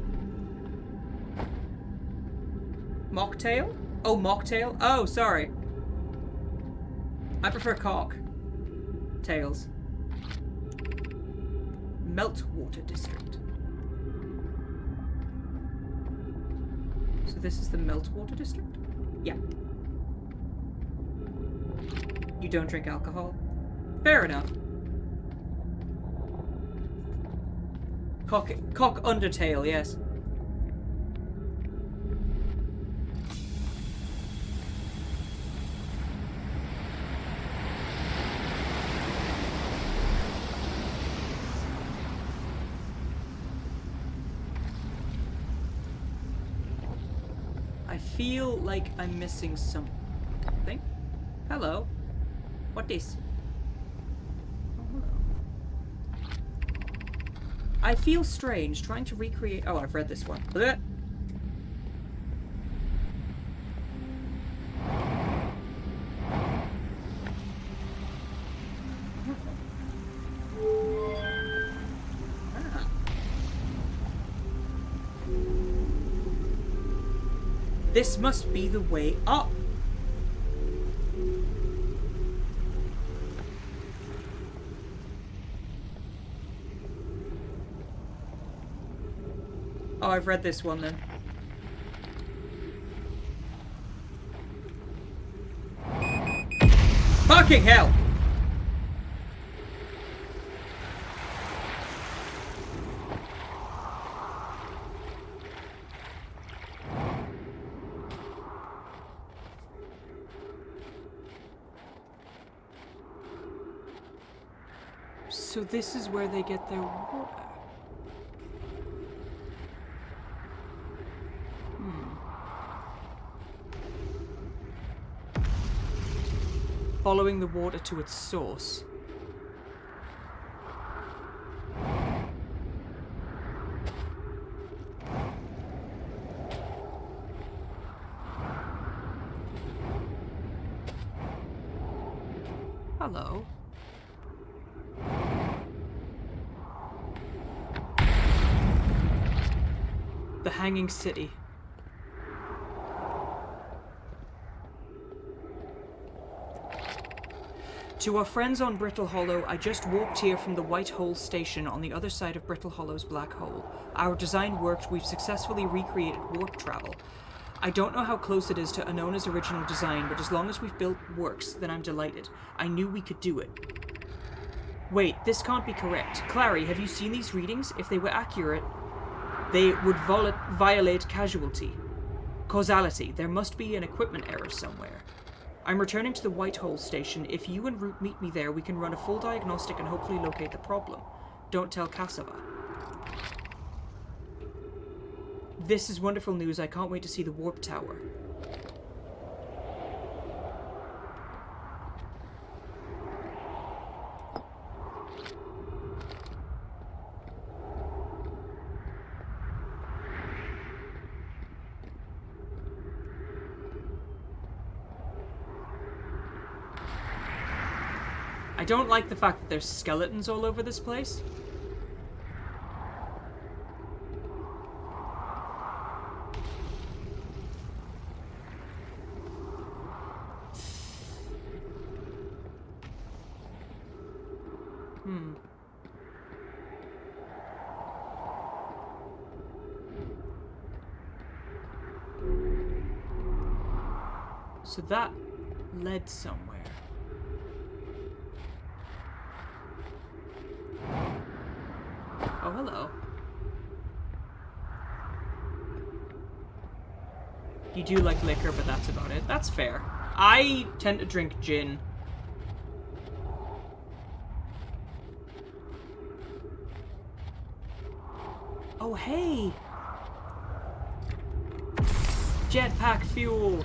Mocktail? Oh, mocktail? Oh, sorry. I prefer cock. Tails. Meltwater District. So this is the Meltwater District? Yeah. You don't drink alcohol? Fair enough. Cock Undertale, yes. I feel like I'm missing something. Hello. What is? Oh, hello. I feel strange trying to recreate. Oh, I've read this one. Blech. This must be the way up. Oh, I've read this one then. Fucking hell! So this is where they get their water. Following the water to its source. Hello. The Hanging City. To our friends on Brittle Hollow, I just walked here from the White Hole station on the other side of Brittle Hollow's black hole. Our design worked, we've successfully recreated warp travel. I don't know how close it is to Anona's original design, but as long as we've built works, then I'm delighted. I knew we could do it. Wait, this can't be correct. Clary, have you seen these readings? If they were accurate, they would violate causality. There must be an equipment error somewhere. I'm returning to the White Hole station. If you and Root meet me there, we can run a full diagnostic and hopefully locate the problem. Don't tell Cassava. This is wonderful news. I can't wait to see the warp tower. I don't like the fact that there's skeletons all over this place. So that led somewhere. Oh, hello. You do like liquor, but that's about it. That's fair. I tend to drink gin. Oh, hey! Jetpack fuel!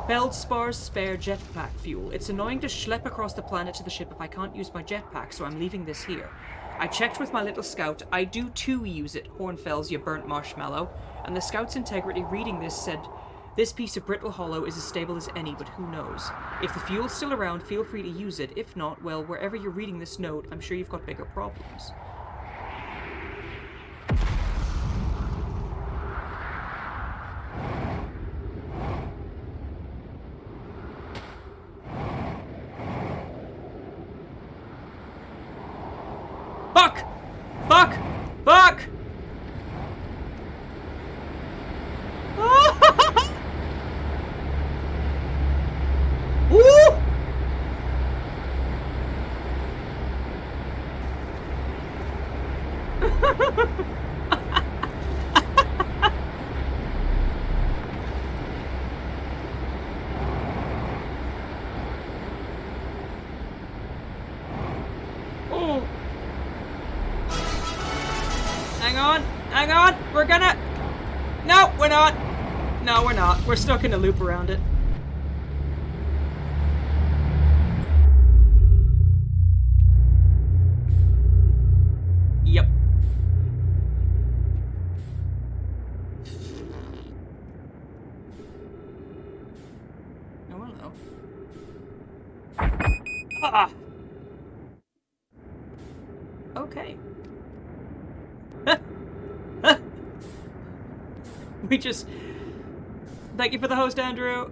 Feldspars spare jetpack fuel. It's annoying to schlep across the planet to the ship if I can't use my jetpack, so I'm leaving this here. I checked with my little scout. I do too use it, Hornfells, you burnt marshmallow. And the scout's integrity reading this said, this piece of brittle hollow is as stable as any, but who knows? If the fuel's still around, feel free to use it. If not, well, wherever you're reading this note, I'm sure you've got bigger problems. Fuck! Fuck! Fuck! Woo! Oh! Hang on! Hang on! We're gonna... No, we're not! No, we're not. We're stuck in a loop around it. Yep. Oh, hello. Ah! Okay. We just... Thank you for the host, Andrew.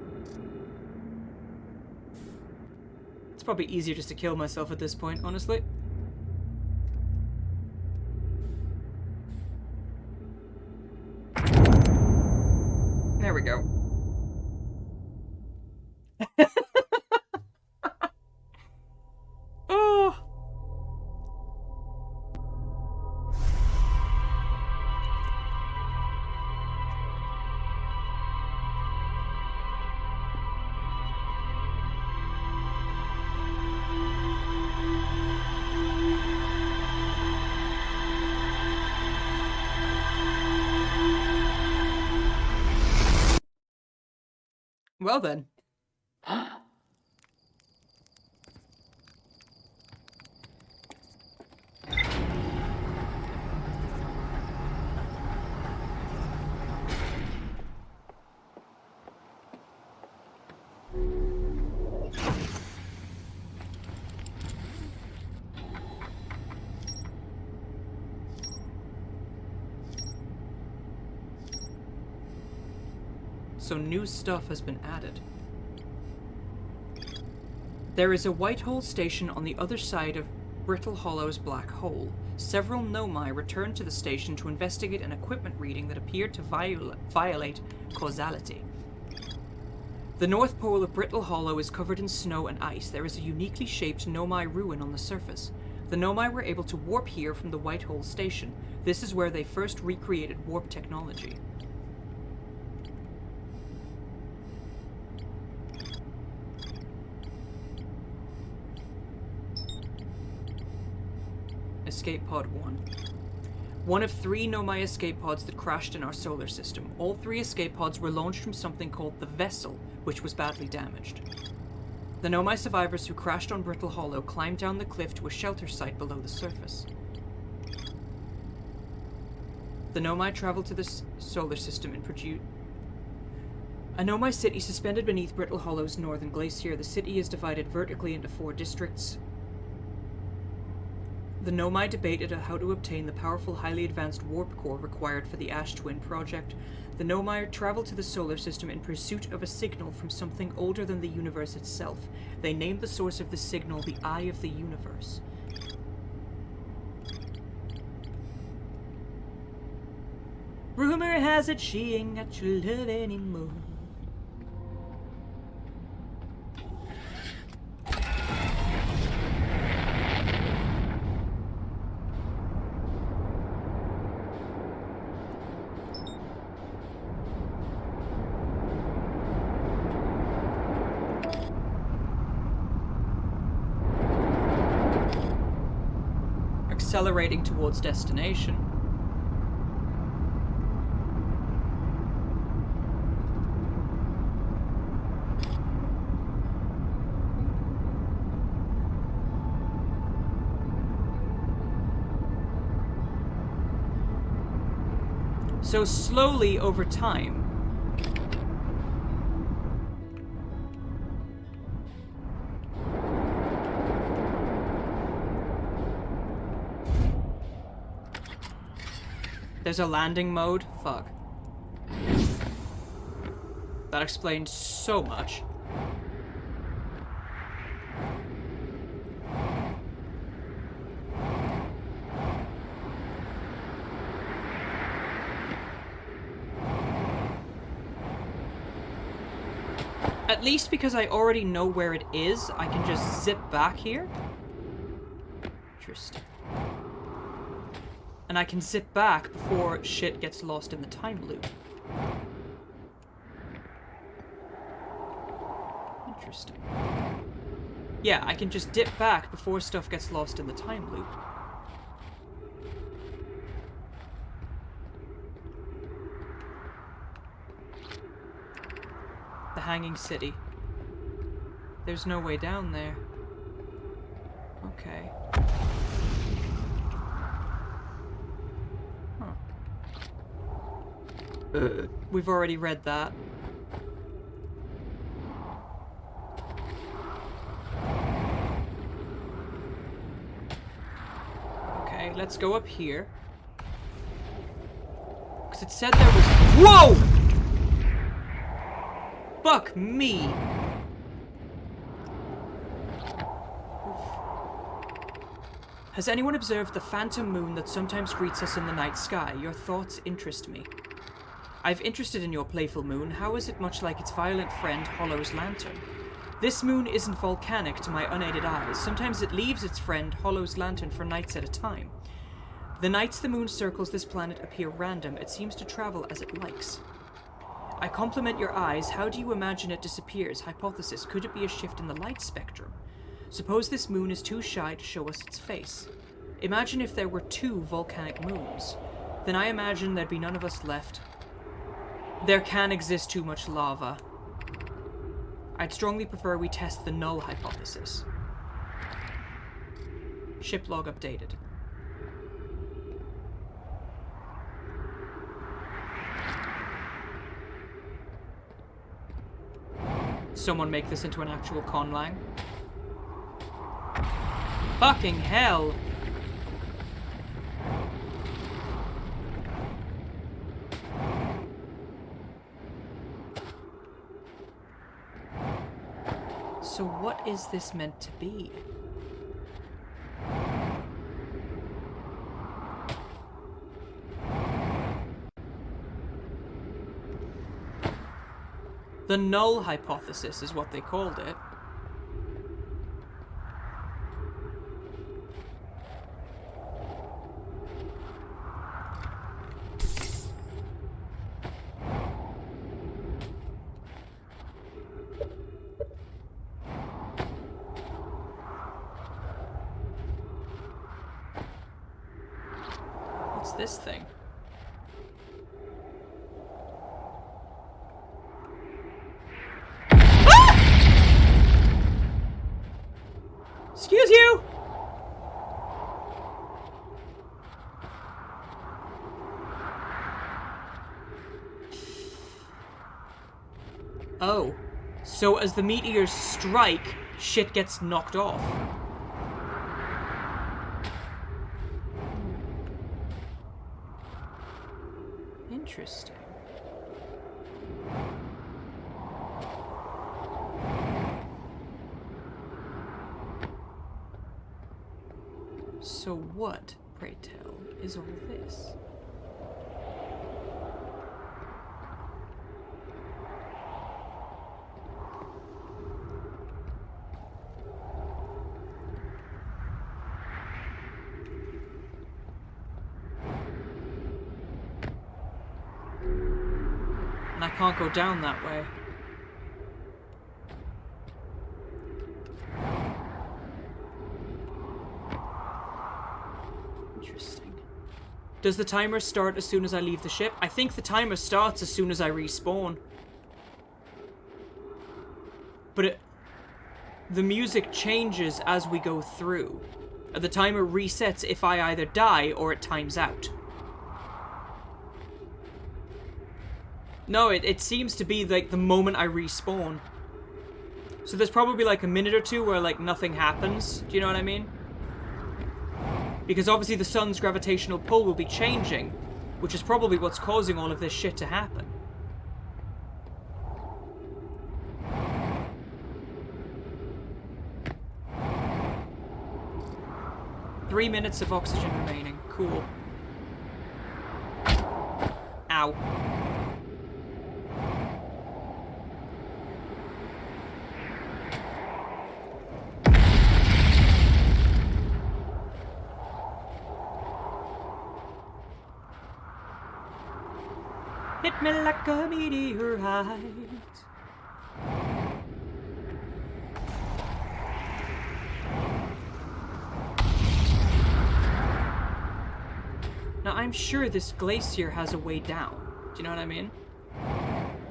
It's probably easier just to kill myself at this point, honestly. There we go. Oh. Well then. So new stuff has been added. There is a Whitehole station on the other side of Brittle Hollow's black hole. Several Nomai returned to the station to investigate an equipment reading that appeared to violate causality. The north pole of Brittle Hollow is covered in snow and ice. There is a uniquely shaped Nomai ruin on the surface. The Nomai were able to warp here from the Whitehole station. This is where they first recreated warp technology. Escape Pod 1. One of 3 Nomai escape pods that crashed in our solar system. All 3 escape pods were launched from something called the Vessel, which was badly damaged. The Nomai survivors who crashed on Brittle Hollow climbed down the cliff to a shelter site below the surface. The Nomai traveled to the solar system and produced a Nomai city suspended beneath Brittle Hollow's northern glacier. The city is divided vertically into 4 districts. The Nomai debated how to obtain the powerful, highly advanced warp core required for the Ash Twin project. The Nomai traveled to the solar system in pursuit of a signal from something older than the universe itself. They named the source of the signal the Eye of the Universe. Rumor has it she ain't got your love anymore. Accelerating towards destination. So slowly over time, there's a landing mode? Fuck. That explains so much. At least because I already know where it is, I can just zip back here. Interesting. And I can zip back before shit gets lost in the time loop. Interesting. Yeah, I can just dip back before stuff gets lost in the time loop. The Hanging City. There's no way down there. Okay. We've already read that. Okay, let's go up here. Because it said there was... Whoa! Fuck me! Has anyone observed the phantom moon that sometimes greets us in the night sky? Your thoughts interest me. I've interested in your playful moon. How is it much like its violent friend, Hollow's lantern? This moon isn't volcanic to my unaided eyes. Sometimes it leaves its friend, Hollow's lantern, for nights at a time. The nights the moon circles this planet appear random. It seems to travel as it likes. I compliment your eyes. How do you imagine it disappears? Hypothesis. Could it be a shift in the light spectrum? Suppose this moon is too shy to show us its face. Imagine if there were 2 volcanic moons. Then I imagine there'd be none of us left. There can exist too much lava. I'd strongly prefer we test the null hypothesis. Ship log updated. Someone make this into an actual conlang. Fucking hell! So what is this meant to be? The null hypothesis is what they called it. What's this thing? Excuse you! Oh. So as the meteors strike, shit gets knocked off. Interesting. So what, pray tell, is all this? And I can't go down that way. Interesting. Does the timer start as soon as I leave the ship? I think the timer starts as soon as I respawn. But the music changes as we go through. The timer resets if I either die or it times out. No, it seems to be like the moment I respawn. So there's probably like a minute or two where like nothing happens. Do you know what I mean? Because obviously the sun's gravitational pull will be changing, which is probably what's causing all of this shit to happen. Three minutes of oxygen remaining. Cool. Ow. Hit me like a meteorite. Now, I'm sure this glacier has a way down. Do you know what I mean?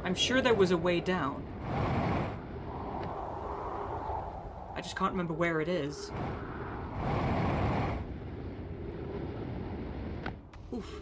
I'm sure there was a way down. I just can't remember where it is. Oof.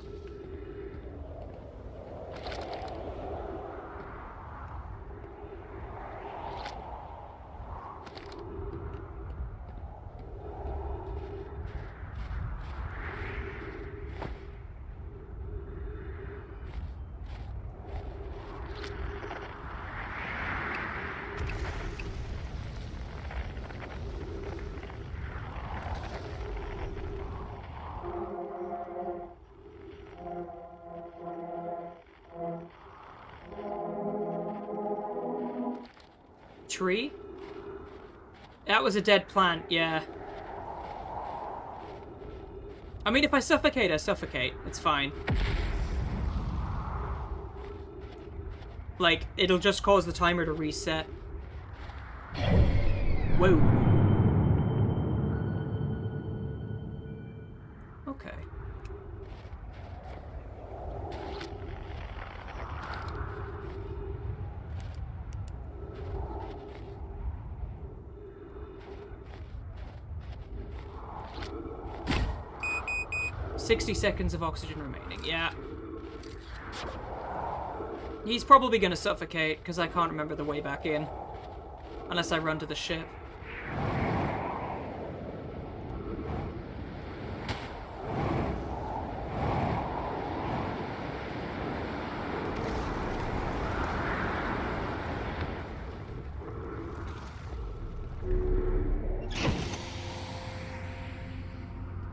Tree? That was a dead plant, yeah. I mean, if I suffocate, I suffocate. It's fine. Like, it'll just cause the timer to reset. Whoa. Okay. "60 seconds of oxygen remaining." Yeah. He's probably gonna suffocate, because I can't remember the way back in. Unless I run to the ship.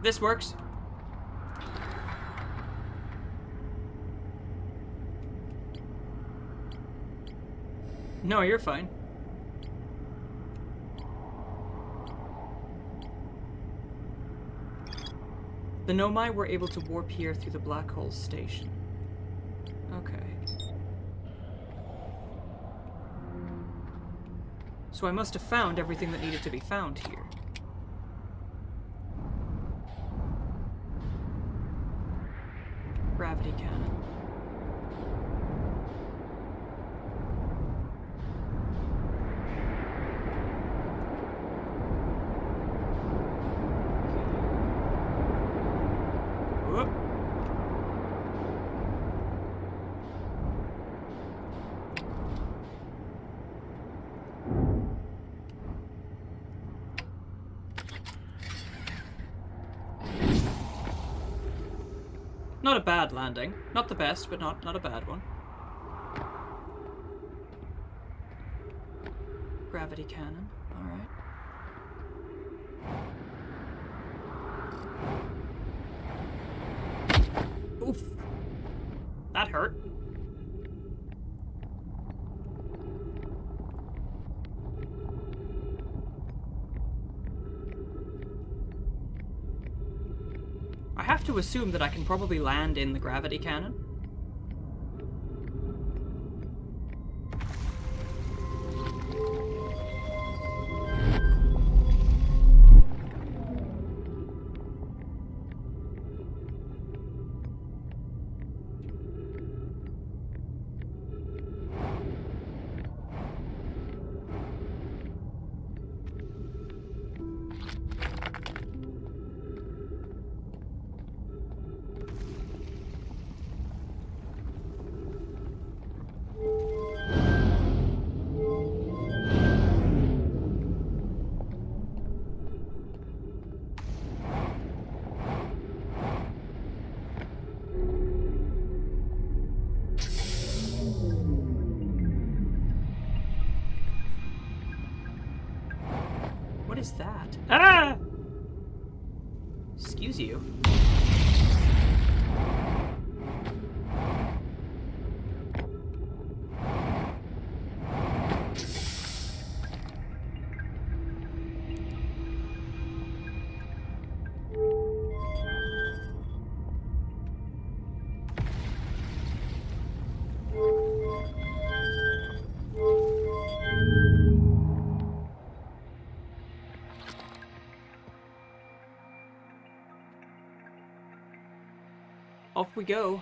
This works. No, you're fine. The Nomai were able to warp here through the black hole station. Okay. So I must have found everything that needed to be found here. Gravity cannon. Whoop. not a bad landing. Not the best, but not a bad one. Gravity cannon. Alright. Oof. That hurt. I have to assume that I can probably land in the gravity cannon. What is that? Ah! Excuse you. Off we go.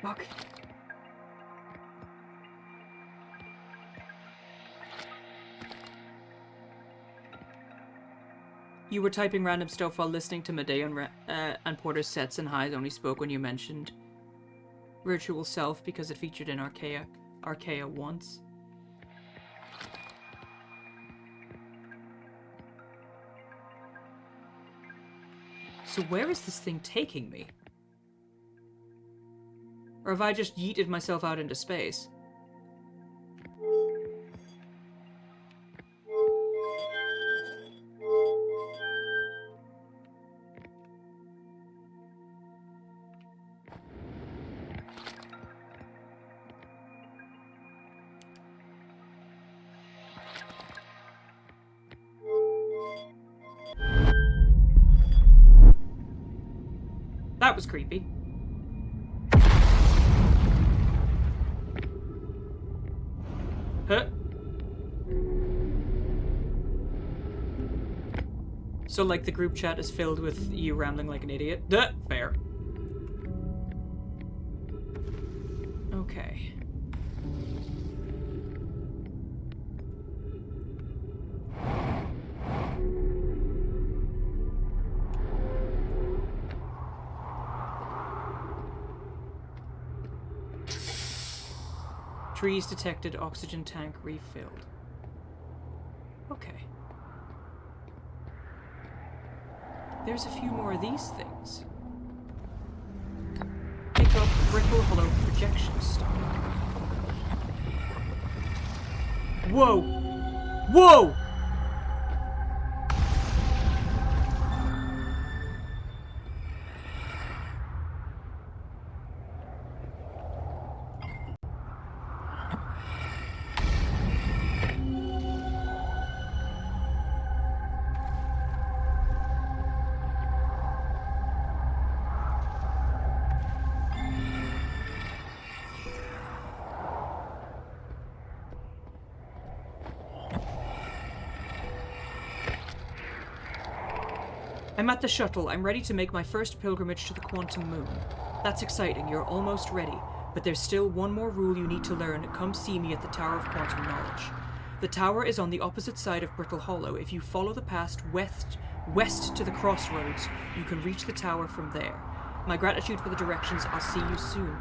Fuck. You were typing random stuff while listening to Medea and Porter's sets, and highs only spoke when you mentioned Virtual Self because it featured in Archaea once. So where is this thing taking me? Or have I just yeeted myself out into space? That was creepy. Huh? So, like, the group chat is filled with you rambling like an idiot? Duh, fair. Okay. Trees detected, oxygen tank refilled. Okay. There's a few more of these things. Pick up Brittle Hollow projection star. Whoa! Whoa! I'm at the shuttle. I'm ready to make my first pilgrimage to the quantum moon. That's exciting. You're almost ready. But there's still one more rule you need to learn. Come see me at the Tower of Quantum Knowledge. The tower is on the opposite side of Brittle Hollow. If you follow the path west to the crossroads. You can reach the tower from there. My gratitude for the directions. I'll see you soon.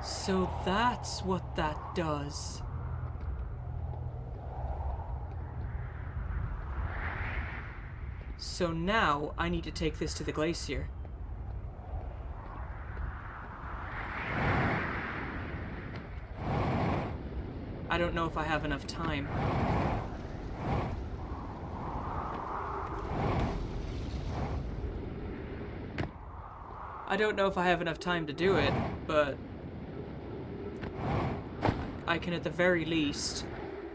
So that's what that does. So now I need to take this to the glacier. I don't know if I have enough time. I don't know if I have enough time to do it, but I can at the very least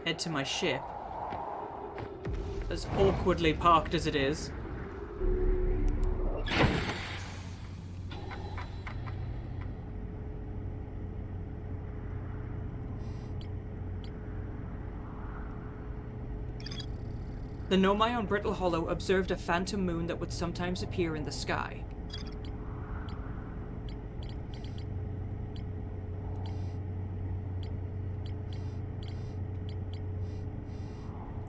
head to my ship. As awkwardly parked as it is. The Nomai on Brittle Hollow observed a phantom moon that would sometimes appear in the sky.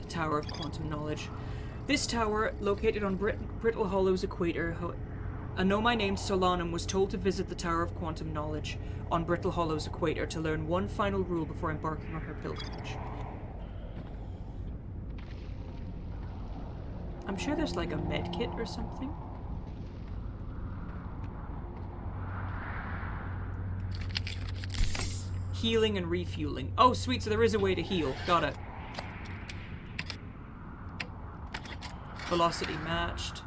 Tower of Quantum Knowledge. This tower, located on Brittle Hollow's equator, a Nomai named Solanum was told to visit the Tower of Quantum Knowledge on Brittle Hollow's equator to learn one final rule before embarking on her pilgrimage. I'm sure there's like a med kit or something. Healing and refueling. Oh, sweet, so there is a way to heal. Got it. Velocity matched.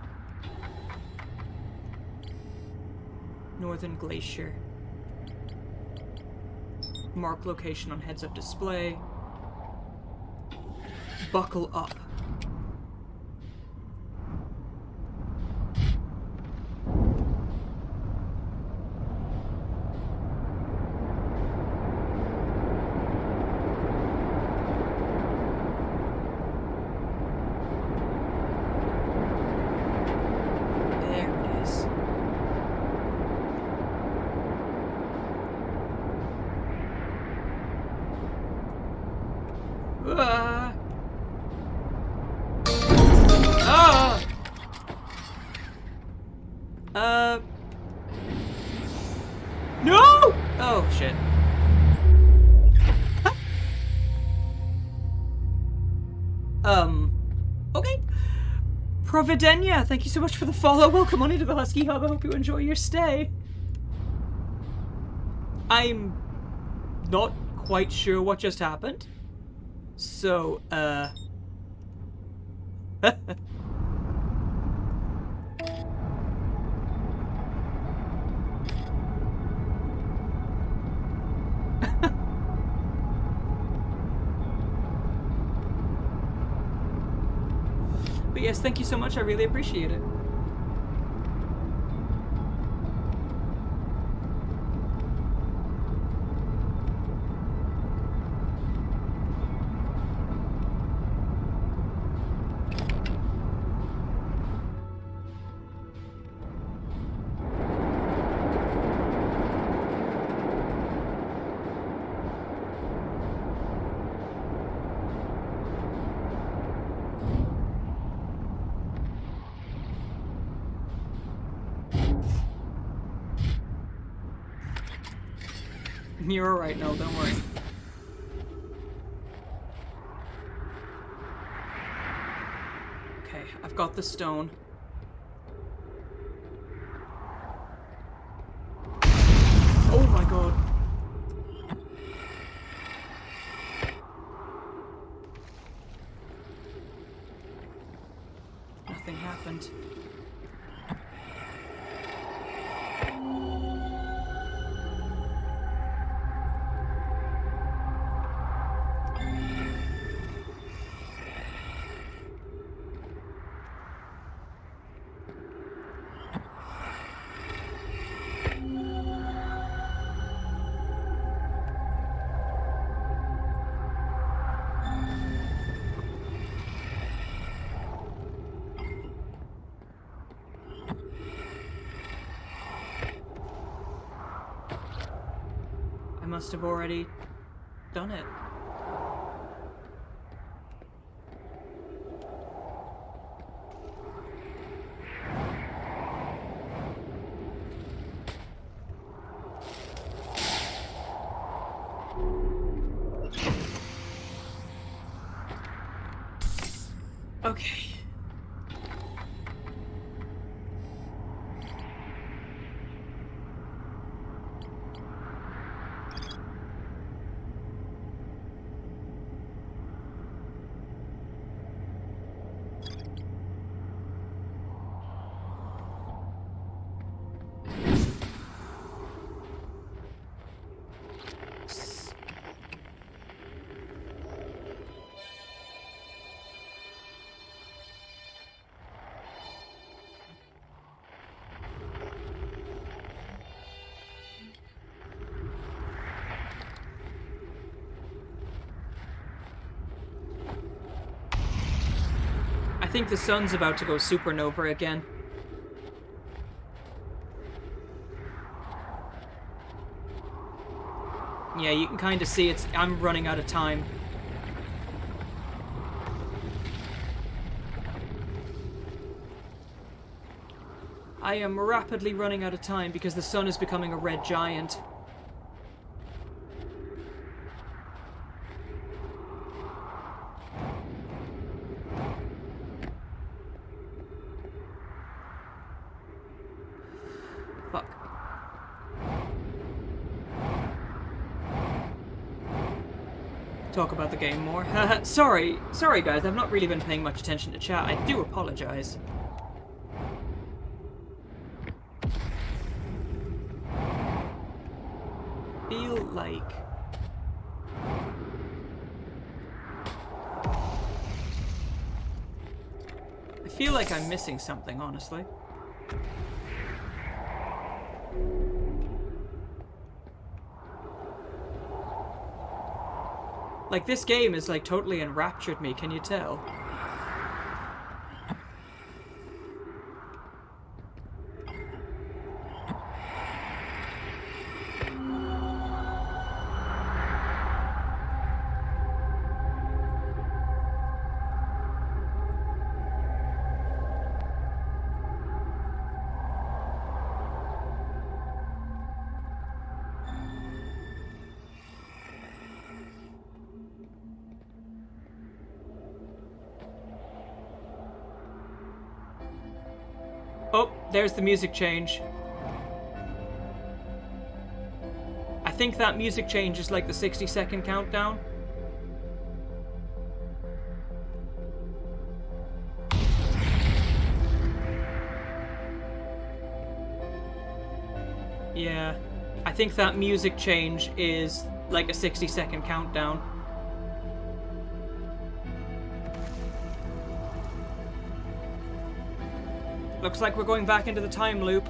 Northern Glacier. Mark location on heads-up display. Buckle up. No! Oh, shit. Okay. Providenia, thank you so much for the follow. Welcome on into the Husky Hub. I hope you enjoy your stay. I'm not quite sure what just happened. So, But yes, thank you so much. I really appreciate it. You're alright, no, don't worry. Okay, I've got the stone. Oh my god. Nothing happened. must have already done it. Okay. I think the sun's about to go supernova again. Yeah, you can kind of see I'm running out of time. I am rapidly running out of time because the sun is becoming a red giant. Fuck. Talk about the game more. Sorry guys, I've not really been paying much attention to chat. I do apologize. Feel like... I feel like I'm missing something, honestly. Like, this game is, like, totally enraptured me, can you tell? Oh, there's the music change. I think that music change is like the 60-second countdown. Yeah, I think that music change is like a 60-second countdown. Looks like we're going back into the time loop.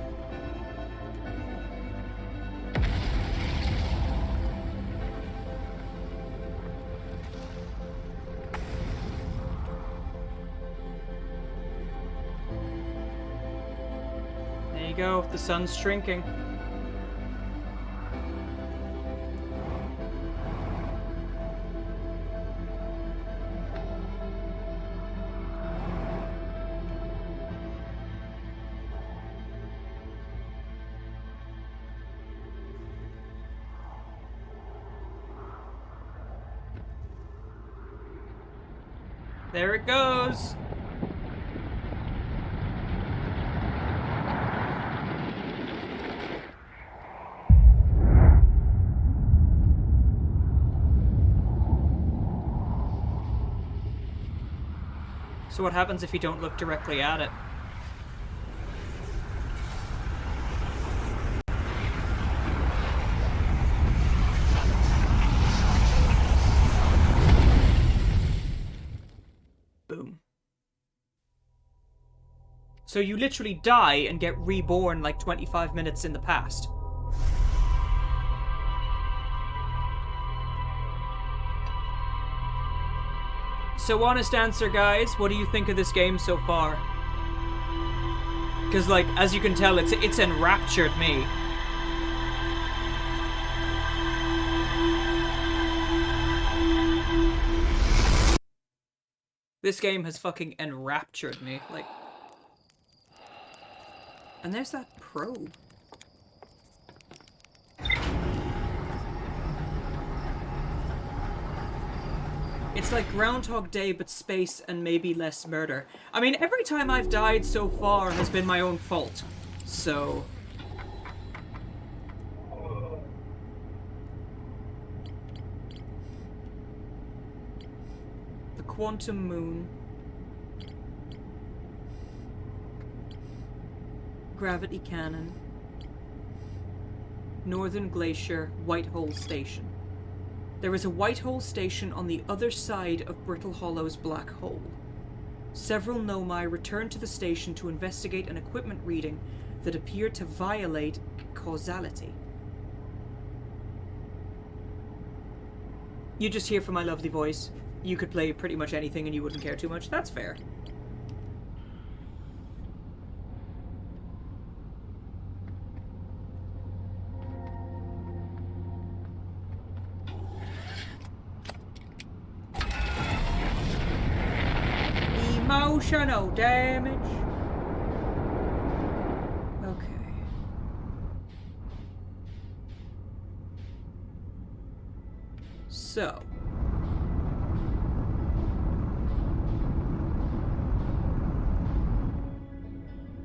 There you go, the sun's shrinking. There it goes. So what happens if you don't look directly at it? Boom. So you literally die and get reborn like 25 minutes in the past. So honest answer, guys, what do you think of this game so far? Because, like, as you can tell, it's enraptured me. This game has fucking enraptured me. Like... And there's that probe. It's like Groundhog Day, but space and maybe less murder. I mean, every time I've died so far has been my own fault. So... The Quantum Moon. Gravity Cannon. Northern Glacier, Whitehole Station. There is a Whitehole Station on the other side of Brittle Hollow's black hole. Several Nomai returned to the station to investigate an equipment reading that appeared to violate causality. You just hear from my lovely voice. You could play pretty much anything and you wouldn't care too much. That's fair. Emotional damage. Okay. So.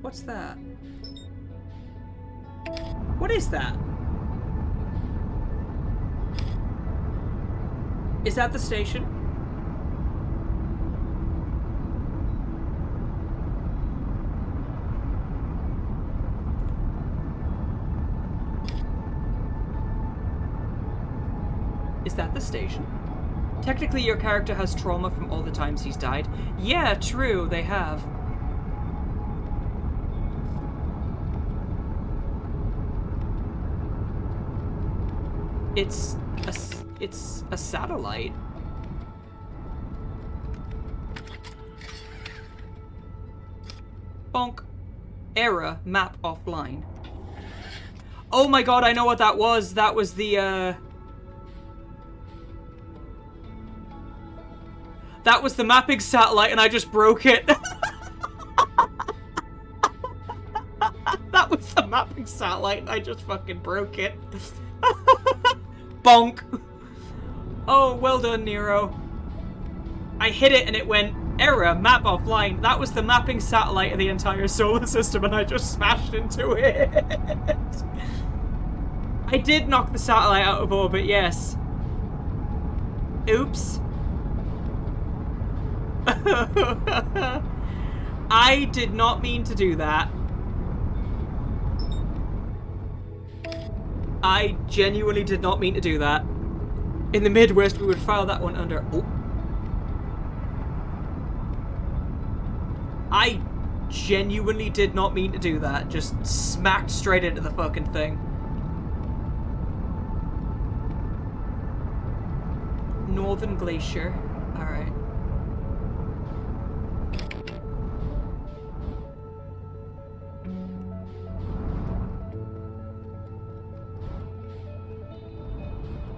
What's that? What is that? Is that the station? Is that the station? Technically, your character has trauma from all the times he's died. Yeah, true, they have. It's a satellite. Bonk. Error, map offline. Oh my god, I know what that was. That was the, That was the mapping satellite and I just broke it. That was the mapping satellite and I just fucking broke it. Bonk. Oh, well done, Nero. I hit it and it went, error, map offline. That was the mapping satellite of the entire solar system and I just smashed into it. I did knock the satellite out of orbit, yes. Oops. I did not mean to do that. I genuinely did not mean to do that. In the Midwest, we would file that one under... Oh. I genuinely did not mean to do that. Just smacked straight into the fucking thing. Northern Glacier. Alright.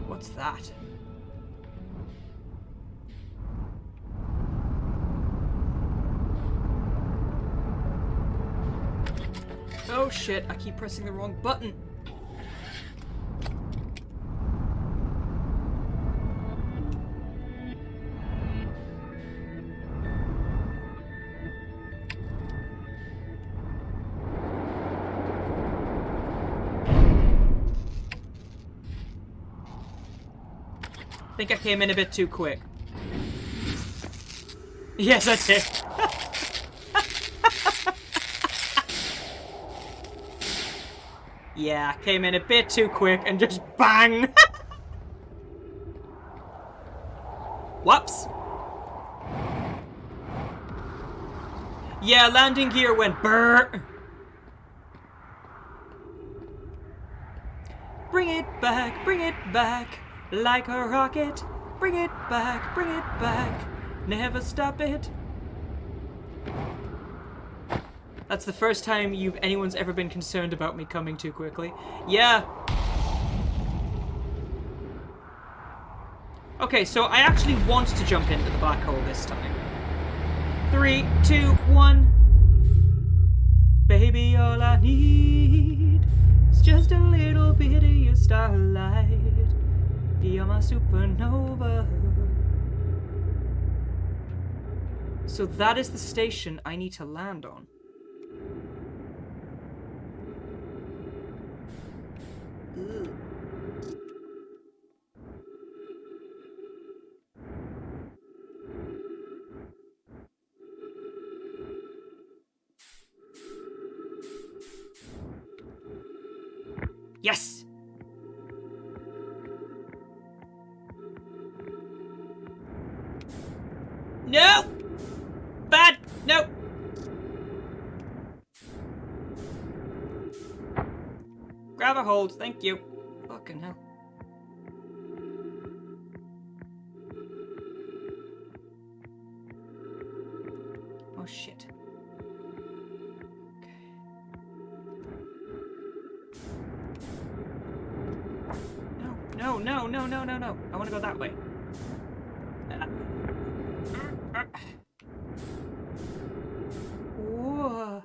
What's that? Oh shit, I keep pressing the wrong button. I think I came in a bit too quick. Yes, I did. Yeah, came in a bit too quick and just bang! Whoops. Yeah, landing gear went brrr. Bring it back, like a rocket. Bring it back, never stop it. That's the first time anyone's ever been concerned about me coming too quickly. Yeah. Okay, so I actually want to jump into the black hole this time. 3, 2, 1. Baby, all I need is just a little bit of your starlight. You're my supernova. So that is the station I need to land on. Ugh. Yes! No! Bad! No! Grab a hold, thank you. Fucking hell. Oh shit. No, no, no, no, no, no. I want to go that way. Whoa.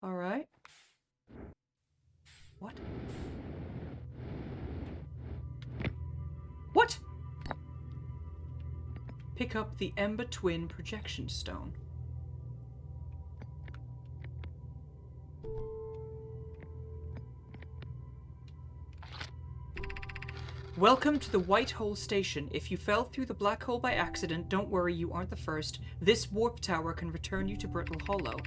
All right. What? What? Pick up the Ember Twin projection stone. Welcome to the White Hole Station. If you fell through the black hole by accident, don't worry, you aren't the first. This warp tower can return you to Brittle Hollow.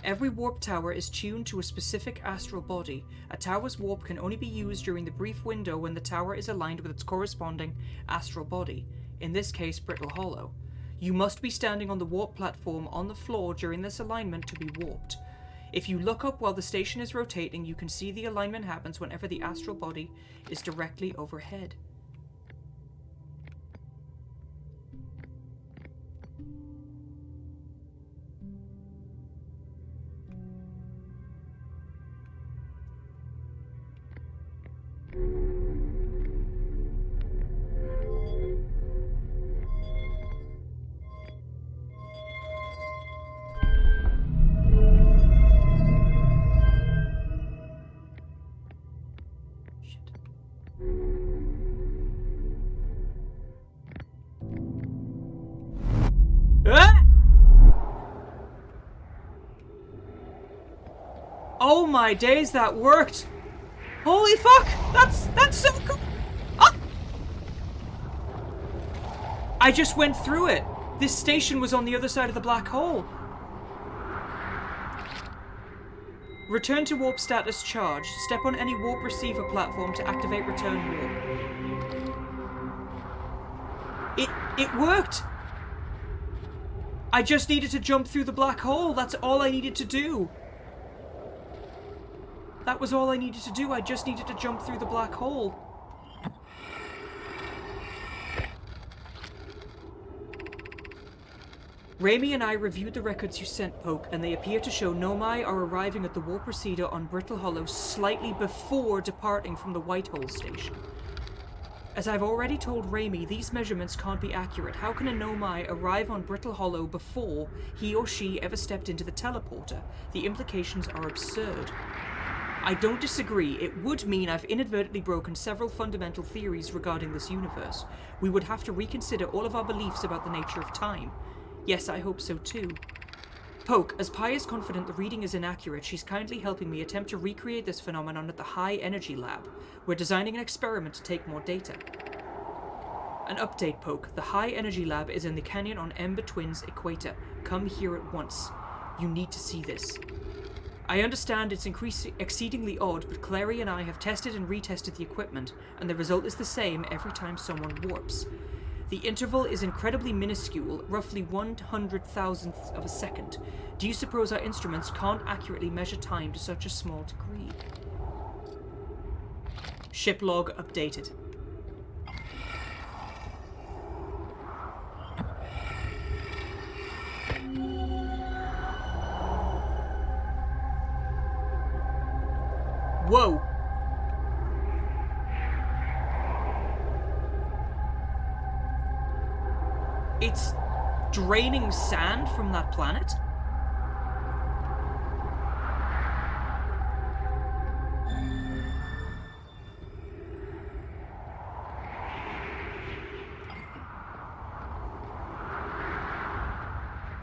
Every warp tower is tuned to a specific astral body. A tower's warp can only be used during the brief window when the tower is aligned with its corresponding astral body, in this case Brittle Hollow. You must be standing on the warp platform on the floor during this alignment to be warped. If you look up while the station is rotating, you can see the alignment happens whenever the astral body is directly overhead. Oh my days, that worked! Holy fuck! That's so cool! Ah! I just went through it. This station was on the other side of the black hole. Return to warp status charged. Step on any warp receiver platform to activate return warp. It worked! I just needed to jump through the black hole. That's all I needed to do. That was all I needed to do. I just needed to jump through the black hole. Raimi and I reviewed the records you sent, Poke, and they appear to show Nomai are arriving at the warp receiver on Brittle Hollow slightly before departing from the White Hole Station. As I've already told Raimi, these measurements can't be accurate. How can a Nomai arrive on Brittle Hollow before he or she ever stepped into the teleporter? The implications are absurd. I don't disagree. It would mean I've inadvertently broken several fundamental theories regarding this universe. We would have to reconsider all of our beliefs about the nature of time. Yes, I hope so too. Poke, as Pi is confident the reading is inaccurate, she's kindly helping me attempt to recreate this phenomenon at the High Energy Lab. We're designing an experiment to take more data. An update, Poke. The High Energy Lab is in the canyon on Ember Twin's equator. Come here at once. You need to see this. I understand it's exceedingly odd, but Clary and I have tested and retested the equipment, and the result is the same every time someone warps. The interval is incredibly minuscule, roughly 100,000th of a second. Do you suppose our instruments can't accurately measure time to such a small degree? Ship log updated. Whoa! It's draining sand from that planet?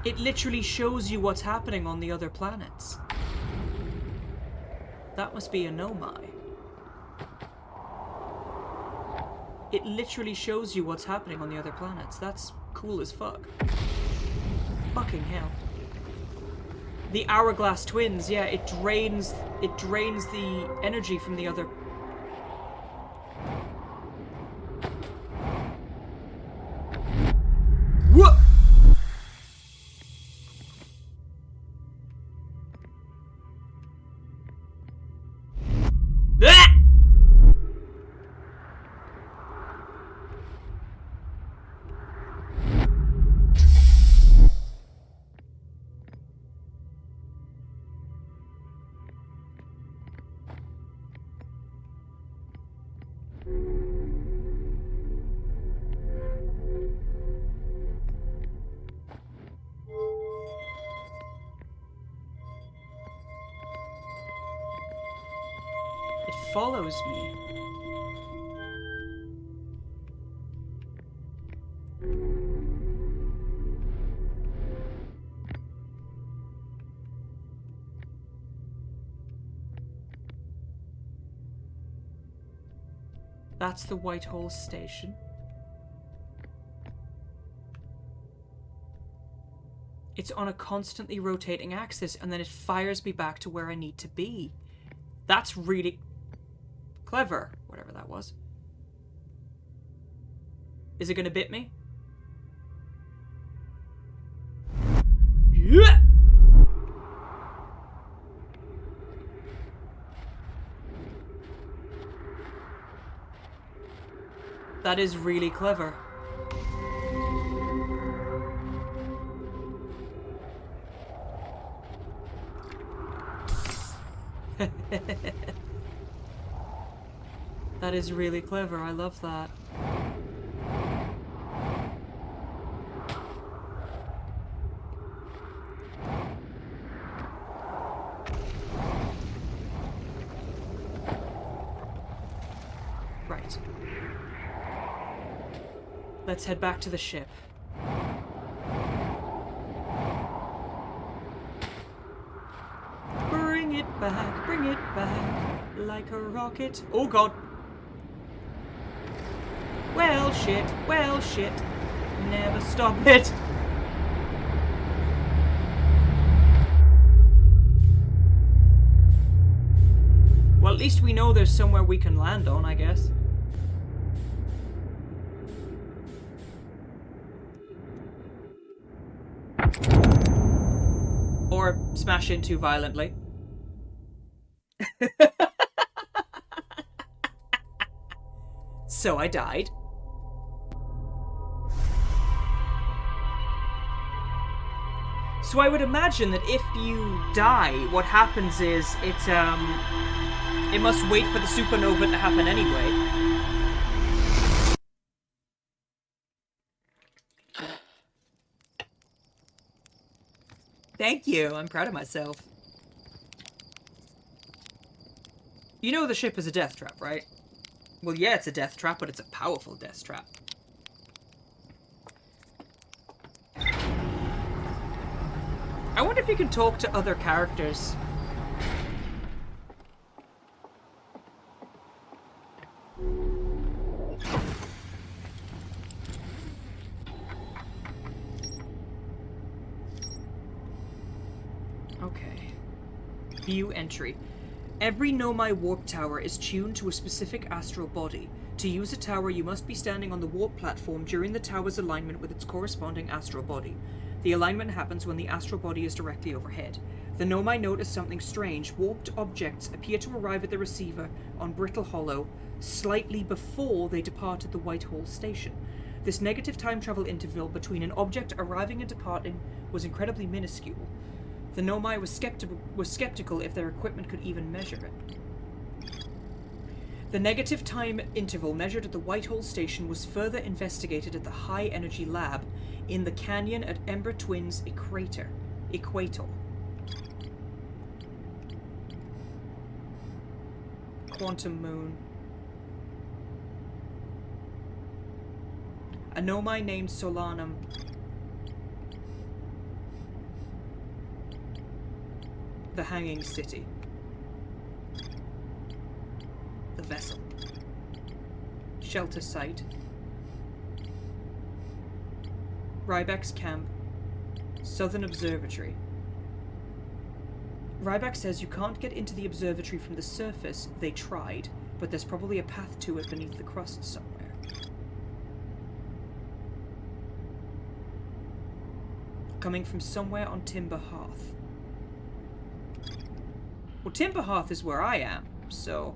It literally shows you what's happening on the other planets. That must be a Nomai. It literally shows you what's happening on the other planets. That's cool as fuck. Fucking hell. The Hourglass Twins, yeah, it drains the energy from the other. What? It follows me. That's the Whitehall station. It's on a constantly rotating axis, and then it fires me back to where I need to be. That's really clever, whatever that was. Is it gonna bit me? Yeah! That is really clever. That is really clever. I love that. Right. Let's head back to the ship. Bring it back, like a rocket. Oh god. Well shit, never stop it. Well, at least we know there's somewhere we can land on, I guess. Or smash into violently. So I died. So I would imagine that if you die, what happens is it must wait for the supernova to happen anyway. Thank you, I'm proud of myself. You know the ship is a death trap, right? Well, yeah, it's a death trap, but it's a powerful death trap. I wonder if you can talk to other characters. Okay. View entry. Every Nomai warp tower is tuned to a specific astral body. To use a tower, you must be standing on the warp platform during the tower's alignment with its corresponding astral body. The alignment happens when the astral body is directly overhead. The Nomai notice something strange. Warped objects appear to arrive at the receiver on Brittle Hollow slightly before they departed the Whitehall station. This negative time travel interval between an object arriving and departing was incredibly minuscule. The Nomai was skeptical if their equipment could even measure it. The negative time interval measured at the Whitehall station was further investigated at the High Energy Lab in the canyon at Ember Twins Equator. Quantum Moon. A Nomai named Solanum. The Hanging City. The Vessel. Shelter Site. Ryback's Camp. Southern Observatory. Ryback says you can't get into the observatory from the surface. They tried, but there's probably a path to it beneath the crust somewhere. Coming from somewhere on Timber Hearth. Well, Timber Hearth is where I am, so...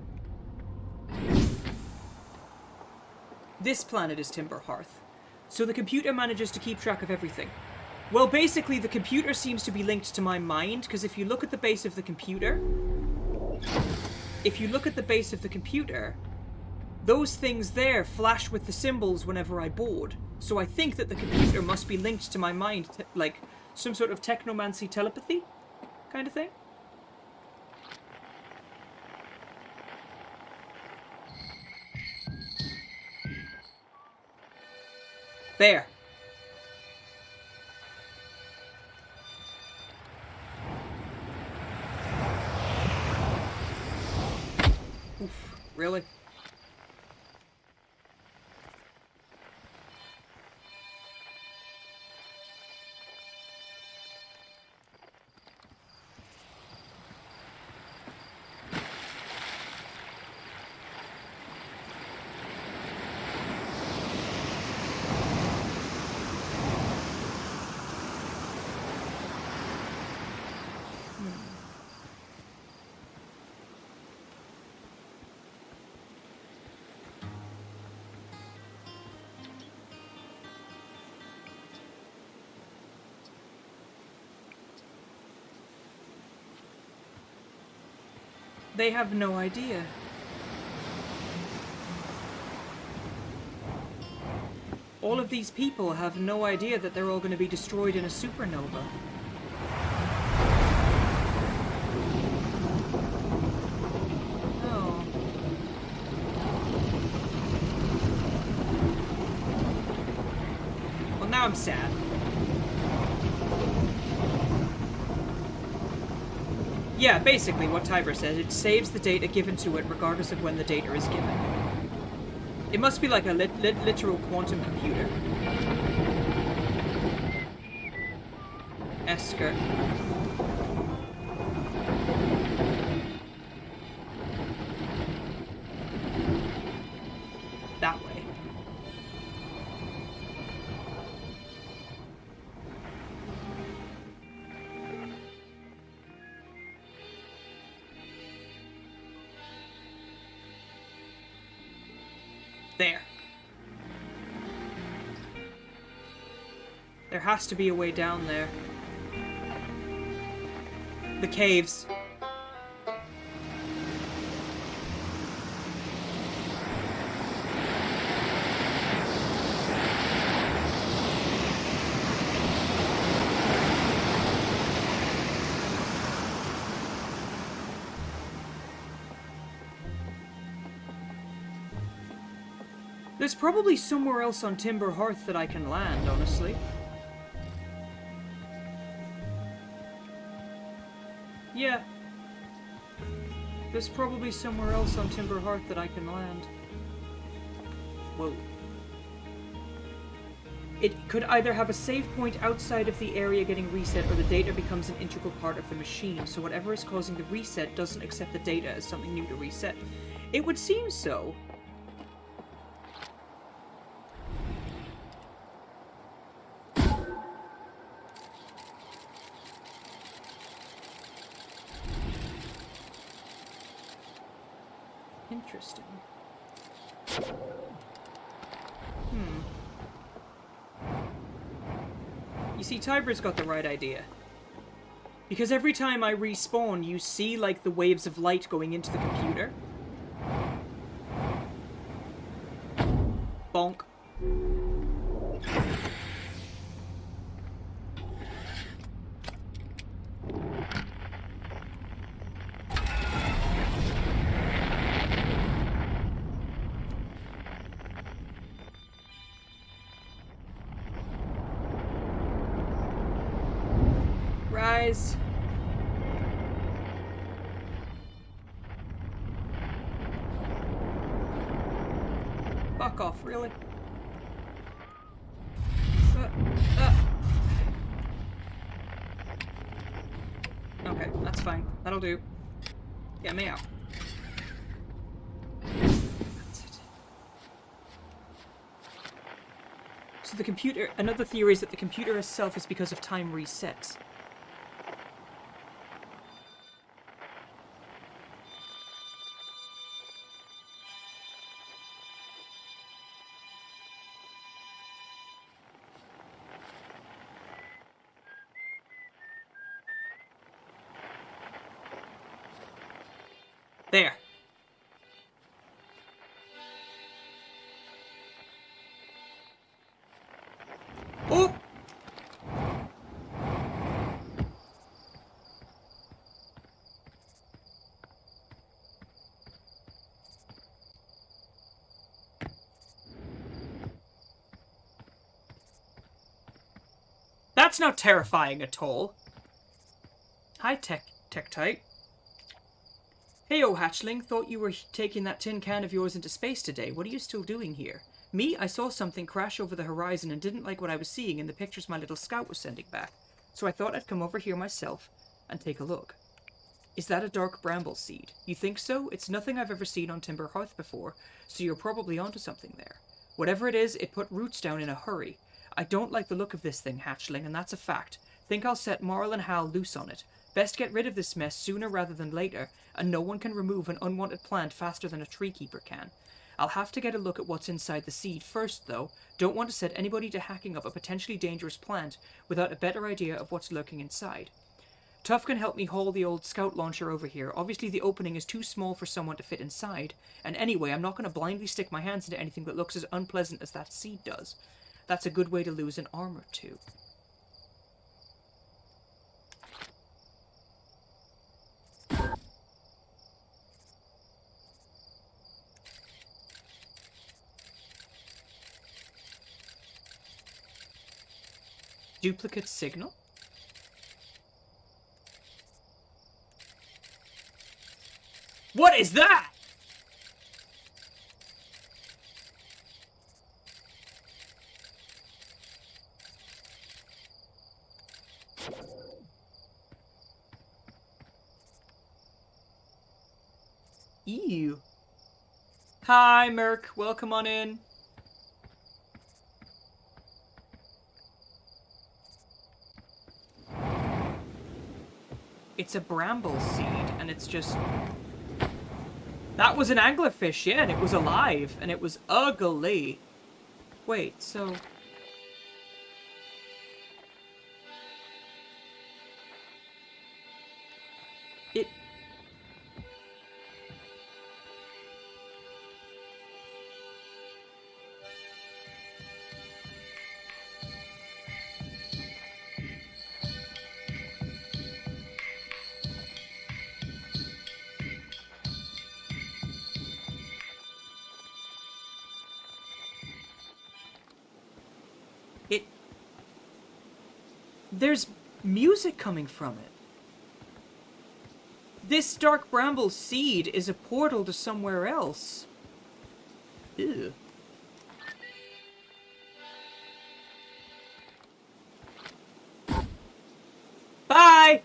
This planet is Timber Hearth. So the computer manages to keep track of everything. Well, basically, the computer seems to be linked to my mind, because if you look at the base of the computer... those things there flash with the symbols whenever I board. So I think that the computer must be linked to my mind, like some sort of technomancy telepathy kind of thing. There. Oof, really? They have no idea. All of these people have no idea that they're all going to be destroyed in a supernova. Oh. Well, now I'm sad. Yeah, basically what Tiber says, it saves the data given to it regardless of when the data is given. It must be like a literal quantum computer. Esker. That way. There. There has to be a way down there. The caves. There's probably somewhere else on Timber Hearth that I can land, honestly. Yeah. There's probably somewhere else on Timber Hearth that I can land. Whoa. It could either have a save point outside of the area getting reset, or the data becomes an integral part of the machine, so whatever is causing the reset doesn't accept the data as something new to reset. It would seem so. Interesting. You see, Tiber's got the right idea. Because every time I respawn, you see, like, the waves of light going into the computer. Bonk. Rise. Fuck off, really? Okay, that's fine. That'll do. Get me out. That's it. So the computer... Another theory is that the computer itself is because of time resets. There. Oh! That's not terrifying at all. Hi, Tektite. Hey, oh hatchling, thought you were taking that tin can of yours into space today. What are you still doing here? Me, I saw something crash over the horizon and didn't like what I was seeing in the pictures my little scout was sending back. So I thought I'd come over here myself and take a look. Is that a dark bramble seed? You think so? It's nothing I've ever seen on Timber Hearth before, so you're probably onto something there. Whatever it is, it put roots down in a hurry. I don't like the look of this thing, hatchling, and that's a fact. Think I'll set Marl and Hal loose on it. Best get rid of this mess sooner rather than later, and no one can remove an unwanted plant faster than a tree keeper can. I'll have to get a look at what's inside the seed first, though. Don't want to set anybody to hacking up a potentially dangerous plant without a better idea of what's lurking inside. Tuff can help me haul the old scout launcher over here. Obviously the opening is too small for someone to fit inside, and anyway, I'm not going to blindly stick my hands into anything that looks as unpleasant as that seed does. That's a good way to lose an arm or two. Duplicate signal? What is that? Ew. Hi, Merc. Welcome on in. It's a bramble seed, and it's just... That was an anglerfish, yeah, and it was alive, and it was ugly. Wait, so... It... There's music coming from it. This dark bramble seed is a portal to somewhere else. Ew. Bye!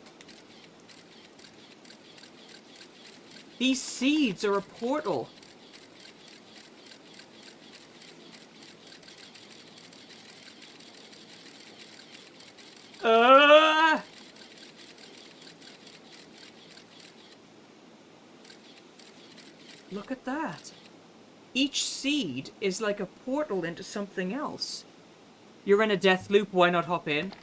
These seeds are a portal. Look at that. Each seed is like a portal into something else. You're in a death loop, why not hop in?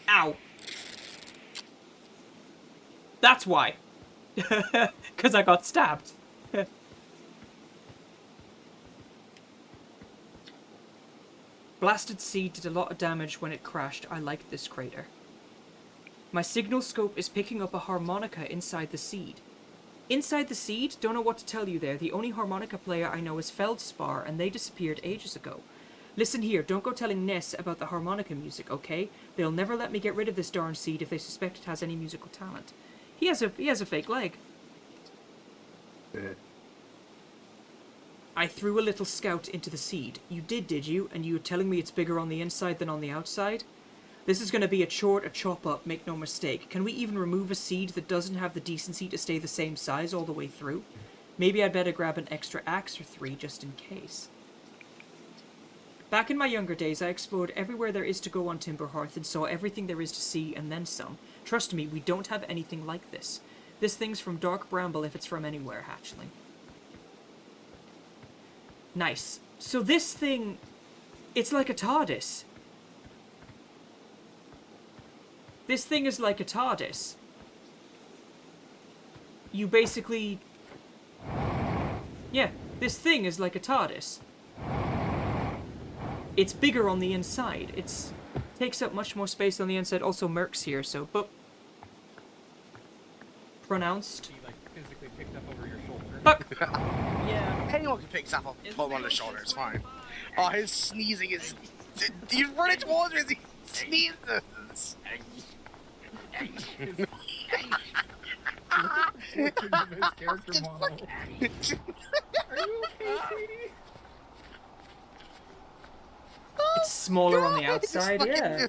Ow. That's why. Because I got stabbed. Blasted seed did a lot of damage when it crashed. I like this crater. My signal scope is picking up a harmonica inside the seed. Inside the seed? Don't know what to tell you there. The only harmonica player I know is Feldspar, and they disappeared ages ago. Listen here, don't go telling Ness about the harmonica music, okay? They'll never let me get rid of this darn seed if they suspect it has any musical talent. He has a fake leg. I threw a little scout into the seed. You did you? And you were telling me it's bigger on the inside than on the outside? This is going to be a chop up, make no mistake. Can we even remove a seed that doesn't have the decency to stay the same size all the way through? Maybe I'd better grab an extra axe or 3 just in case. Back in my younger days, I explored everywhere there is to go on Timberhearth and saw everything there is to see and then some. Trust me, we don't have anything like this. This thing's from Dark Bramble if it's from anywhere, Hatchling. Nice. So this thing... it's like a TARDIS. This thing is like a TARDIS. You basically... yeah, this thing is like a TARDIS. It's bigger on the inside. It takes up much more space on the inside. Also, Merc's here, so... but pronounced. He, like, physically picked up over your shoulder. Fuck! Yeah. Anyone can pick stuff up and pull him on the shoulder, it's fine. Oh, his sneezing is... he's running towards me as he sneezes. His character model. Are you okay, sweetie? It's smaller on the outside, yeah.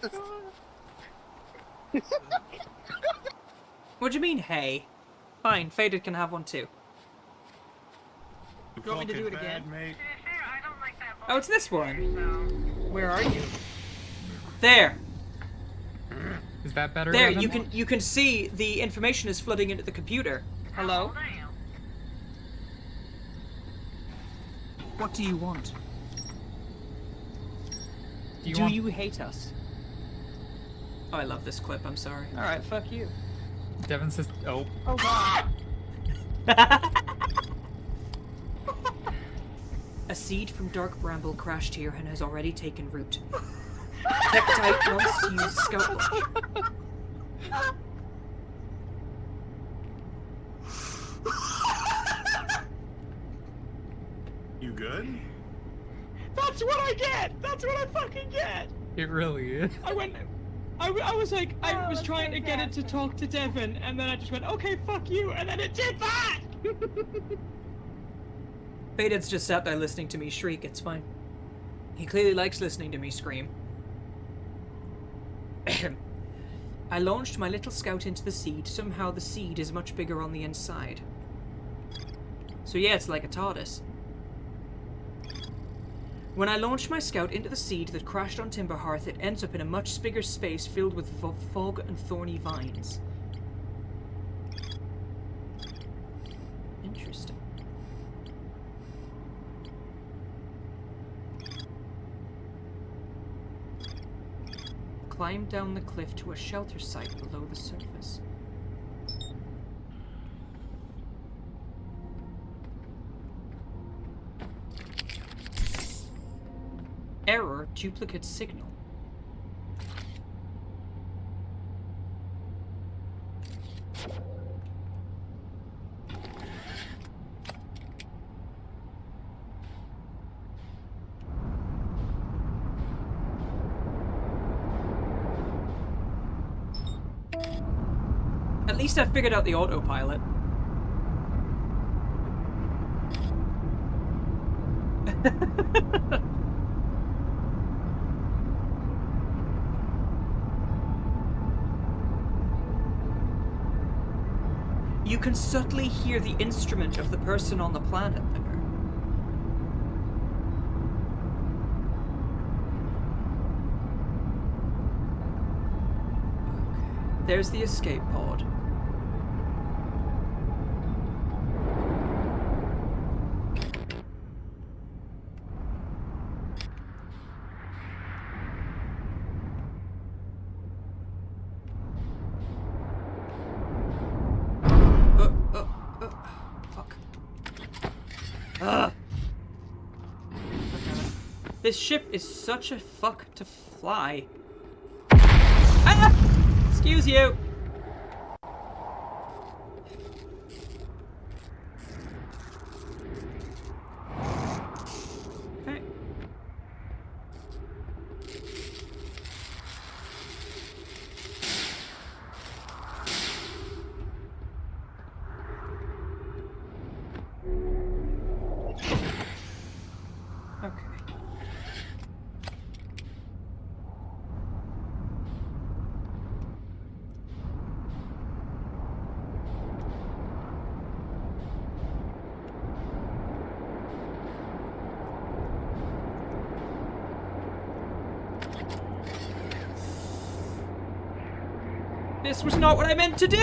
What do you mean, hey? Fine, Faded can have one too. You want me to do it again? Oh, it's this one. Where are you? There. Is that better? There, Evan? you can see the information is flooding into the computer. Hello? What do you want? Do you hate us? Oh, I love this clip, I'm sorry. Alright, fuck you. Devin says, oh. Oh god. A seed from Dark Bramble crashed here and has already taken root. Tektite wants to use Scout Launch. You good? That's what I get! That's what I fucking get! It really is. I was like, I was trying to get it to talk to Devin, and then I just went, okay, fuck you, and then it did that! Faded's just sat there listening to me shriek, it's fine. He clearly likes listening to me scream. I launched my little scout into the seed. Somehow the seed is much bigger on the inside. So yeah, it's like a TARDIS. When I launched my scout into the seed that crashed on Timberhearth, it ends up in a much bigger space filled with fog and thorny vines. Interesting. Climb down the cliff to a shelter site below the surface. Error, duplicate signal. At least I figured out the autopilot. You can subtly hear the instrument of the person on the planet there. Okay. There's the escape pod. This ship is such a fuck to fly. Ah! Excuse you. Okay. Okay. This was not what I meant to do!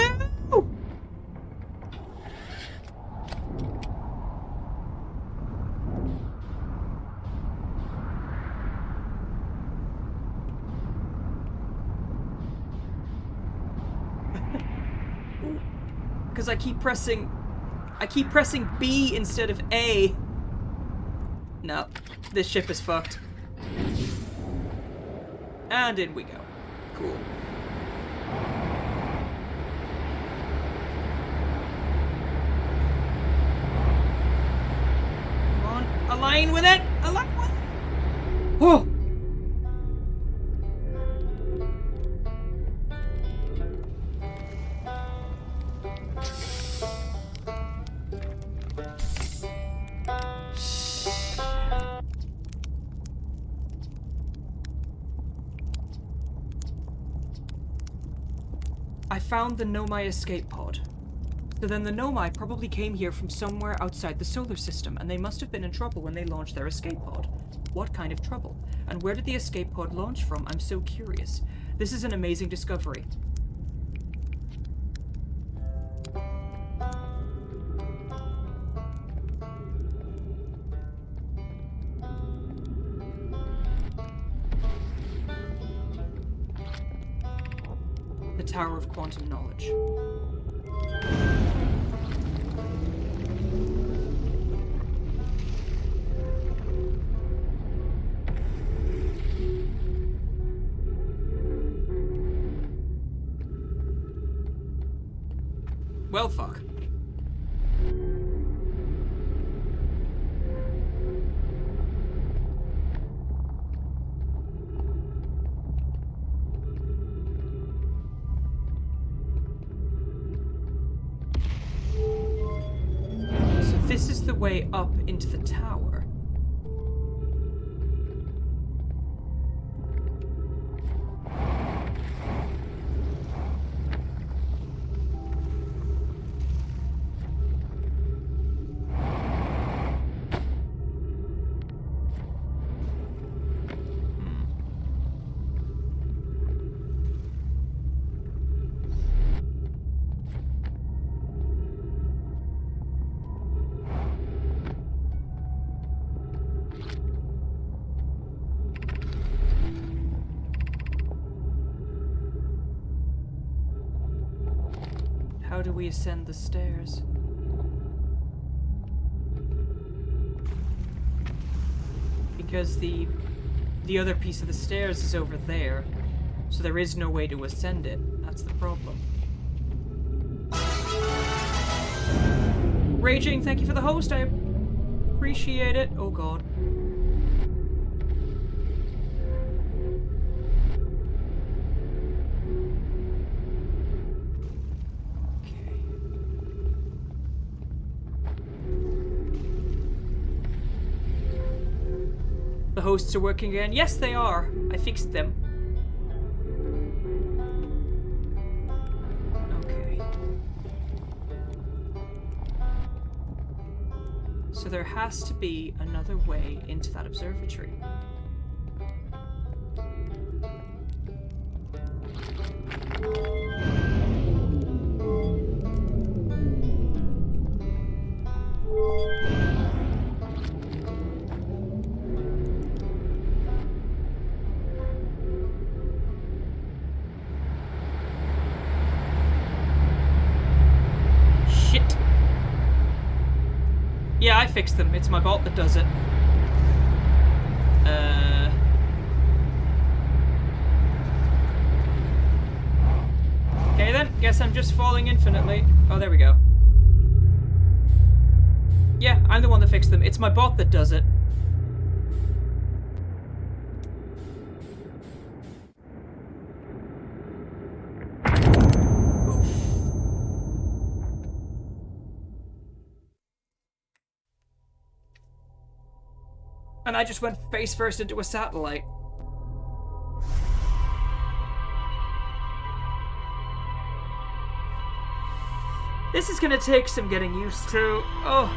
Because I keep pressing B instead of A. No, this ship is fucked. And in we go. Cool. Come on, align with it! Align with it! Whoa! I found the Nomai escape pod. So then the Nomai probably came here from somewhere outside the solar system, and they must have been in trouble when they launched their escape pod. What kind of trouble? And where did the escape pod launch from? I'm so curious. This is an amazing discovery. The Tower of Quantum Knowledge. Well, fuck. This is the way up into the tower. How do we ascend the stairs? Because the other piece of the stairs is over there, so there is no way to ascend it. That's the problem. Raging, thank you for the host. I appreciate it. Oh god. The hosts are working again. Yes, they are. I fixed them. Okay. So there has to be another way into that observatory. Yeah, I fixed them. It's my bot that does it. guess I'm just falling infinitely. Oh, there we go. Yeah, I'm the one that fixed them. It's my bot that does it. And I just went face first into a satellite. This is gonna take some getting used to. Oh.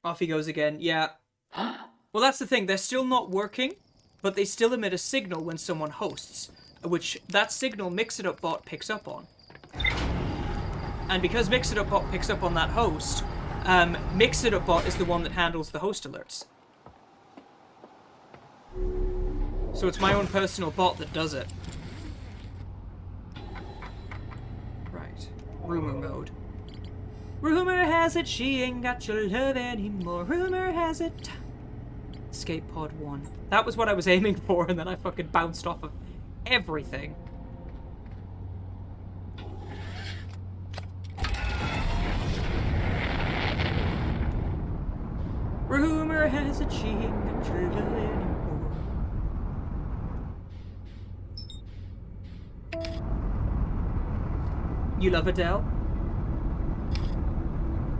Off he goes again. Yeah. Well, that's the thing. They're still not working, but they still emit a signal when someone hosts, which that signal MixItUp picks up on. And because MixItUp picks up on that host, MixItUp is the one that handles the host alerts. So it's my own personal bot that does it. Right. Rumor mode. Rumor has it she ain't got your love anymore. Rumor has it. Escape pod 1. That was what I was aiming for, and then I fucking bounced off of everything. Rumor has it she ain't got your love anymore. You love Adele?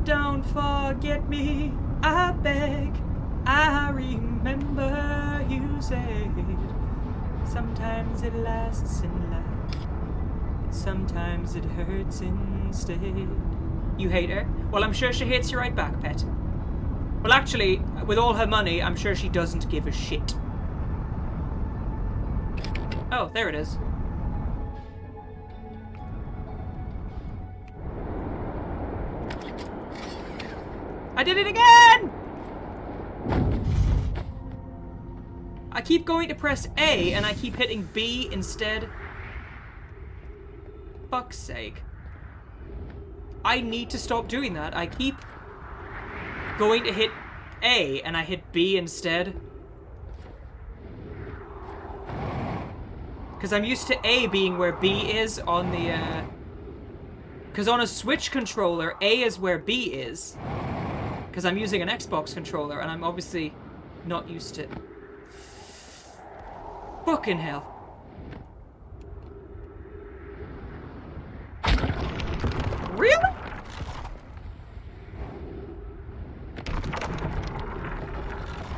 Don't forget me, I beg. I remember you said sometimes it lasts in life, but sometimes it hurts instead. You hate her? Well, I'm sure she hates you right back, pet. Well, actually, with all her money, I'm sure she doesn't give a shit. Oh, there it is. I did it again! I keep going to press A and I keep hitting B instead. Fuck's sake. I need to stop doing that. I keep going to hit A and I hit B instead. Because I'm used to A being where B is on the, because on a Switch controller, A is where B is. Because I'm using an Xbox controller, and I'm obviously not used to... Fucking hell. Really?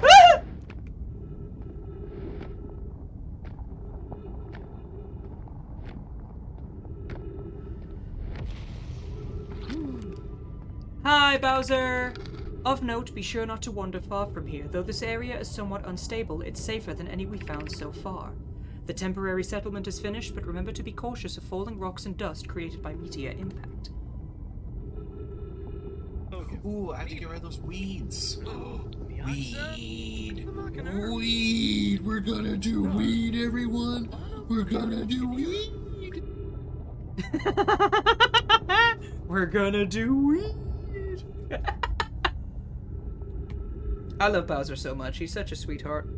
Ah! Hi, Bowser! Of note, be sure not to wander far from here. Though this area is somewhat unstable, it's safer than any we found so far. The temporary settlement is finished, but remember to be cautious of falling rocks and dust created by meteor impact. Ooh, I have to get rid of those weeds. Weed. Weed. We're gonna do weed, everyone. We're gonna do weed. We're gonna do weed. I love Bowser so much. He's such a sweetheart.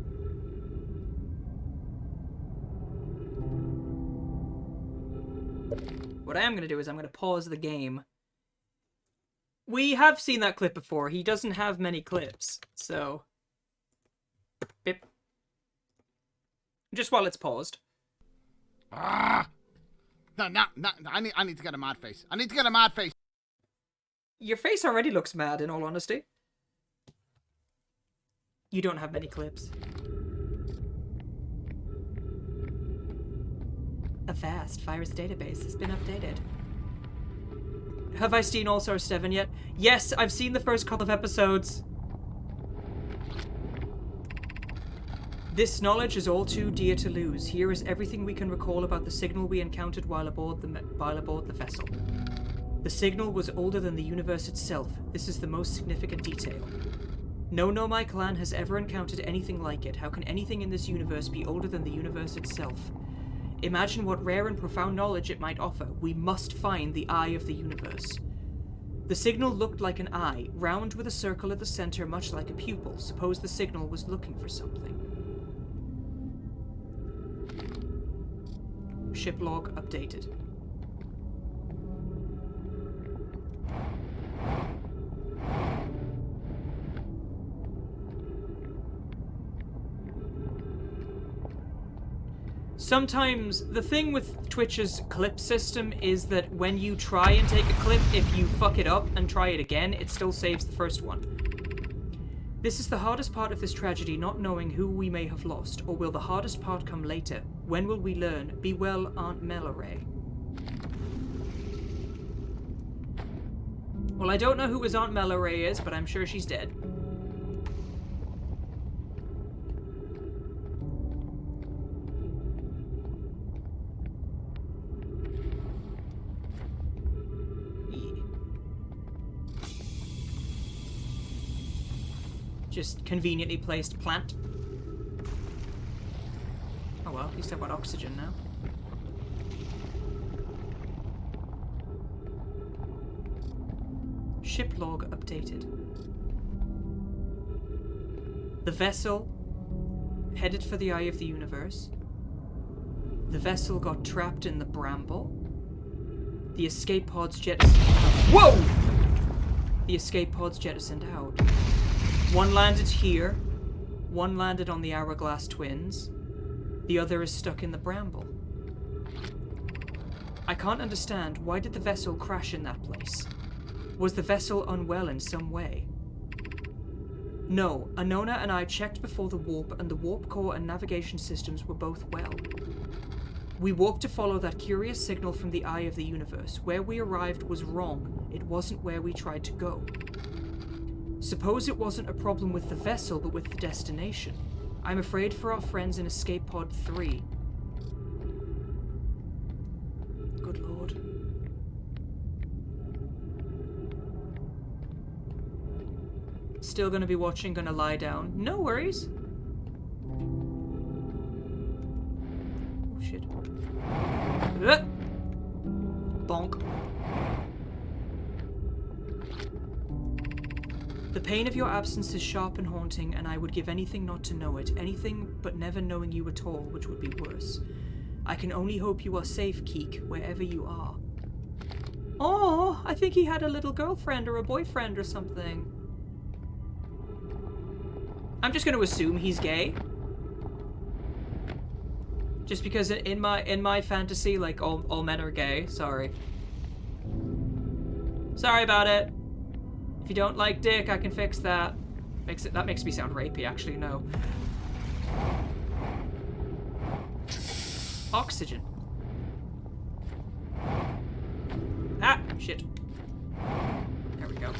What I am going to do is I'm going to pause the game. We have seen that clip before. He doesn't have many clips, so... Bip. Just while it's paused. Ah! No, I need to get a mad face. I need to get a mad face. Your face already looks mad, in all honesty. You don't have many clips. A vast virus database has been updated. Have I seen All Star 7 yet? Yes, I've seen the first couple of episodes. This knowledge is all too dear to lose. Here is everything we can recall about the signal we encountered while aboard the vessel. The signal was older than the universe itself. This is the most significant detail. No Nomai clan has ever encountered anything like it. How can anything in this universe be older than the universe itself? Imagine what rare and profound knowledge it might offer. We must find the eye of the universe. The signal looked like an eye, round with a circle at the center, much like a pupil. Suppose the signal was looking for something. Ship log updated. Sometimes, the thing with Twitch's clip system is that when you try and take a clip, if you fuck it up and try it again, it still saves the first one. This is the hardest part of this tragedy, not knowing who we may have lost, or will the hardest part come later? When will we learn? Be well, Aunt Melloray. Well, I don't know who his Aunt Melloray is, but I'm sure she's dead. Just conveniently placed plant. Oh well, at least I've got oxygen now. Ship log updated. The vessel headed for the Eye of the Universe. The vessel got trapped in the bramble. The escape pods jettisoned out. Whoa! The escape pods jettisoned out. One landed here, one landed on the Hourglass Twins, the other is stuck in the bramble. I can't understand, why did the vessel crash in that place? Was the vessel unwell in some way? No, Anona and I checked before the warp, and the warp core and navigation systems were both well. We warped to follow that curious signal from the Eye of the Universe. Where we arrived was wrong. It wasn't where we tried to go. Suppose it wasn't a problem with the vessel, but with the destination. I'm afraid for our friends in Escape Pod 3. Good lord. Still gonna be watching, gonna lie down. No worries. Oh shit. Bonk. The pain of your absence is sharp and haunting, and I would give anything not to know it. Anything but never knowing you at all, which would be worse. I can only hope you are safe, Keek, wherever you are. Oh, I think he had a little girlfriend or a boyfriend or something. I'm just going to assume he's gay. Just because in my fantasy, like, all men are gay. Sorry. Sorry about it. If you don't like dick, I can fix that. That makes me sound rapey, actually, no. Oxygen. Ah, shit. There we go.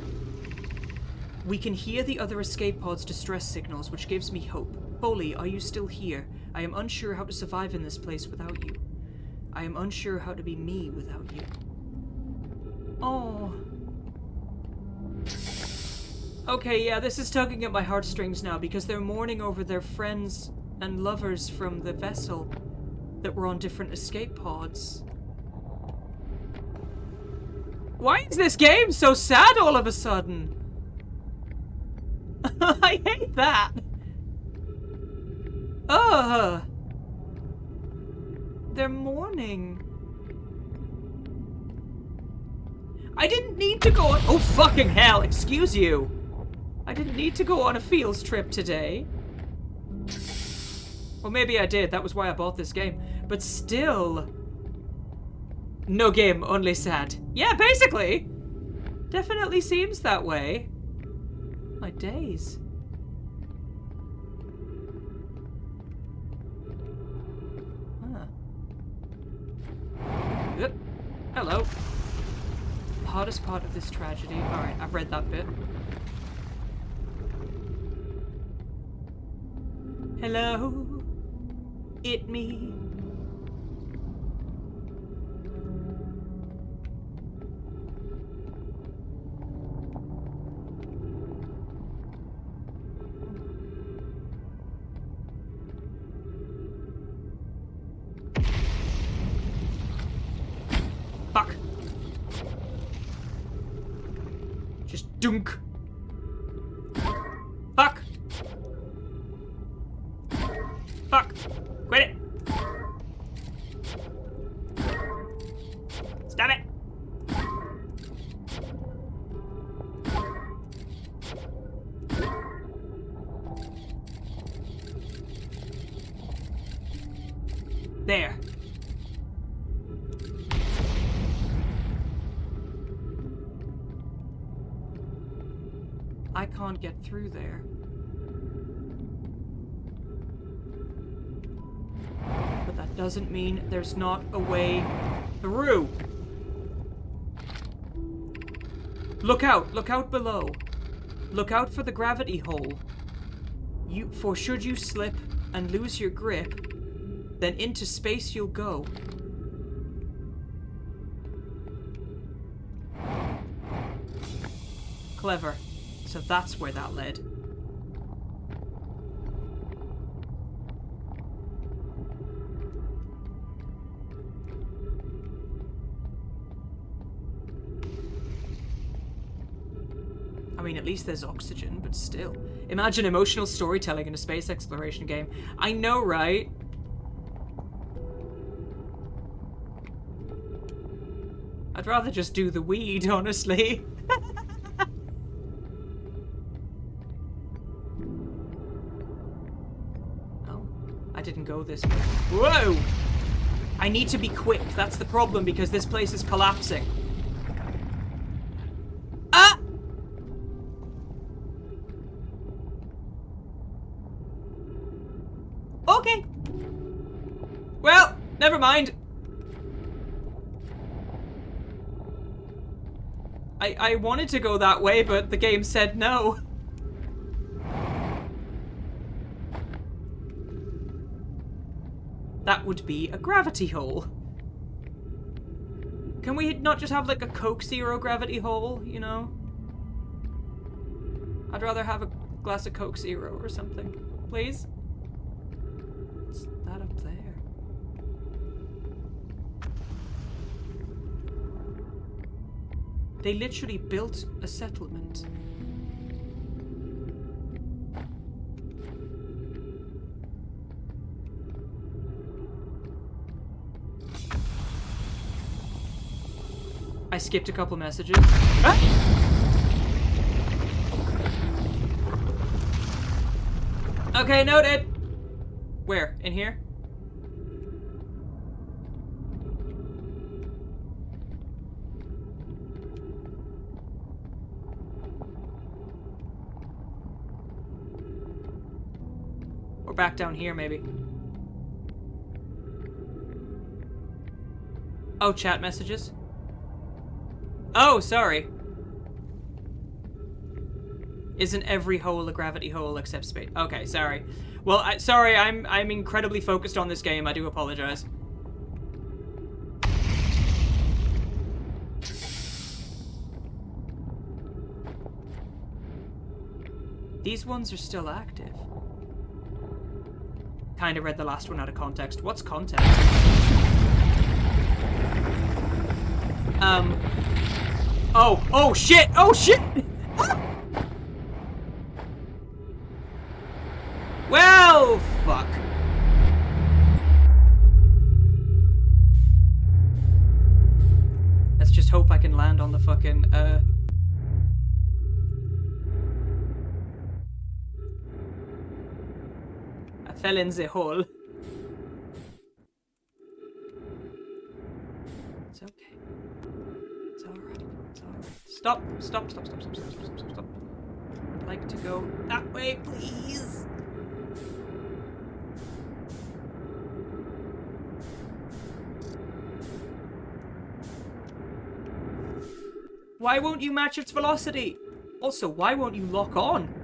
We can hear the other escape pods' distress signals, which gives me hope. Foley, are you still here? I am unsure how to survive in this place without you. I am unsure how to be me without you. Oh. Okay, yeah, this is tugging at my heartstrings now, because they're mourning over their friends and lovers from the vessel that were on different escape pods. Why is this game so sad all of a sudden? I hate that. Ugh. They're mourning. I didn't need to go on— oh fucking hell, excuse you. I didn't need to go on a fields trip today. Well, maybe I did, that was why I bought this game. But still. No game, only sad. Yeah, basically. Definitely seems that way. My days. Huh. Yep. Hello. The hardest part of this tragedy. Alright, I've read that bit. Hello. It me. Fuck. Just dunk. Fuck. Fuck. Quit it. Stop it. There. I can't get through there. But that doesn't mean there's not a way through. Look out below. Look out for the gravity hole. For should you slip and lose your grip, then into space you'll go. Clever. So that's where that led. I mean, at least there's oxygen, but still. Imagine emotional storytelling in a space exploration game. I know, right? I'd rather just do the weed, honestly. Oh, I didn't go this way. Whoa! I need to be quick. That's the problem, because this place is collapsing. Ah! Okay. Well, never mind. I wanted to go that way, but the game said no. That would be a gravity hole. Can we not just have like a Coke Zero gravity hole, you know? I'd rather have a glass of Coke Zero or something. Please? What's that up there? They literally built a settlement. I skipped a couple messages. Ah! Okay, noted. Where? In here? Or back down here, maybe. Oh, chat messages. Oh, sorry. Isn't every hole a gravity hole except space? Okay, sorry. Well, sorry, I'm incredibly focused on this game. I do apologize. These ones are still active. Kind of read the last one out of context. What's context? Oh shit! Oh shit! Well, fuck. Let's just hope I can land on the fucking, I fell in the hole. It's okay. It's alright. It's alright. Stop. Stop. I'd like to go that way, please. Why won't you match its velocity? Also, why won't you lock on?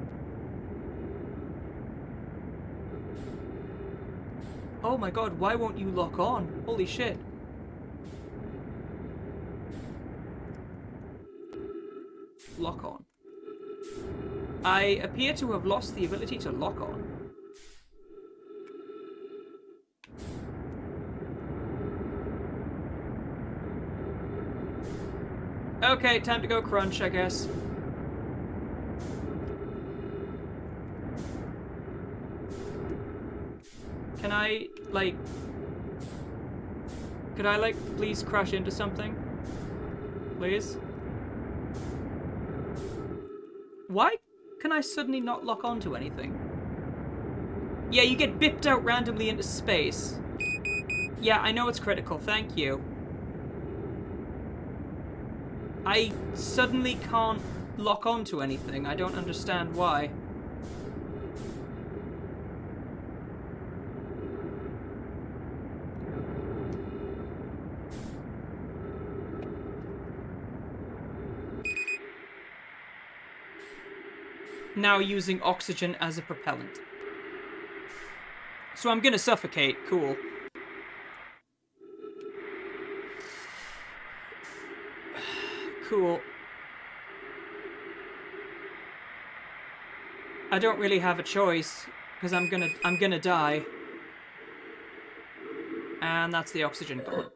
Oh my god, why won't you lock on? Holy shit. Lock on. I appear to have lost the ability to lock on. Okay, time to go crunch, I guess. Can I, like... Could I, like, please crash into something? Please? Why can I suddenly not lock onto anything? Yeah, you get bipped out randomly into space. Yeah, I know it's critical, thank you. I suddenly can't lock onto anything. I don't understand why. Now using oxygen as a propellant. So I'm gonna suffocate, cool. Cool. I don't really have a choice, because I'm gonna die. And that's the oxygen gone.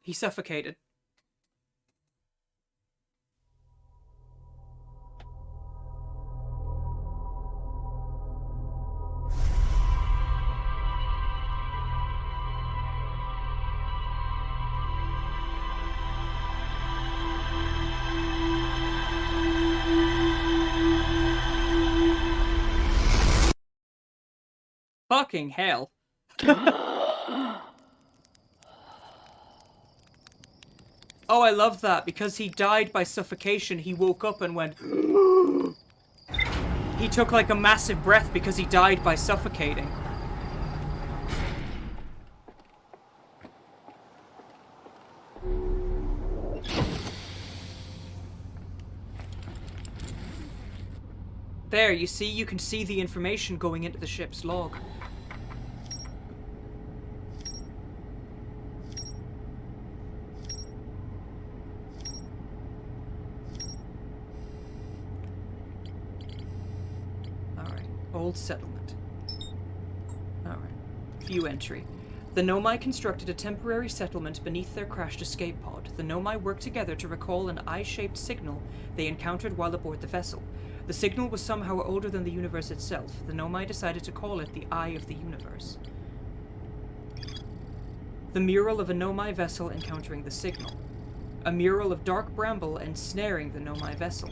He suffocated. Fucking hell. Oh, I love that. Because he died by suffocation, he woke up and went... He took like a massive breath because he died by suffocating. There, you see? You can see the information going into the ship's log. Old settlement. Alright. View entry. The Nomai constructed a temporary settlement beneath their crashed escape pod. The Nomai worked together to recall an eye-shaped signal they encountered while aboard the vessel. The signal was somehow older than the universe itself. The Nomai decided to call it the Eye of the Universe. The mural of a Nomai vessel encountering the signal. A mural of dark bramble ensnaring the Nomai vessel.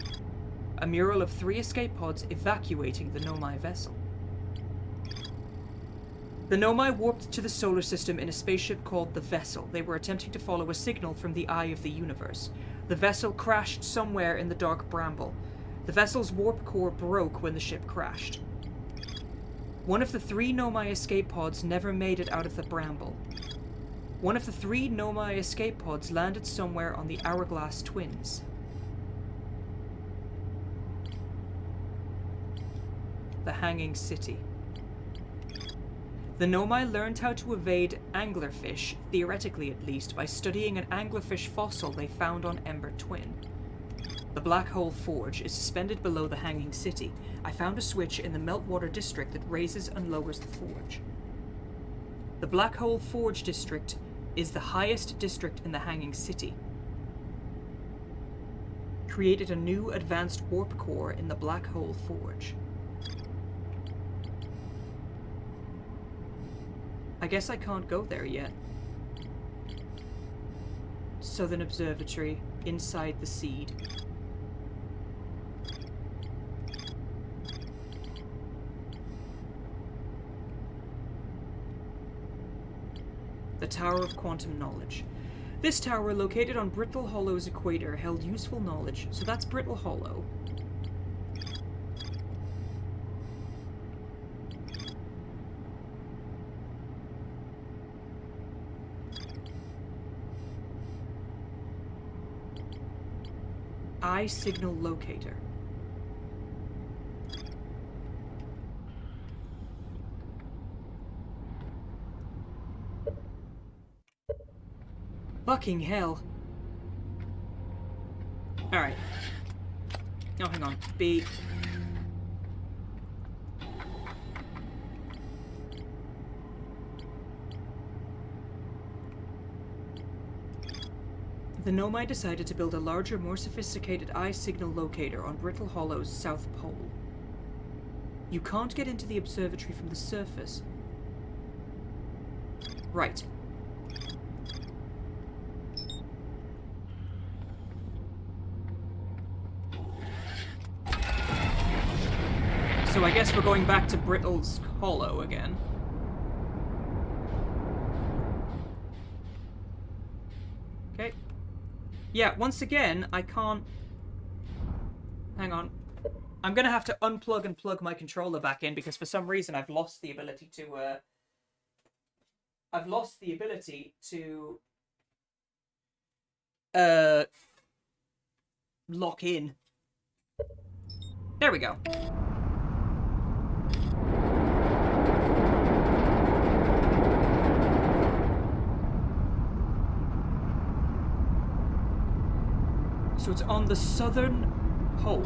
A mural of 3 escape pods evacuating the Nomai vessel. The Nomai warped to the solar system in a spaceship called the Vessel. They were attempting to follow a signal from the Eye of the Universe. The vessel crashed somewhere in the dark bramble. The vessel's warp core broke when the ship crashed. One of the 3 Nomai escape pods never made it out of the bramble. One of the 3 Nomai escape pods landed somewhere on the Hourglass Twins. The Hanging City. The Nomai learned how to evade anglerfish, theoretically at least, by studying an anglerfish fossil they found on Ember Twin. The Black Hole Forge is suspended below the Hanging City. I found a switch in the Meltwater District that raises and lowers the forge. The Black Hole Forge District is the highest district in the Hanging City. Created a new advanced warp core in the Black Hole Forge. I guess I can't go there yet. Southern Observatory, inside the seed. The Tower of Quantum Knowledge. This tower, located on Brittle Hollow's equator, held useful knowledge, so that's Brittle Hollow. Eye signal locator. Fucking hell. Alright. Oh, hang on. B. The Nomai decided to build a larger, more sophisticated eye signal locator on Brittle Hollow's south pole. You can't get into the observatory from the surface. Right. So I guess we're going back to Brittle's Hollow again. Okay. Yeah, once again, I can't... Hang on. I'm gonna have to unplug and plug my controller back in because for some reason I've lost the ability to, lock in. There we go. So it's on the southern pole.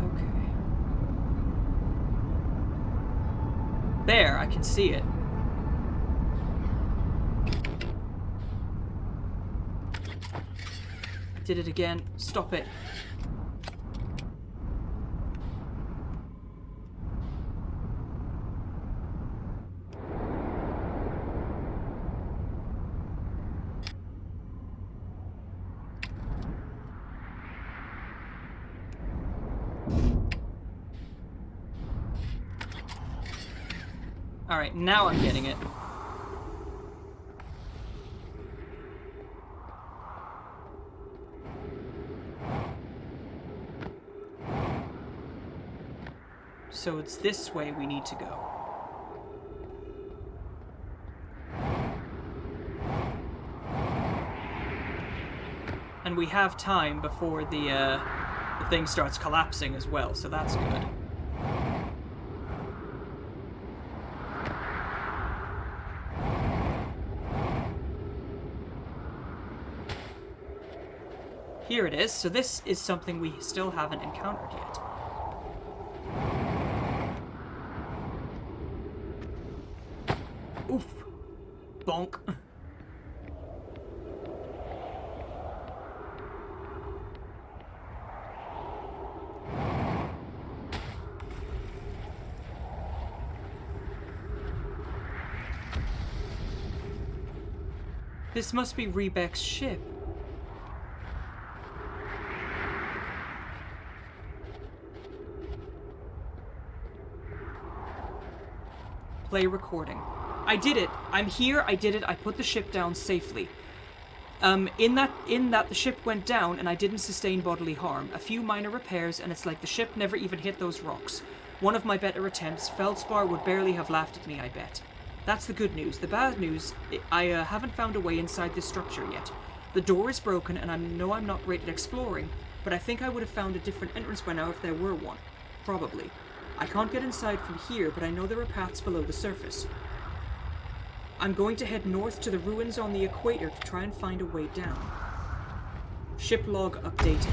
Okay. There, I can see it. Did it again. Stop it. Alright, now I'm getting it. So it's this way we need to go. And we have time before the thing starts collapsing as well, so that's good. Here it is, so this is something we still haven't encountered yet. Oof. Bonk. This must be Rebek's ship. Play recording. I did it. I'm here. I did it. I put the ship down safely. In that the ship went down and I didn't sustain bodily harm. A few minor repairs and it's like the ship never even hit those rocks. One of my better attempts. Feldspar would barely have laughed at me, I bet. That's the good news. The bad news, I haven't found a way inside this structure yet. The door is broken and I know I'm not great at exploring, but I think I would have found a different entrance by now if there were one. Probably. I can't get inside from here, but I know there are paths below the surface. I'm going to head north to the ruins on the equator to try and find a way down. Ship log updated.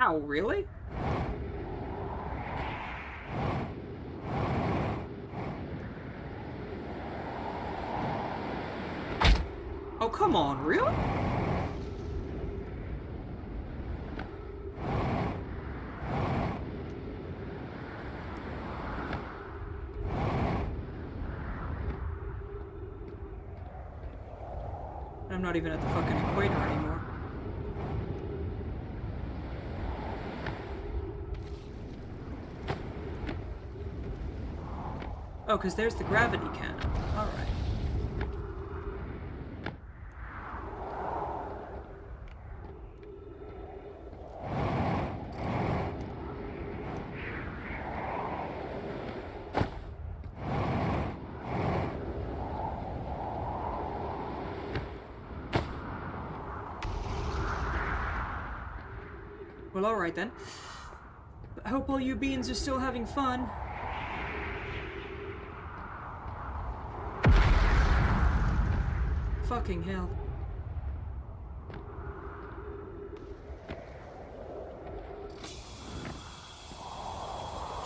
Ow, really? Oh, come on, really? I'm not even at the fucking equator anymore. Oh, because there's the gravity cannon. Alright. Well, alright then. I hope all you beings are still having fun. Fucking hell.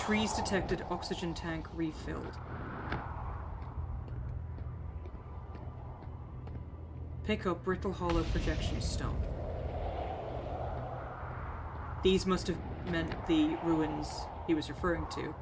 Trees detected, oxygen tank refilled. Pick up brittle hollow projection stone. These must have meant the ruins he was referring to.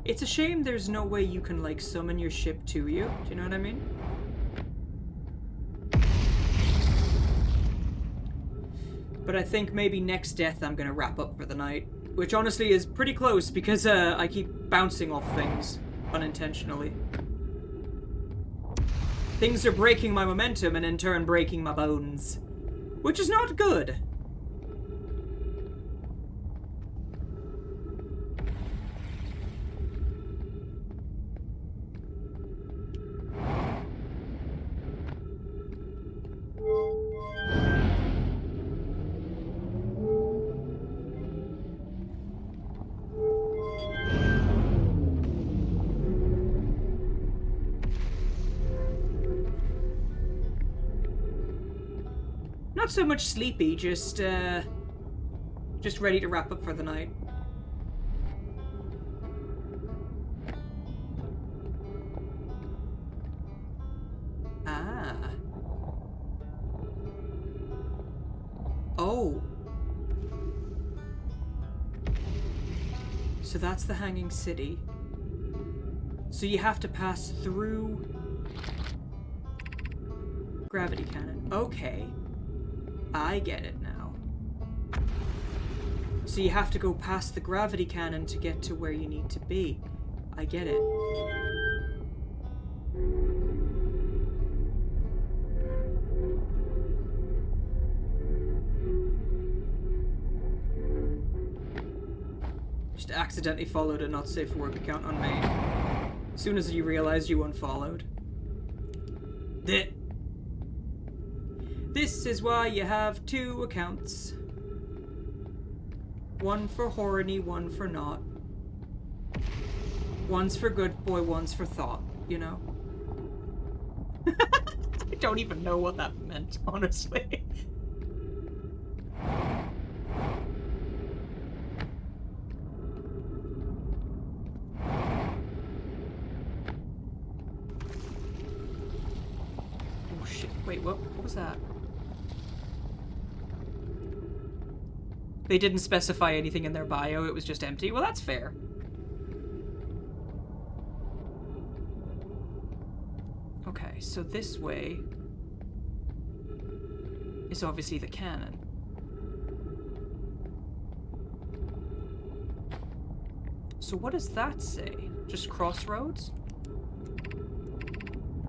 It's a shame there's no way you can, like, summon your ship to you. Do you know what I mean? But I think maybe next death I'm gonna wrap up for the night. Which honestly is pretty close because I keep bouncing off things unintentionally. Things are breaking my momentum and in turn breaking my bones. Which is not good. Not so much sleepy, just ready to wrap up for the night. Ah. Oh. So that's the Hanging City. So you have to pass through gravity cannon. Okay. I get it now. So you have to go past the gravity cannon to get to where you need to be. I get it. Just accidentally followed a not safe for work account on me. As soon as you realized you unfollowed. This is why you have 2 accounts. One for horny, one for not. One's for good boy, one's for thought, you know? I don't even know what that meant, honestly. Oh shit, wait, what was that? They didn't specify anything in their bio, it was just empty. Well, that's fair. Okay, so this way is obviously the cannon. So what does that say? Just crossroads?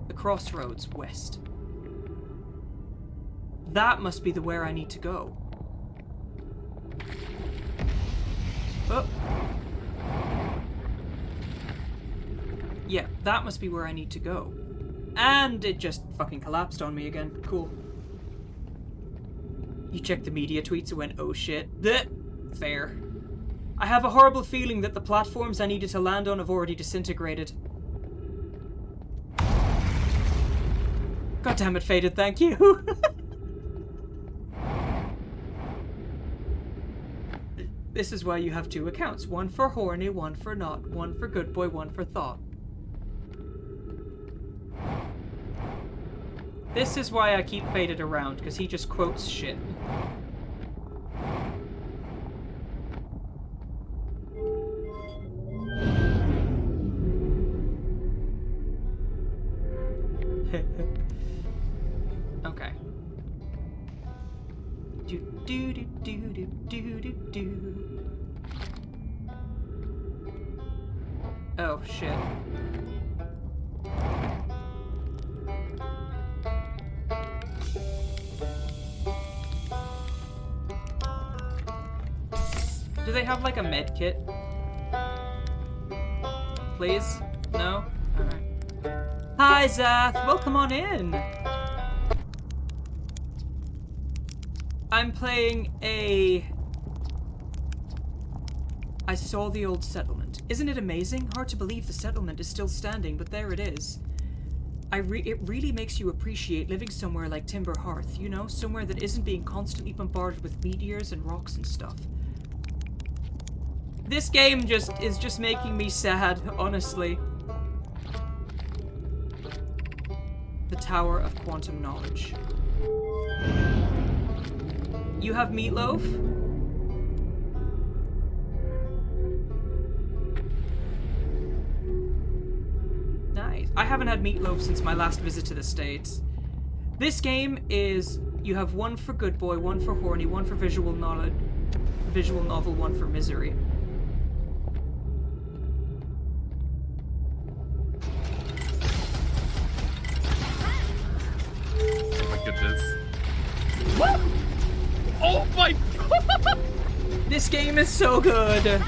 The crossroads west. That must be the where I need to go. Oh. Yeah, that must be where I need to go. And it just fucking collapsed on me again. Cool. You checked the media tweets and went, oh shit. Blech. Fair. I have a horrible feeling that the platforms I needed to land on have already disintegrated. God damn it, Faded, thank you. This is why you have 2 accounts. One for horny, one for not. One for good boy, one for thought. This is why I keep Faded around, because he just quotes shit. Okay. Do do do do do do do do. Oh, shit. Do they have like a med kit? Please? No? Alright. Hi, Zath! Welcome on in! I'm playing a... I saw the old settlement. Isn't it amazing? Hard to believe the settlement is still standing, but there it is. It really makes you appreciate living somewhere like Timber Hearth, you know? Somewhere that isn't being constantly bombarded with meteors and rocks and stuff. This game is just making me sad, honestly. The Tower of Quantum Knowledge. You have meatloaf? Nice. I haven't had meatloaf since my last visit to the States. This game is, you have one for good boy, one for horny, one for visual novel, one for misery. Oh my goodness. Oh my god! This game is so good.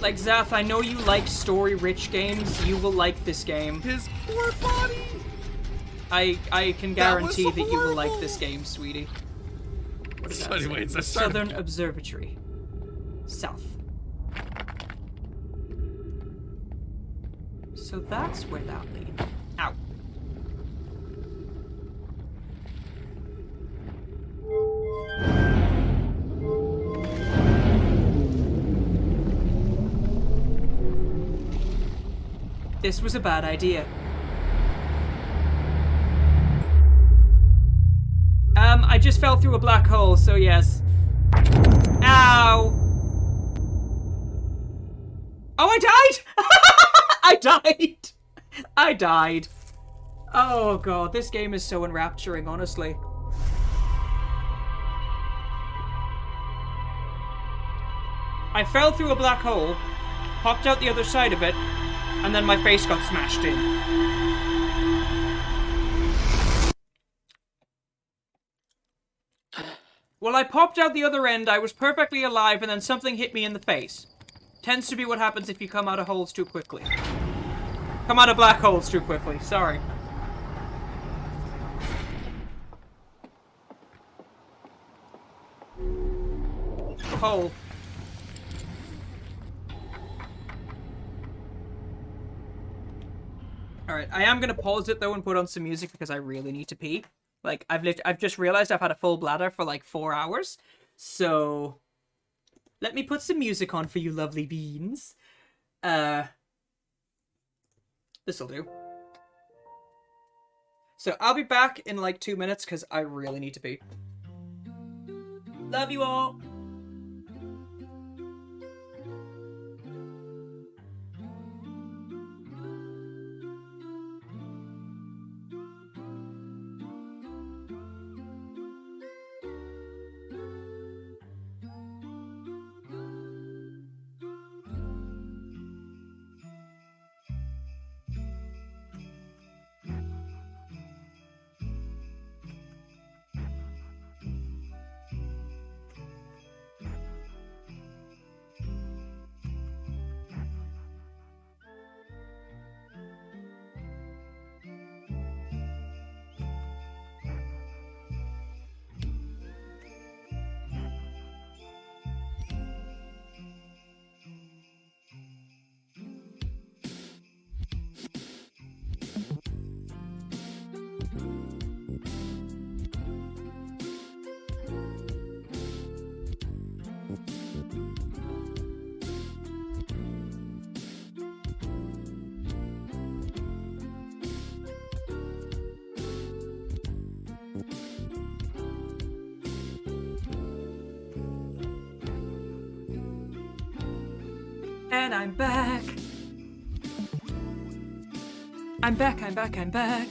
Like, Zath, I know you like story-rich games. You will like this game. His poor body! I can guarantee that you will like this game, sweetie. What is that? Anyways, The Southern Observatory. South. So that's where that leads. Ow. This was a bad idea. I just fell through a black hole, so yes. Ow! Oh, I died! I died! I died. Oh god, this game is so enrapturing, honestly. I fell through a black hole, popped out the other side of it, and then my face got smashed in. Well, I popped out the other end, I was perfectly alive, and then something hit me in the face. Tends to be what happens if you come out of holes too quickly. Come out of black holes too quickly, sorry. Hole. Alright, I am gonna pause it though and put on some music because I really need to pee. Like, I've just realized I've had a full bladder for like 4 hours. So, let me put some music on for you lovely beans. This'll do. So, I'll be back in like 2 minutes because I really need to pee. Love you all! And I'm back. I'm back, I'm back, I'm back.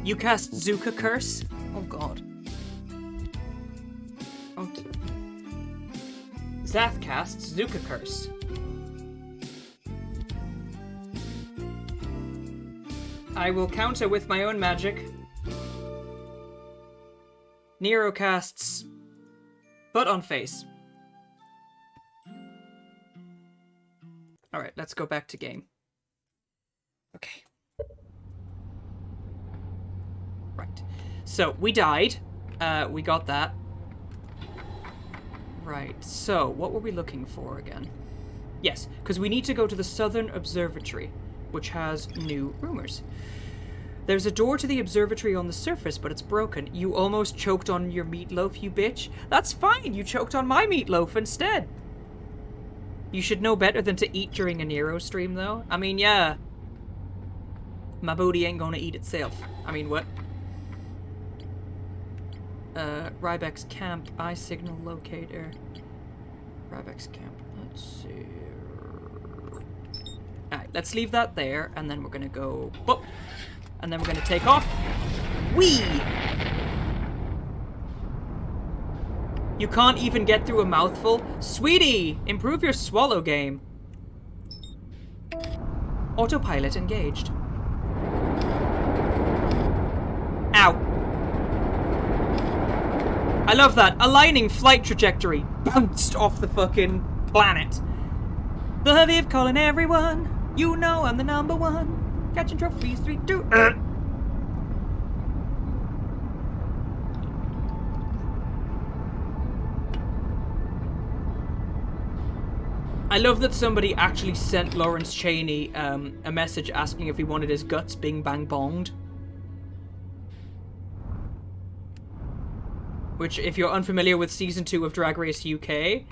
You cast Zuka Curse? Oh god. Okay. Zath casts Zuka Curse. I will counter with my own magic. Nero casts Butt on Face. Alright, let's go back to game. Okay. Right. So, we died. We got that. Right, so, what were we looking for again? Yes, because we need to go to the Southern Observatory, which has new rumors. There's a door to the observatory on the surface, but it's broken. You almost choked on your meatloaf, you bitch. That's fine, you choked on my meatloaf instead. You should know better than to eat during a Nero stream, though. I mean, yeah. My booty ain't gonna eat itself. I mean, what? Rybeck's camp, eye signal locator. Rybeck's camp, let's see. Alright, let's leave that there, and then we're gonna go... Boop. And then we're gonna take off. Whee! You can't even get through a mouthful? Sweetie! Improve your swallow game. Autopilot engaged. Ow. I love that. Aligning flight trajectory. Bounced off the fucking planet. The Haviv calling everyone. You know I'm the number one. Catching trophies, 3, 2. I love that somebody actually sent Lawrence Chaney a message asking if he wanted his guts bing bang bonged. Which, if you're unfamiliar with Season 2 of Drag Race UK,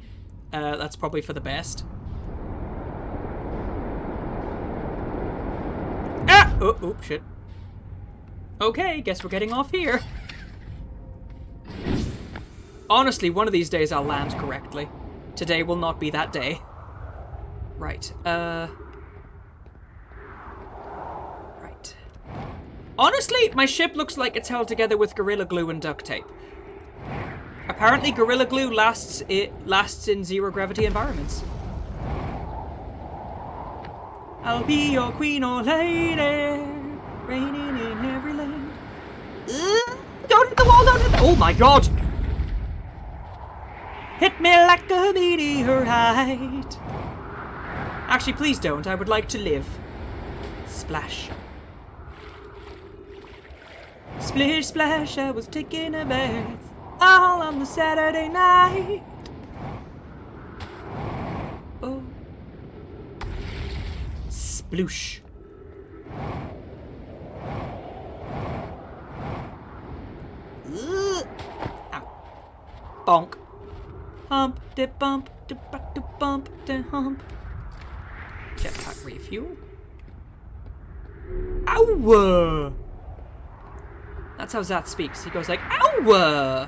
that's probably for the best. Ah! Oh, shit. Okay, guess we're getting off here. Honestly, one of these days I'll land correctly. Today will not be that day. Right, Right. Honestly, my ship looks like it's held together with Gorilla Glue and duct tape. Apparently, Gorilla Glue lasts in zero-gravity environments. I'll be your queen or lady, reigning in every land. Don't hit the wall, don't hit the... Oh my god! Hit me like a meteorite. Actually, please don't. I would like to live. Splash. Splish, splash, I was taking a bath. All on the Saturday night. Oh. Sploosh. Ow. Bonk. Hump, de bump, de butt, de bump, de hump. Jetpack refuel. Ow! That's how Zath speaks. He goes like, ow!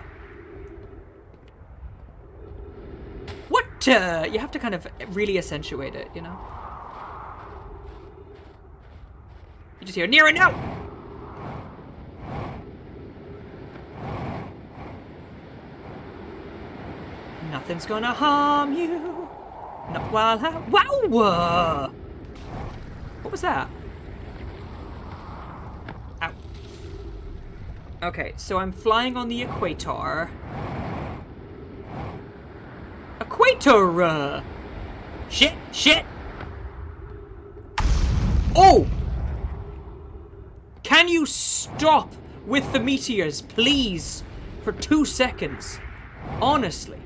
What? You have to kind of really accentuate it, you know? You just hear, near and out! Nothing's gonna harm you. Not while I... Wow! What was that? Ow. Okay, so I'm flying on the equator. Equator! Shit! Shit! Oh! Can you stop with the meteors, please? For 2 seconds. Honestly.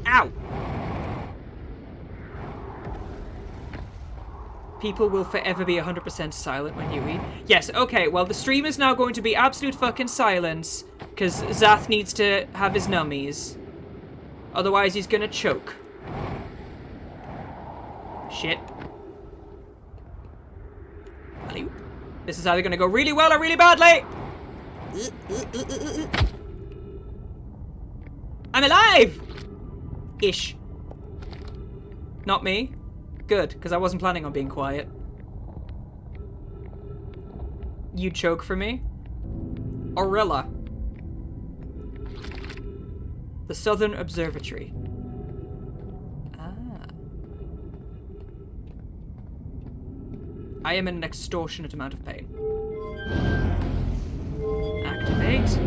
Ow! People will forever be 100% silent when you eat. Yes, okay, well the stream is now going to be absolute fucking silence, because Zath needs to have his nummies. Otherwise he's gonna choke. Shit. This is either gonna go really well or really badly! I'm alive! Ish. Not me. Good, because I wasn't planning on being quiet. You choke for me? Orilla. The Southern Observatory. Ah. I am in an extortionate amount of pain. Activate.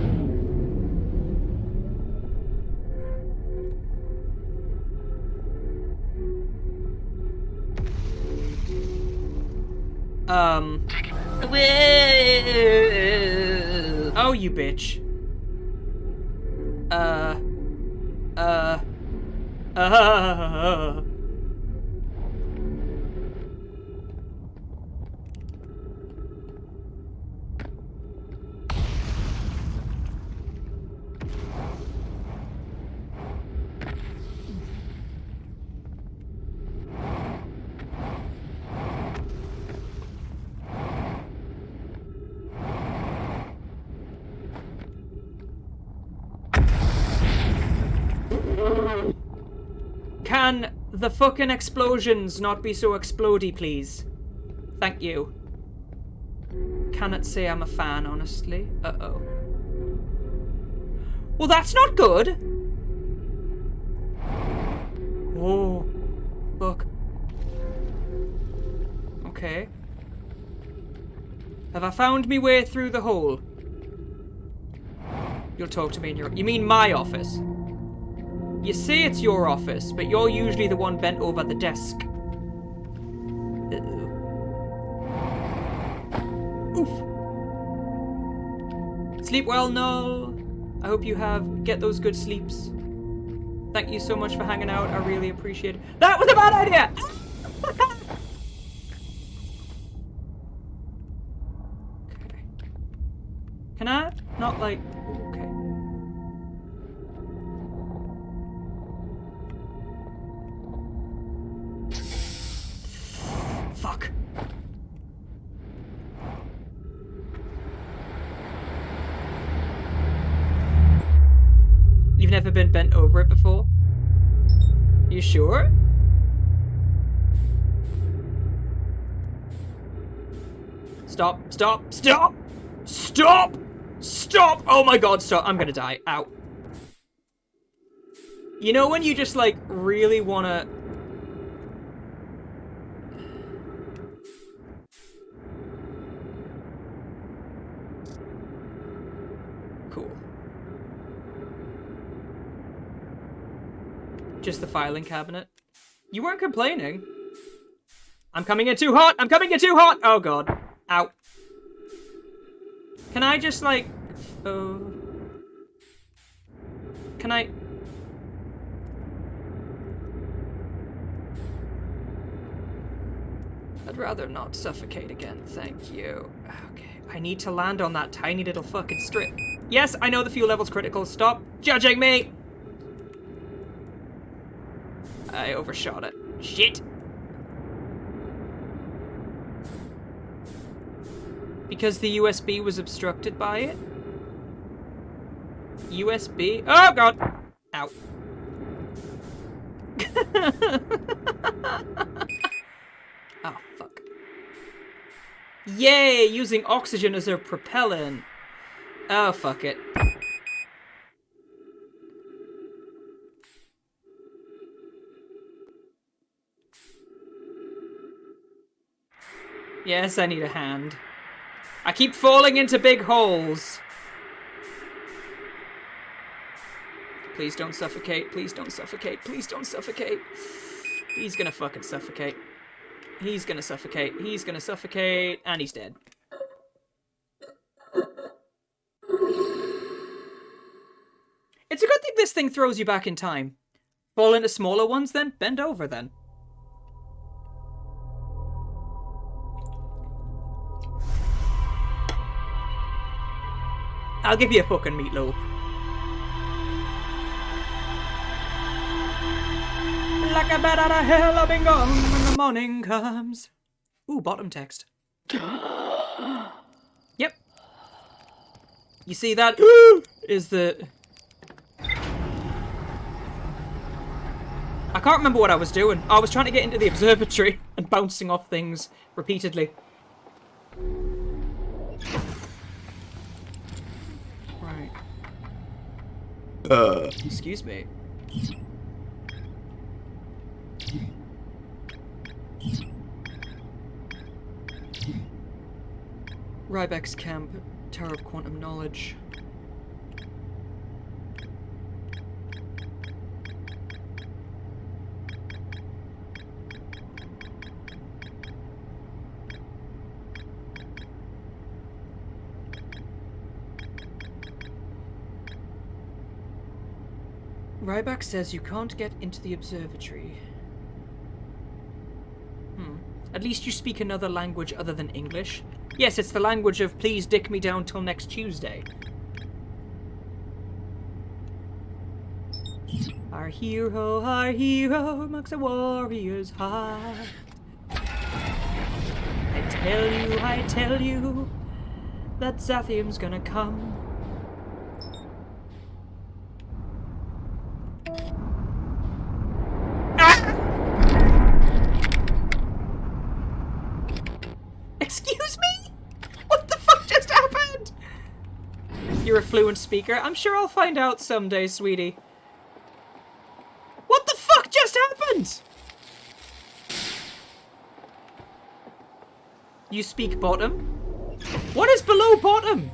Oh, you bitch. Can the fucking explosions not be so explodey, please? Thank you. Cannot say I'm a fan, honestly. Uh-oh. Well, that's not good! Oh. Fuck. Okay. Have I found me way through the hole? You'll talk to me in your... You mean my office? You say it's your office, but you're usually the one bent over the desk. Uh-oh. Oof. Sleep well, Null. I hope you get those good sleeps. Thank you so much for hanging out. I really appreciate it. That was a bad idea! Okay. Can I not, like... Okay. Fuck. You've never been bent over it before? You sure? Stop, stop, stop! Stop! Stop! Oh my god, stop. I'm gonna die. Ow. You know when you just, like, really wanna... Cool. Just the filing cabinet. You weren't complaining. I'm coming in too hot! I'm coming in too hot! Oh god. Ow. Can I just, like... Can I... I'd rather not suffocate again, thank you. Okay, I need to land on that tiny little fucking strip. Yes, I know the fuel level's critical. Stop judging me! I overshot it. Shit! Because the USB was obstructed by it? USB? Oh god! Ow. Oh, fuck. Yay! Using oxygen as a propellant. Oh, fuck it. Yes, I need a hand. I keep falling into big holes. Please don't suffocate. Please don't suffocate. Please don't suffocate. He's gonna fucking suffocate. He's gonna suffocate. He's gonna suffocate. And he's dead. It's a good thing this thing throws you back in time. Fall into smaller ones then? Bend over then. I'll give you a fucking meatloaf. Like a bat out of hell, I've been gone when the morning comes. Ooh, bottom text. Yep. You see that? Is the... I can't remember what I was doing. I was trying to get into the observatory and bouncing off things repeatedly. Excuse me. Ryback's camp, Tower of Quantum Knowledge. Ryback says you can't get into the observatory. At least you speak another language other than English. Yes, it's the language of please dick me down till next Tuesday. Our hero amongst the warriors high. I tell you, that Zathium's gonna come. Excuse me? What the fuck just happened? You're a fluent speaker? I'm sure I'll find out someday, sweetie. What the fuck just happened? You speak bottom? What is below bottom?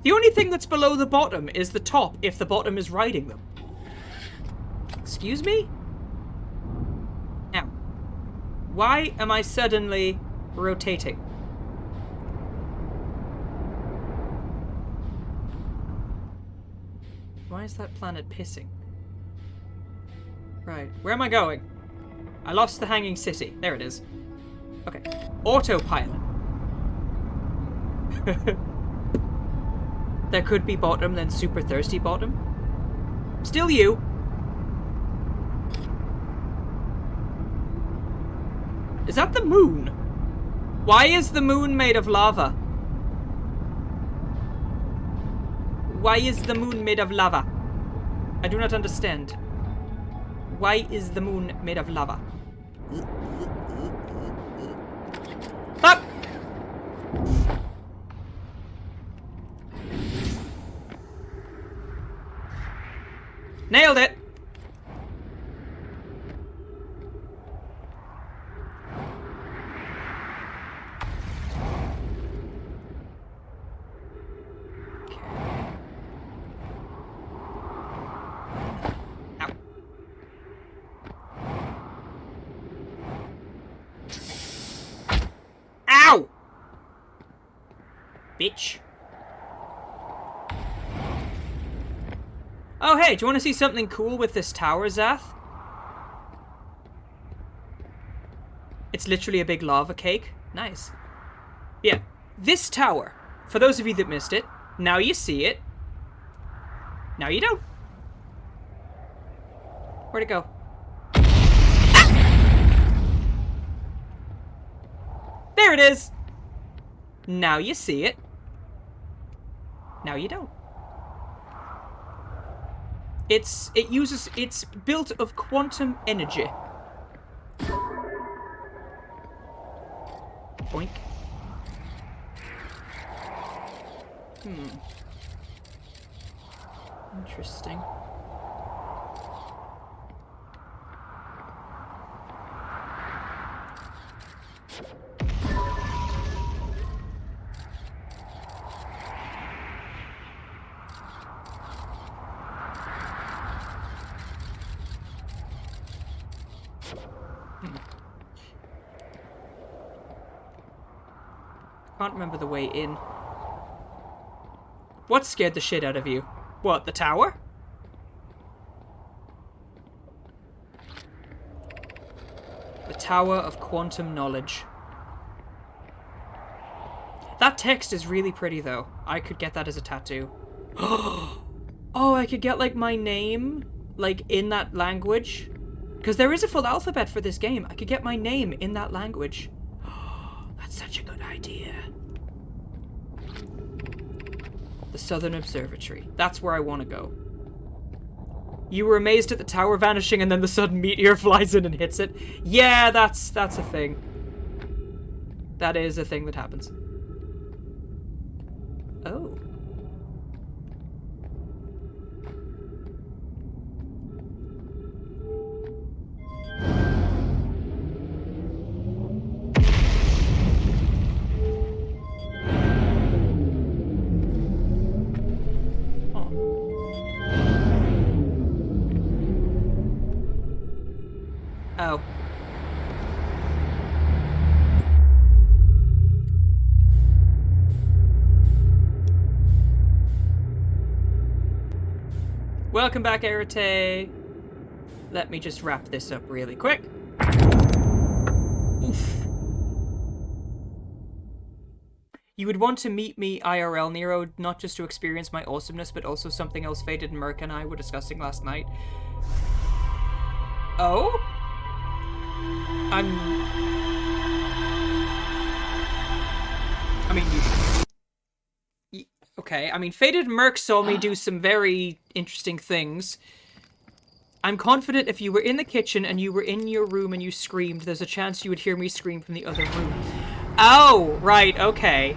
The only thing that's below the bottom is the top if the bottom is riding them. Excuse me? Now, why am I suddenly rotating? Why is that planet pissing? Right, where am I going? I lost the hanging city. There it is. Okay, autopilot. There could be bottom, then super thirsty bottom. Still you. Is that the moon? Why is the moon made of lava? Why is the moon made of lava? I do not understand. Why is the moon made of lava? Up! Nailed it! Ow! Bitch. Oh, hey, do you want to see something cool with this tower, Zath? It's literally a big lava cake. Nice. Yeah, this tower, for those of you that missed it, now you see it. Now you don't. Where'd it go? Ah! There it is. Now you see it. Now you don't. It's built of quantum energy. Boink. Interesting. Can't remember the way in. What scared the shit out of you? What, the tower? The Tower of Quantum Knowledge. That text is really pretty, though. I could get that as a tattoo. Oh, I could get, like, my name, like, in that language. Because there is a full alphabet for this game. I could get my name in that language. That's such a good idea. The Southern Observatory. That's where I want to go. You were amazed at the tower vanishing and then the sudden meteor flies in and hits it. Yeah, that's a thing. That is a thing that happens. Oh. Oh. Welcome back, Erite. Let me just wrap this up really quick. Oof. You would want to meet me IRL, Nero, not just to experience my awesomeness, but also something else Faded and Merc and I were discussing last night. Oh? I mean, okay, I mean, Faded and Merc saw me do some very interesting things. I'm confident if you were in the kitchen and you were in your room and you screamed, there's a chance you would hear me scream from the other room. Oh, right, okay.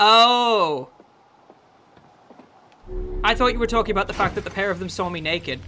Oh. I thought you were talking about the fact that the pair of them saw me naked.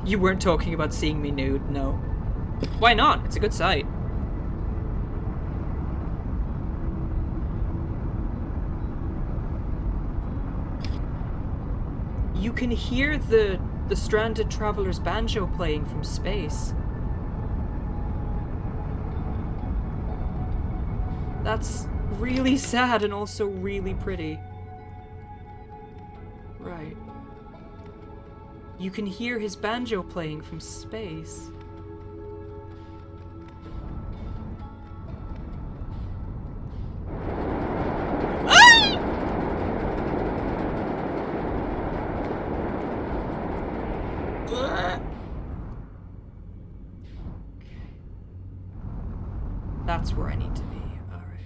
You weren't talking about seeing me nude, no. Why not? It's a good sight. You can hear the stranded traveler's banjo playing from space. That's really sad and also really pretty. Right. You can hear his banjo playing from space. Ah! That's where I need to be. All right.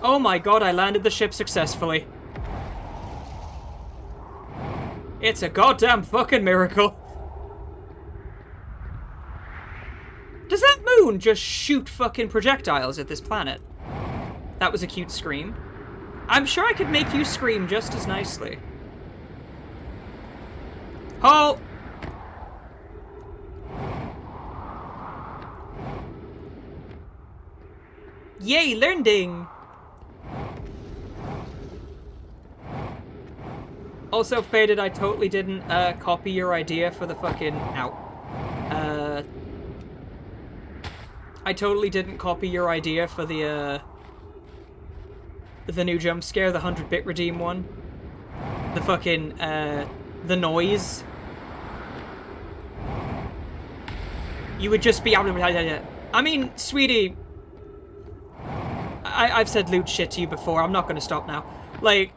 Oh my god, I landed the ship successfully. It's a goddamn fucking miracle. Does that moon just shoot fucking projectiles at this planet? That was a cute scream. I'm sure I could make you scream just as nicely. Halt! Yay, learning! Also, Faded, I totally didn't copy your idea for the fucking... Ow. I totally didn't copy your idea for the new jump scare, the 100-bit redeem one. The fucking, the noise. You would just be able to... I mean, sweetie... I've said lewd shit to you before, I'm not gonna stop now. Like...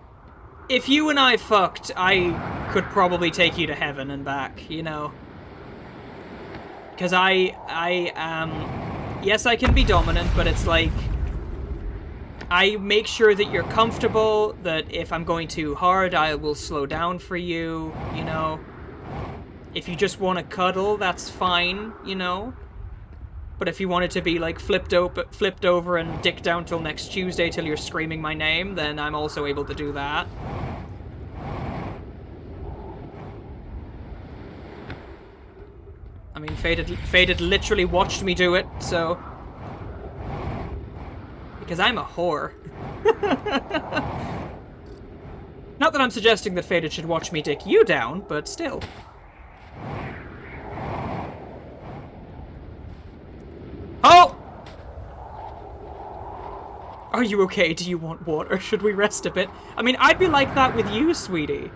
If you and I fucked, I could probably take you to heaven and back, you know? Because I yes, I can be dominant, but it's like... I make sure that you're comfortable, that if I'm going too hard, I will slow down for you, you know? If you just want to cuddle, that's fine, you know? But if you want it to be, like, flipped over and dick down till next Tuesday till you're screaming my name, then I'm also able to do that. I mean, Faded literally watched me do it, so... Because I'm a whore. Not that I'm suggesting that Faded should watch me dick you down, but still. Oh! Are you okay? Do you want water? Should we rest a bit? I mean, I'd be like that with you, sweetie.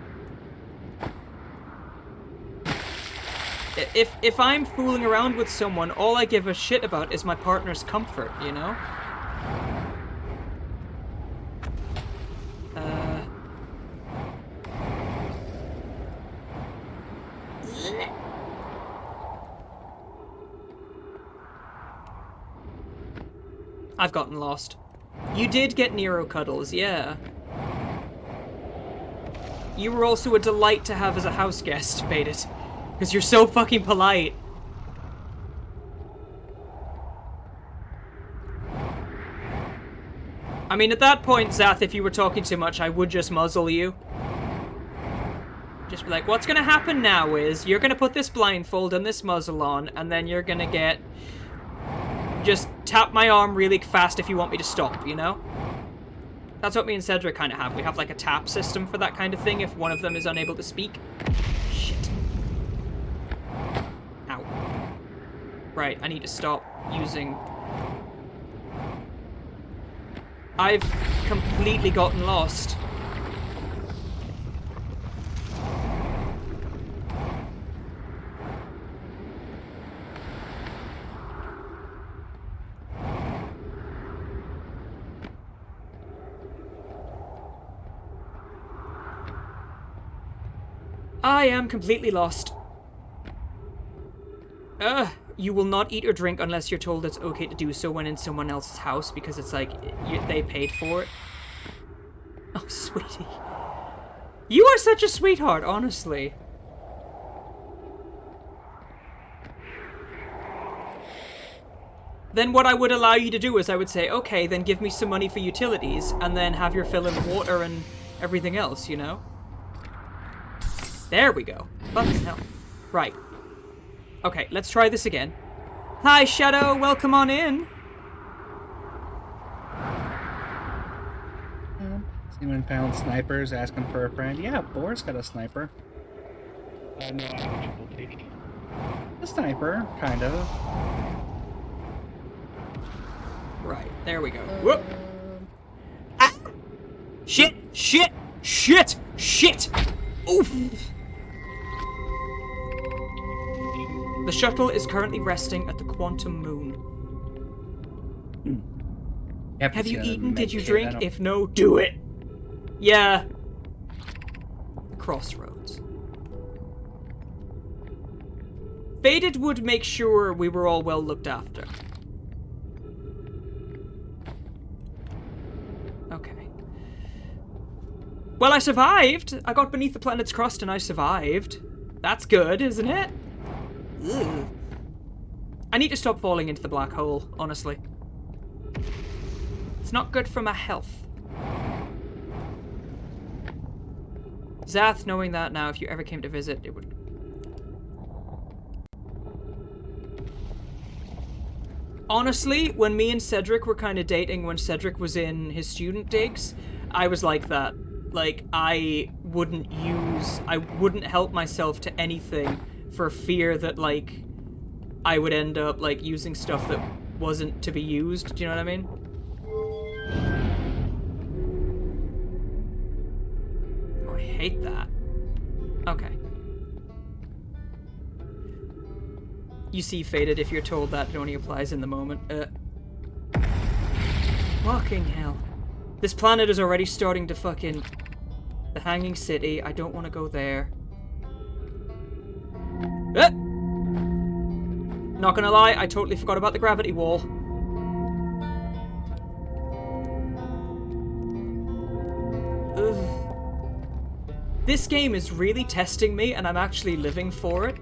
If I'm fooling around with someone, all I give a shit about is my partner's comfort, you know? I've gotten lost. You did get Nero cuddles, yeah. You were also a delight to have as a house guest, Faded. Because you're so fucking polite. I mean, at that point, Zath, if you were talking too much, I would just muzzle you. Just be like, what's gonna happen now is, you're gonna put this blindfold and this muzzle on, and then you're gonna get... Just tap my arm really fast if you want me to stop, you know? That's what me and Cedric kind of have. We have like a tap system for that kind of thing if one of them is unable to speak. Shit. Ow. Right, I need to stop using... I've completely gotten lost. I am completely lost. You will not eat or drink unless you're told it's okay to do so when in someone else's house, because it's like, they paid for it. Oh, sweetie. You are such a sweetheart, honestly. Then what I would allow you to do is I would say, okay, then give me some money for utilities, and then have your fill in water and everything else, you know? There we go. Fucking hell. Right. Okay, let's try this again. Hi, Shadow. Welcome on in. Anyone found snipers asking for a friend? Yeah, Boar's got a sniper. No, I'm guilty. A sniper, kind of. Right, there we go. Whoop! Ah! Shit! Shit! Shit! Shit! Oof! The shuttle is currently resting at the Quantum Moon. Have you eaten? Did you drink? If no, do it! Yeah. Crossroads. Faded would make sure we were all well looked after. Okay. Well, I survived! I got beneath the planet's crust and I survived. That's good, isn't it? Ugh. I need to stop falling into the black hole, honestly. It's not good for my health. Zath, knowing that now, if you ever came to visit, it would... Honestly, when me and Cedric were kind of dating when Cedric was in his student digs, I was like that. Like, I wouldn't help myself to anything for fear that, like, I would end up, like, using stuff that wasn't to be used. Do you know what I mean? Oh, I hate that. Okay. You see, Faded, if you're told that it only applies in the moment. Fucking hell. This planet is already starting to fucking... The Hanging City. I don't want to go there. Not gonna lie, I totally forgot about the gravity wall. Ugh. This game is really testing me, and I'm actually living for it.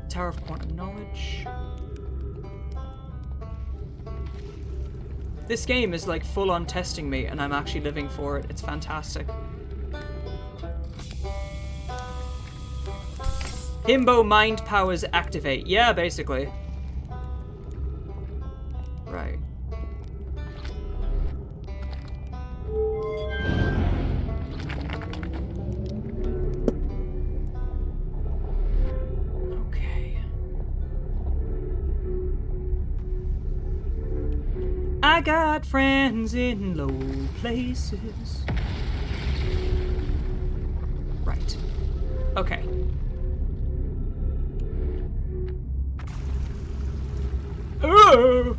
Tower of Quantum Knowledge. This game is like full-on testing me, and I'm actually living for it. It's fantastic. Himbo mind powers activate. Yeah, basically. Right. Okay. I got friends in low places. Right. Okay. Oh!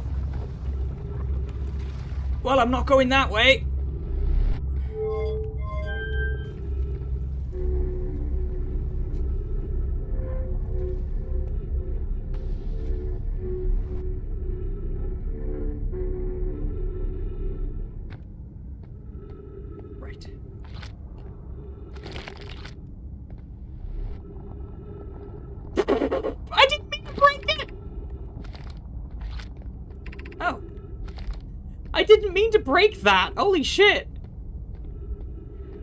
Well, I'm not going that way. Oh. I didn't mean to break that! Holy shit!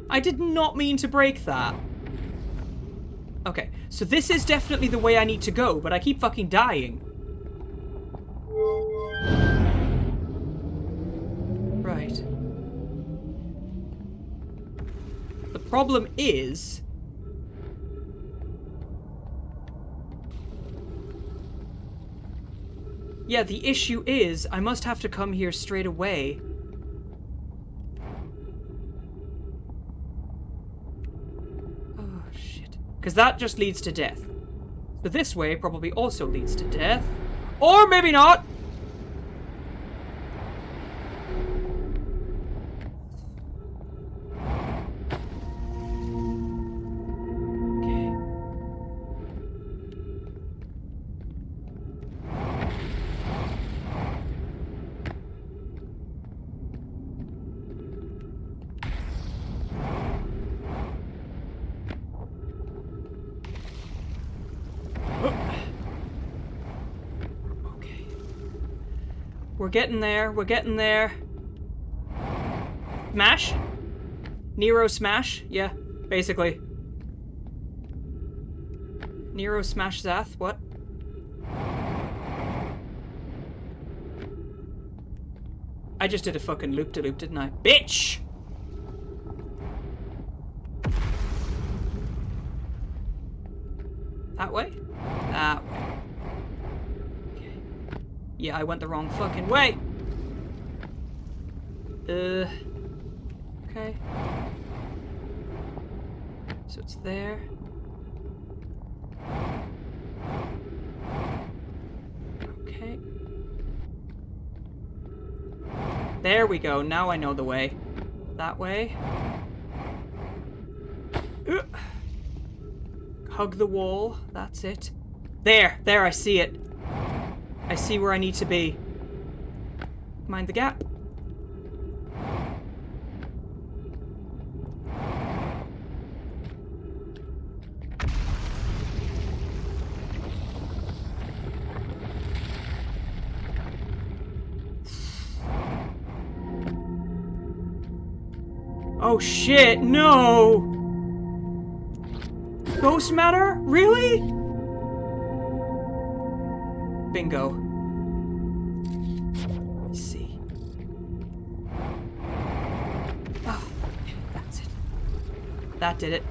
I did not mean to break that. Okay, so this is definitely the way I need to go, but I keep fucking dying. Right. The problem is... Yeah, the issue is I must have to come here straight away. Oh, shit. Because that just leads to death. So this way probably also leads to death. Or maybe not! We're getting there, we're getting there. Smash? Nero smash? Yeah, basically. Nero smash Zath, what? I just did a fucking loop-de-loop, didn't I? Bitch! That way? That way. Yeah, I went the wrong fucking way. Okay. So it's there. Okay. There we go. Now I know the way. That way. Hug the wall. That's it. There! There, I see it. I see where I need to be. Mind the gap. Oh shit, no! Ghost matter? Really? Bingo. Let's see. Oh, that's it. That did it.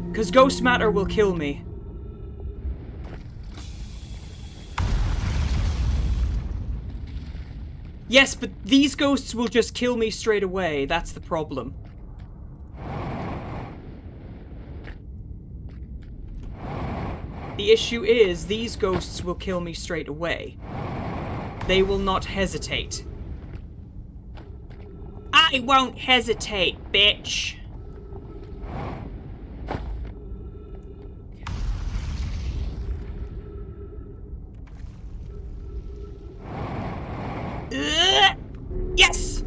Because ghost matter will kill me. Yes, but these ghosts will just kill me straight away. That's the problem. The issue is, these ghosts will kill me straight away. They will not hesitate. I won't hesitate, bitch! Yes!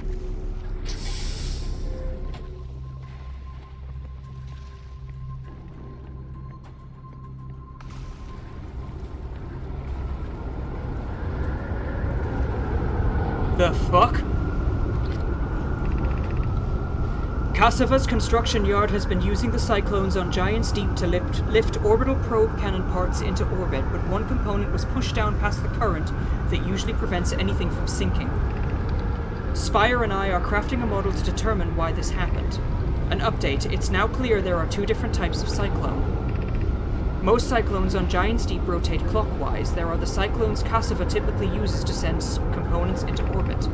The fuck? Cassava's construction yard has been using the cyclones on Giant's Deep to lift orbital probe cannon parts into orbit, but one component was pushed down past the current that usually prevents anything from sinking. Spire and I are crafting a model to determine why this happened. An update, it's now clear there are two different types of cyclone. Most cyclones on Giant's Deep rotate clockwise. There are the cyclones Cassava typically uses to send components into orbit.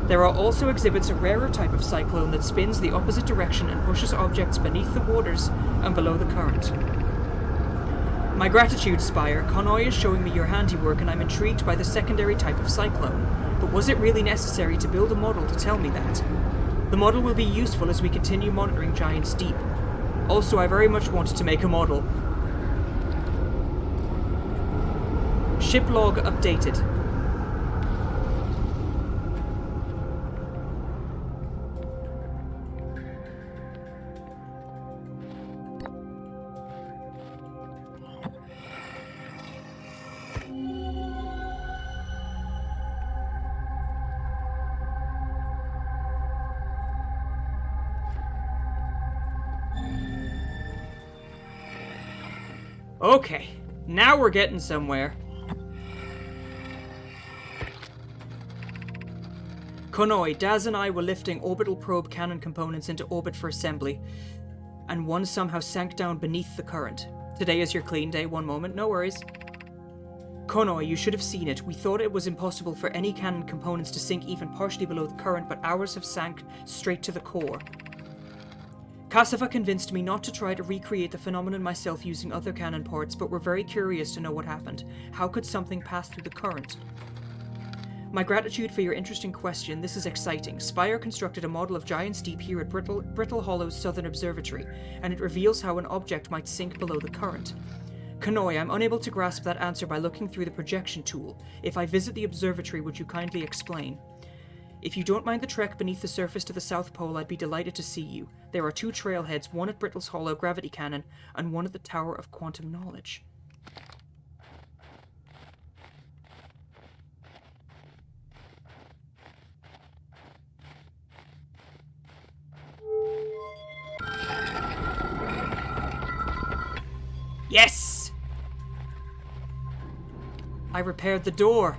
There are also exhibits a rarer type of cyclone that spins the opposite direction and pushes objects beneath the waters and below the current. My gratitude, Spire. Connoy is showing me your handiwork and I'm intrigued by the secondary type of cyclone. But was it really necessary to build a model to tell me that? The model will be useful as we continue monitoring Giant's Deep. Also, I very much wanted to make a model. Ship log updated. Okay, now we're getting somewhere. Konoi, Daz and I were lifting orbital probe cannon components into orbit for assembly, and one somehow sank down beneath the current. Today is your clean day, one moment, no worries. Konoi, you should have seen it. We thought it was impossible for any cannon components to sink even partially below the current, but ours have sank straight to the core. Kasava convinced me not to try to recreate the phenomenon myself using other cannon parts, but we're very curious to know what happened. How could something pass through the current? My gratitude for your interesting question. This is exciting. Spire constructed a model of Giant's Deep here at Brittle Hollow's Southern Observatory, and it reveals how an object might sink below the current. Konoi, I'm unable to grasp that answer by looking through the projection tool. If I visit the observatory, would you kindly explain? If you don't mind the trek beneath the surface to the South Pole, I'd be delighted to see you. There are 2 trailheads, one at Brittle's Hollow Gravity Cannon, and one at the Tower of Quantum Knowledge. Yes! I repaired the door.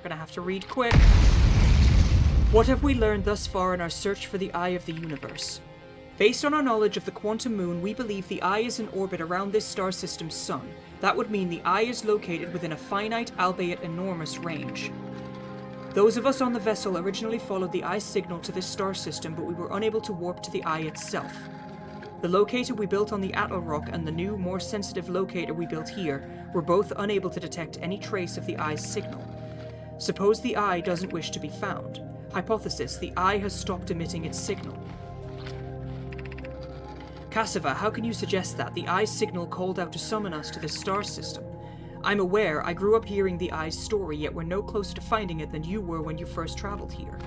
Gonna have to read quick. What have we learned thus far in our search for the Eye of the Universe? Based on our knowledge of the Quantum Moon, we believe the Eye is in orbit around this star system's sun. That would mean the Eye is located within a finite, albeit enormous, range. Those of us on the vessel originally followed the Eye's signal to this star system, but we were unable to warp to the Eye itself. The locator we built on the Atoll Rock and the new, more sensitive locator we built here were both unable to detect any trace of the Eye's signal. Suppose the Eye doesn't wish to be found. Hypothesis, the Eye has stopped emitting its signal. Kasava, how can you suggest that? The Eye's signal called out to summon us to this star system. I'm aware, I grew up hearing the Eye's story, yet we're no closer to finding it than you were when you first traveled here.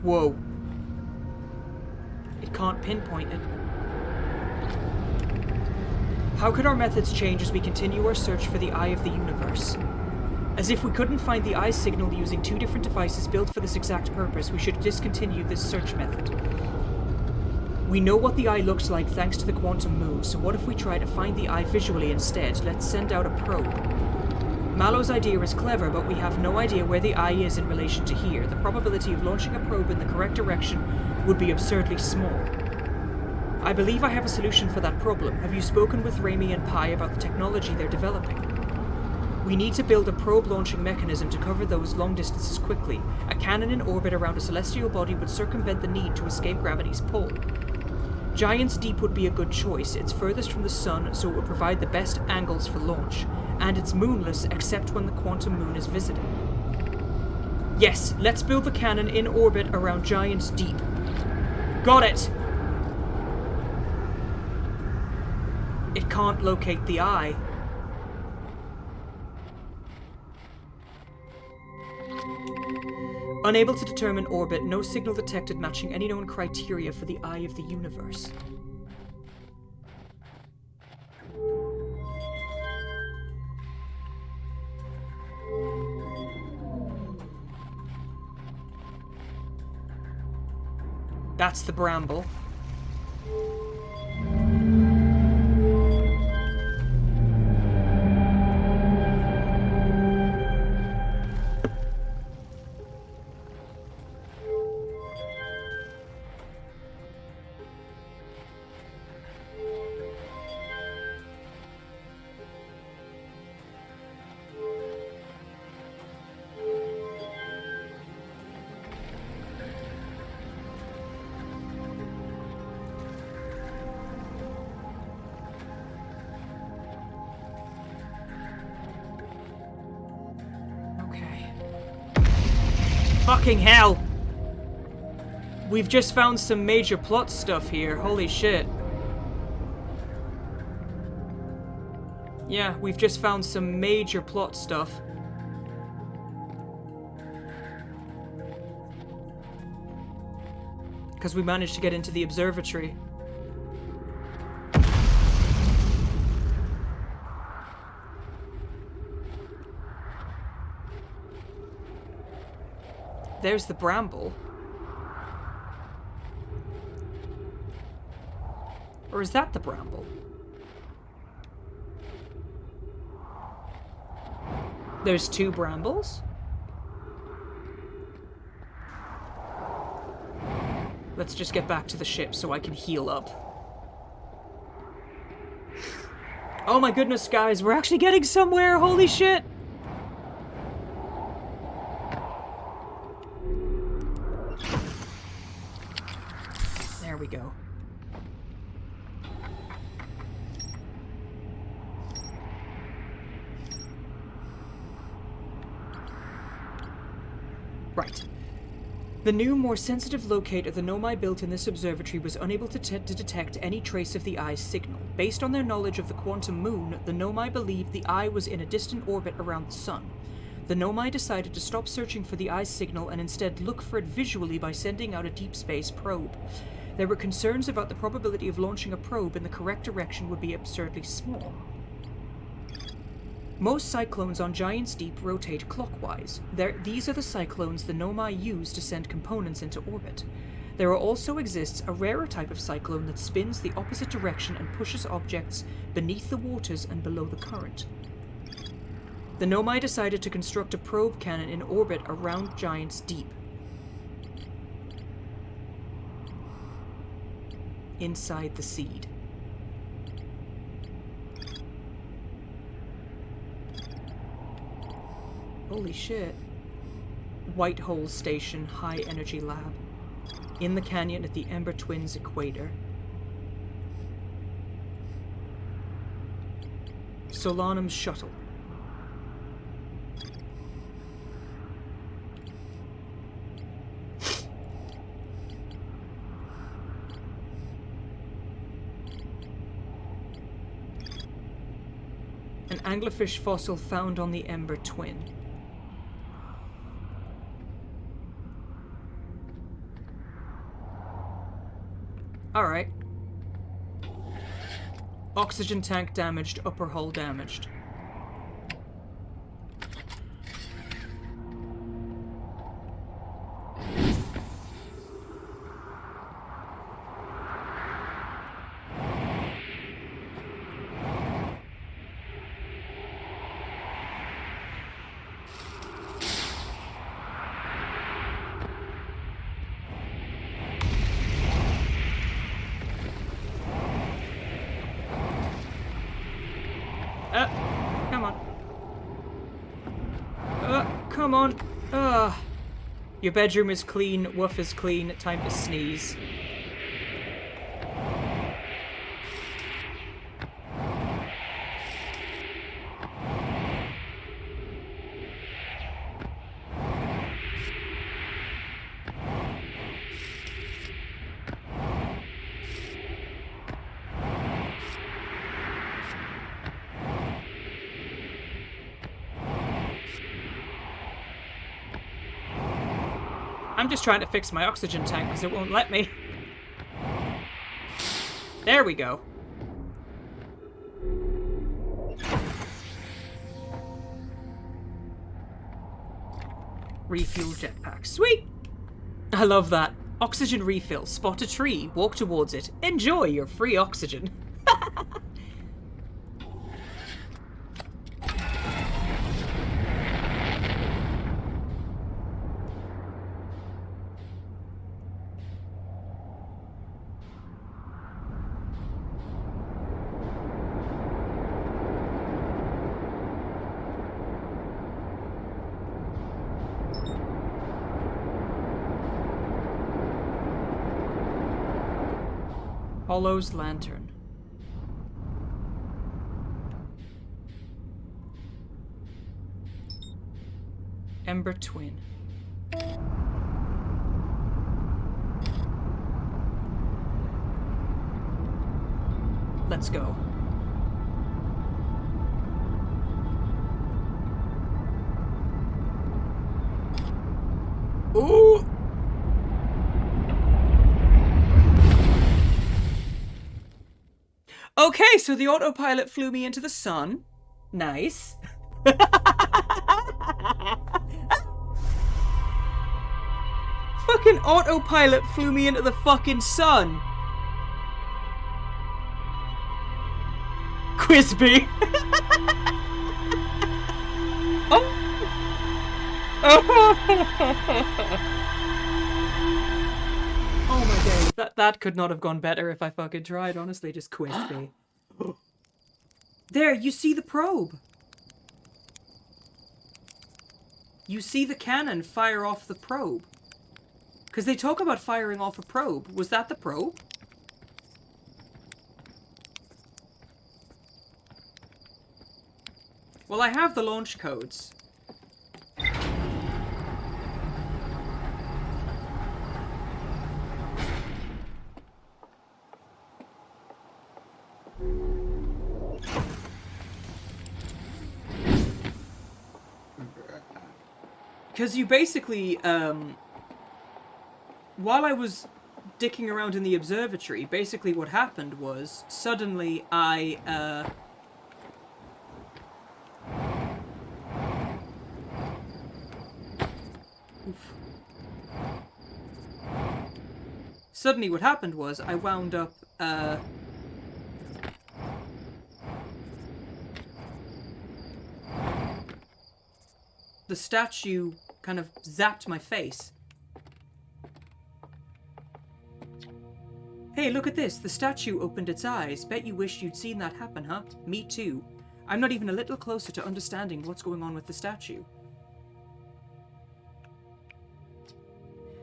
Whoa. It can't pinpoint it. How could our methods change as we continue our search for the Eye of the Universe? As if we couldn't find the Eye's signal using 2 different devices built for this exact purpose, we should discontinue this search method. We know what the Eye looks like thanks to the Quantum Moon, so what if we try to find the Eye visually instead? Let's send out a probe. Mallow's idea is clever, but we have no idea where the Eye is in relation to here. The probability of launching a probe in the correct direction would be absurdly small. I believe I have a solution for that problem. Have you spoken with Raimi and Pi about the technology they're developing? We need to build a probe launching mechanism to cover those long distances quickly. A cannon in orbit around a celestial body would circumvent the need to escape gravity's pull. Giant's Deep would be a good choice. It's furthest from the sun, so it would provide the best angles for launch. And it's moonless except when the Quantum Moon is visited. Yes, let's build the cannon in orbit around Giant's Deep. Got it! It can't locate the Eye. Unable to determine orbit, no signal detected matching any known criteria for the Eye of the Universe. That's the bramble. Fucking hell! We've just found some major plot stuff here, holy shit. Yeah, we've just found some major plot stuff. Because we managed to get into the observatory. There's the bramble. Or is that the bramble? There's 2 brambles? Let's just get back to the ship so I can heal up. Oh my goodness, guys, we're actually getting somewhere! Holy shit! There we go. Right. The new, more sensitive locator the Nomai built in this observatory was unable to detect any trace of the Eye's signal. Based on their knowledge of the quantum moon, the Nomai believed the Eye was in a distant orbit around the sun. The Nomai decided to stop searching for the Eye's signal and instead look for it visually by sending out a deep space probe. There were concerns about the probability of launching a probe in the correct direction would be absurdly small. Most cyclones on Giant's Deep rotate clockwise. These are the cyclones the Nomai use to send components into orbit. There also exists a rarer type of cyclone that spins the opposite direction and pushes objects beneath the waters and below the current. The Nomai decided to construct a probe cannon in orbit around Giant's Deep. Inside the seed. Holy shit. White Hole Station, High Energy Lab. In the canyon at the Ember Twins equator. Solanum's shuttle. An anglerfish fossil found on the Ember Twin. Alright. Oxygen tank damaged, upper hull damaged. Come on. Come on. Your bedroom is clean, woof is clean, time to sneeze. I'm just trying to fix my oxygen tank because it won't let me. There we go. Refuel jetpack. Sweet! I love that. Oxygen refill. Spot a tree. Walk towards it. Enjoy your free oxygen. Hollow's lantern. Ember Twin. Let's go. Okay, so the autopilot flew me into the sun. Nice. Fucking autopilot flew me into the fucking sun. Quizby. Oh. Oh my days. That could not have gone better if I fucking tried, honestly. Just Quizby. There, you see the probe. You see the cannon fire off the probe. Because they talk about firing off a probe. Was that the probe? Well, I have the launch codes. Because you basically, while I was dicking around in the observatory, basically what happened was, suddenly Suddenly what happened was, I wound up, the statue kind of zapped my face. Hey, look at this. The statue opened its eyes. Bet you wish you'd seen that happen, huh? Me too. I'm not even a little closer to understanding what's going on with the statue.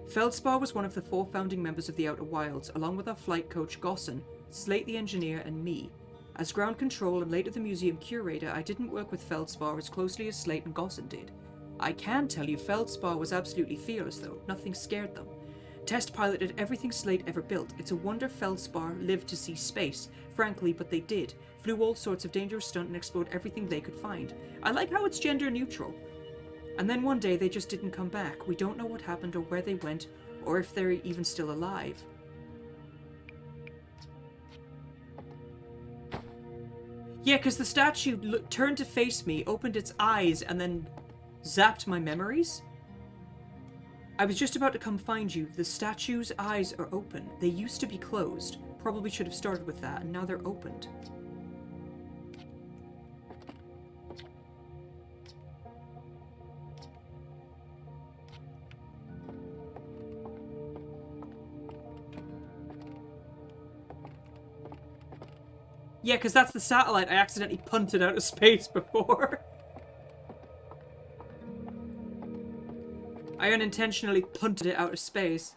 Feldspar was one of the 4 founding members of the Outer Wilds, along with our flight coach Gosson, Slate the engineer, and me. As ground control and later the museum curator, I didn't work with Feldspar as closely as Slate and Gosson did. I can tell you Feldspar was absolutely fearless though, nothing scared them. Test piloted everything Slate ever built. It's a wonder Feldspar lived to see space, frankly, but they did. Flew all sorts of dangerous stunts and explored everything they could find. I like how it's gender neutral. And then one day they just didn't come back. We don't know what happened or where they went, or if they're even still alive. Yeah, because the statue turned to face me, opened its eyes, and then zapped my memories. I was just about to come find you. The statue's eyes are open. They used to be closed. Probably should have started with that, and now they're opened. Yeah, because that's the satellite I accidentally punted out of space before. I unintentionally punted it out of space.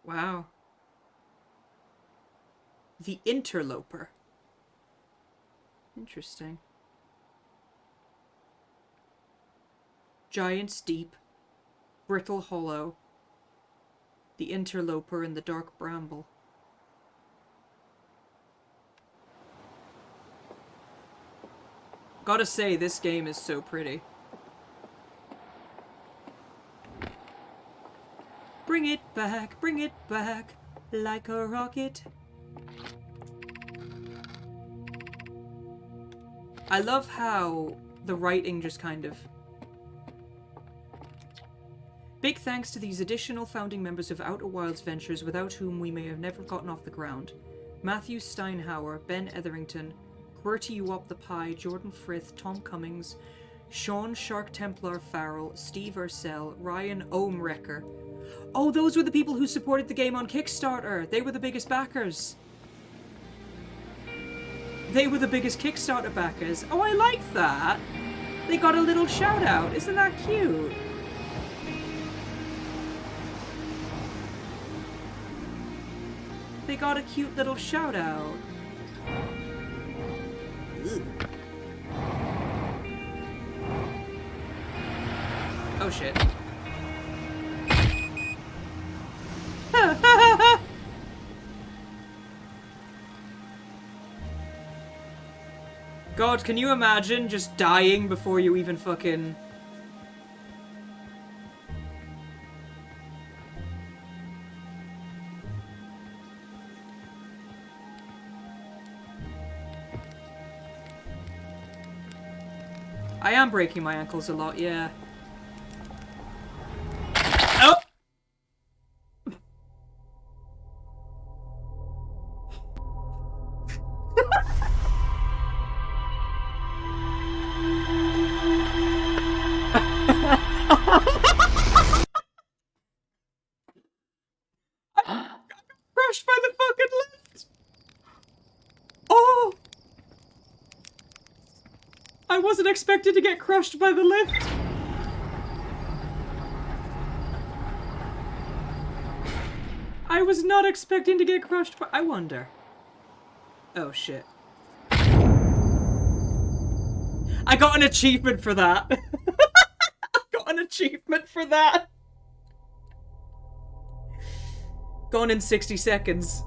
Wow. The Interloper. Interesting. Giant's Deep. Brittle Hollow. The Interloper in the Dark Bramble. Gotta say, this game is so pretty. Bring it back, like a rocket. I love how the writing just kind of... Big thanks to these additional founding members of Outer Wilds Ventures, without whom we may have never gotten off the ground. Matthew Steinhauer, Ben Etherington, QWERTY Uop the Pie, Jordan Frith, Tom Cummings, Sean Shark Templar Farrell, Steve Ursell, Ryan Ohmrecker. Oh, those were the people who supported the game on Kickstarter! They were the biggest backers! They were the biggest Kickstarter backers. Oh, I like that! They got a little shout out. Isn't that cute? They got a cute little shout out. Oh shit. God, can you imagine just dying before you even fucking... I am breaking my ankles a lot, yeah. Oh! Crushed by the fucking lift! Oh! I wasn't expected to get crushed by the lift! I was not expecting to get crushed by- I wonder. Oh shit. I got an achievement for that! I got an achievement for that! Gone in 60 seconds.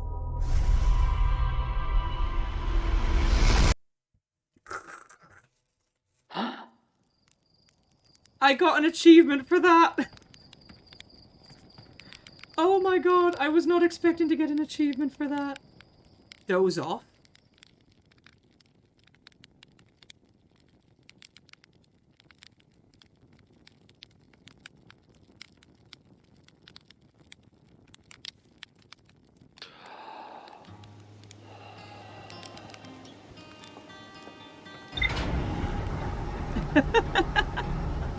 I got an achievement for that! Oh my god, I was not expecting to get an achievement for that. Doze off?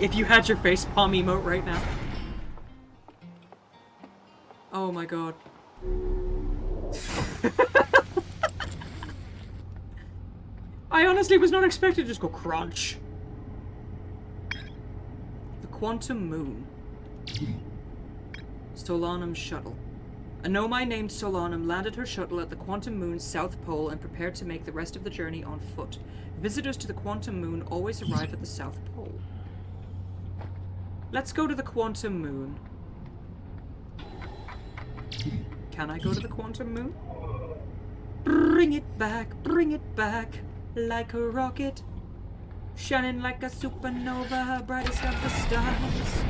If you had your facepalm emote right now. Oh my god. I honestly was not expecting to just go crunch. The Quantum Moon. Solanum Shuttle. A Nomai named Solanum landed her shuttle at the Quantum Moon's south pole and prepared to make the rest of the journey on foot. Visitors to the Quantum Moon always arrive at the south pole. Let's go to the Quantum Moon. Can I go to the Quantum Moon? Bring it back, like a rocket, shining like a supernova, brightest of the stars.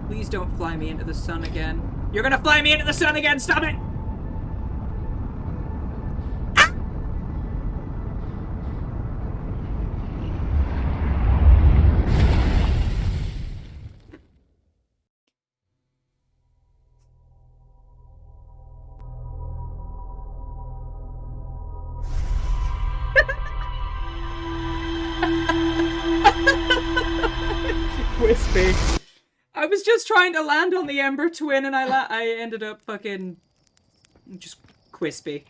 Please don't fly me into the sun again. You're gonna fly me into the sun again! Stop it! Wispy. I was just trying to land on the Ember Twin and I ended up fucking just Quispy.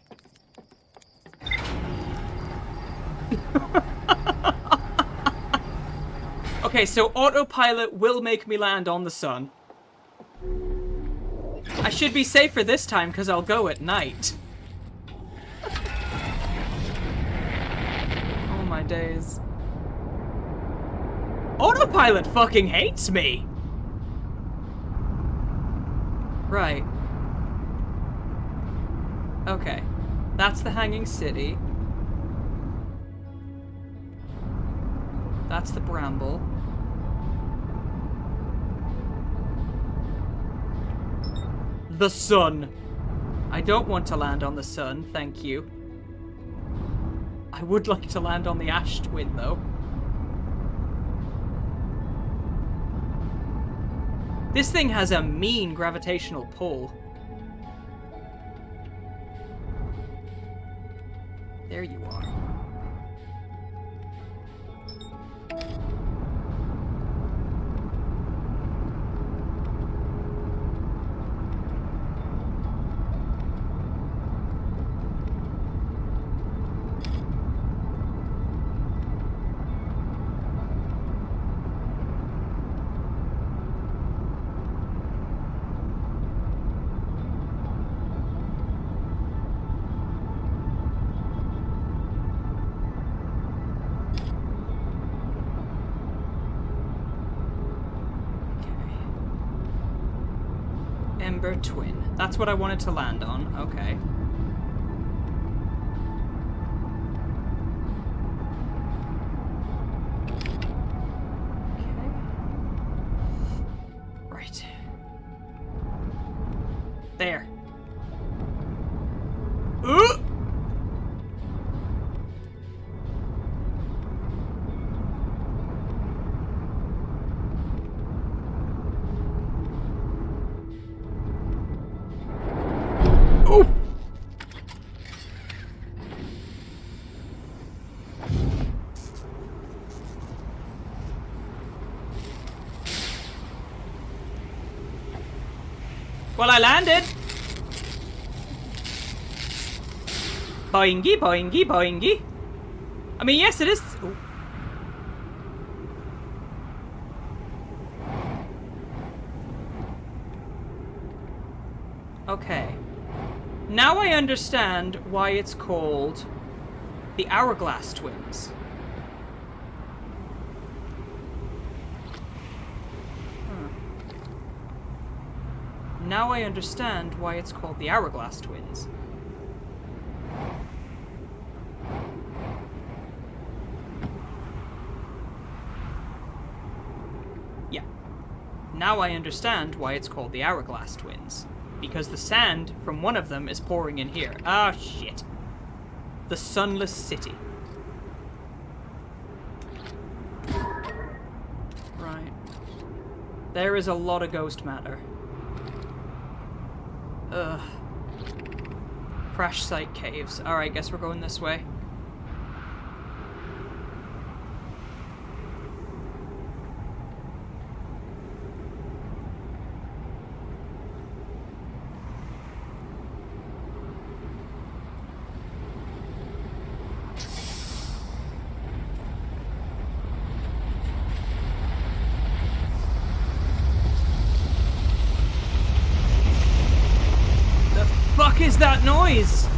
Okay, so autopilot will make me land on the sun. I should be safer this time because I'll go at night. Oh my days. Autopilot fucking hates me! Right. Okay. That's the Hanging City. That's the Bramble. The sun. I don't want to land on the sun, thank you. I would like to land on the Ash Twin, though. This thing has a mean gravitational pull. There you are. Ember Twin. That's what I wanted to land on. Okay. Right. There. Ooh! Oh! Well, I landed. Boingy, boingy, boingy. I mean, yes, it is. Ooh. Okay. Now I understand why it's called the Hourglass Twins. Now I understand why it's called the Hourglass Twins. Yeah. Now I understand why it's called the Hourglass Twins. Because the sand from one of them is pouring in here. Ah, shit. The Sunless City. Right. There is a lot of ghost matter. Ugh. Crash site caves. Alright, guess we're going this way. Fuck is that noise?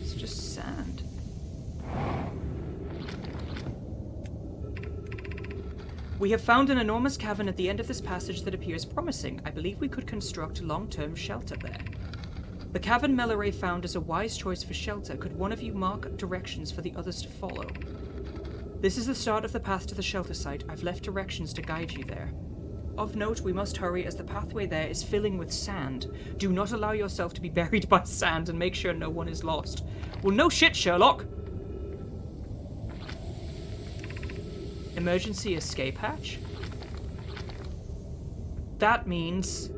It's just sand. We have found an enormous cavern at the end of this passage that appears promising. I believe we could construct long-term shelter there. The cavern Meleray found is a wise choice for shelter. Could one of you mark directions for the others to follow? This is the start of the path to the shelter site. I've left directions to guide you there. Of note, we must hurry as the pathway there is filling with sand. Do not allow yourself to be buried by sand and make sure no one is lost. Well, no shit, Sherlock! Emergency escape hatch? That means...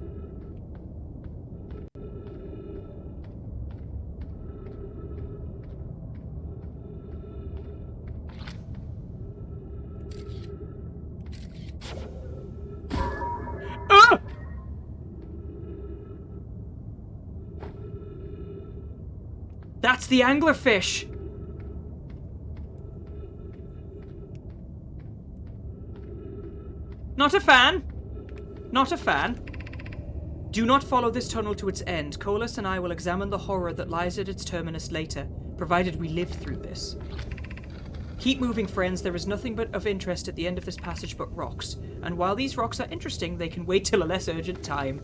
That's the anglerfish! Not a fan. Not a fan. Do not follow this tunnel to its end. Colas and I will examine the horror that lies at its terminus later, provided we live through this. Keep moving, friends. There is nothing but of interest at the end of this passage but rocks. And while these rocks are interesting, they can wait till a less urgent time.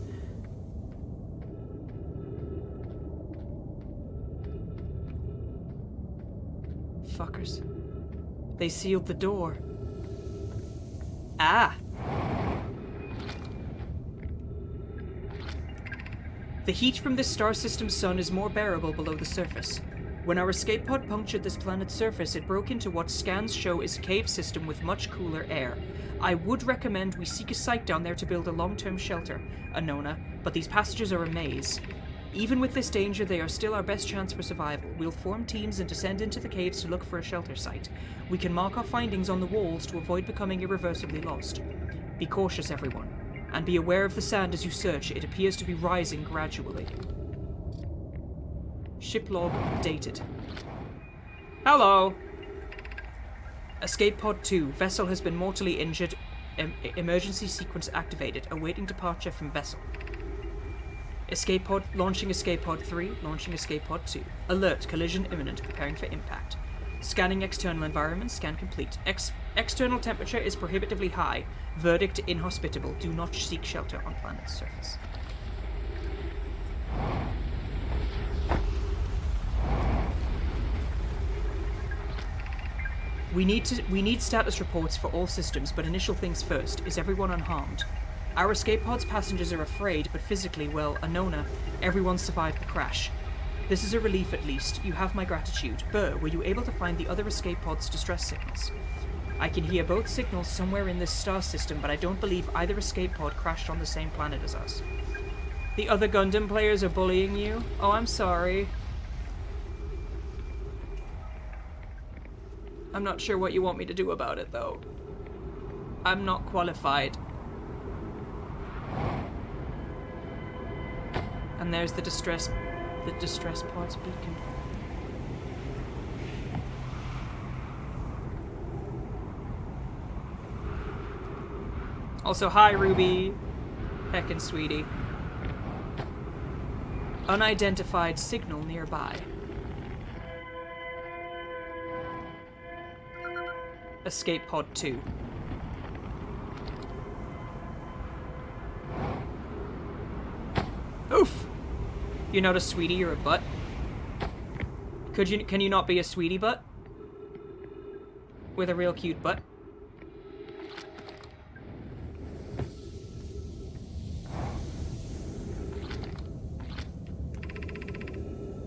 Fuckers. They sealed the door. Ah! The heat from this star system's sun is more bearable below the surface. When our escape pod punctured this planet's surface, it broke into what scans show is a cave system with much cooler air. I would recommend we seek a site down there to build a long-term shelter, Anona, but these passages are a maze. Even with this danger, they are still our best chance for survival. We'll form teams and descend into the caves to look for a shelter site. We can mark our findings on the walls to avoid becoming irreversibly lost. Be cautious, everyone, and be aware of the sand as you search. It appears to be rising gradually. Ship log dated. Hello! Escape pod 2. Vessel has been mortally injured. Emergency sequence activated. Awaiting departure from vessel. Escape pod, launching escape pod 3, launching escape pod 2. Alert, collision imminent, preparing for impact. Scanning external environment. Scan complete. External temperature is prohibitively high. Verdict inhospitable. Do not seek shelter on planet's surface. We need status reports for all systems, but initial things first. Is everyone unharmed? Our escape pod's passengers are afraid, but physically, well, Anona, everyone survived the crash. This is a relief at least. You have my gratitude. Burr, were you able to find the other escape pod's distress signals? I can hear both signals somewhere in this star system, but I don't believe either escape pod crashed on the same planet as us. The other Gundam players are bullying you? Oh, I'm sorry. I'm not sure what you want me to do about it, though. I'm not qualified. And there's the distress pod's beacon. Also, hi, Ruby. Heckin' sweetie. Unidentified signal nearby. Escape pod 2. Oof! You're not a sweetie, you're a butt. Can you not be a sweetie butt? With a real cute butt?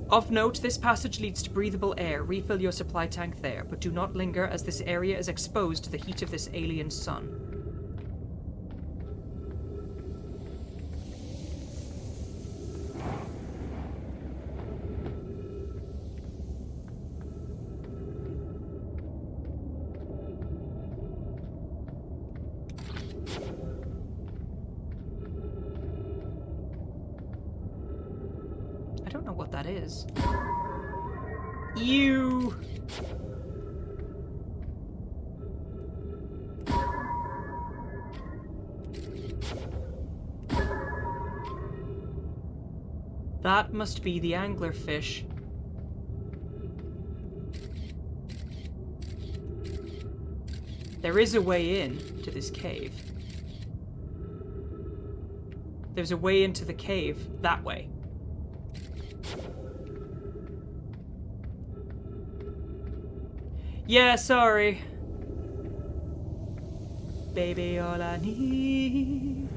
Of note, this passage leads to breathable air. Refill your supply tank there, but do not linger as this area is exposed to the heat of this alien sun. I don't know what that is. Ew! That must be the anglerfish. There is a way in to this cave. There's a way into the cave that way. Yeah, sorry. Baby, all I need.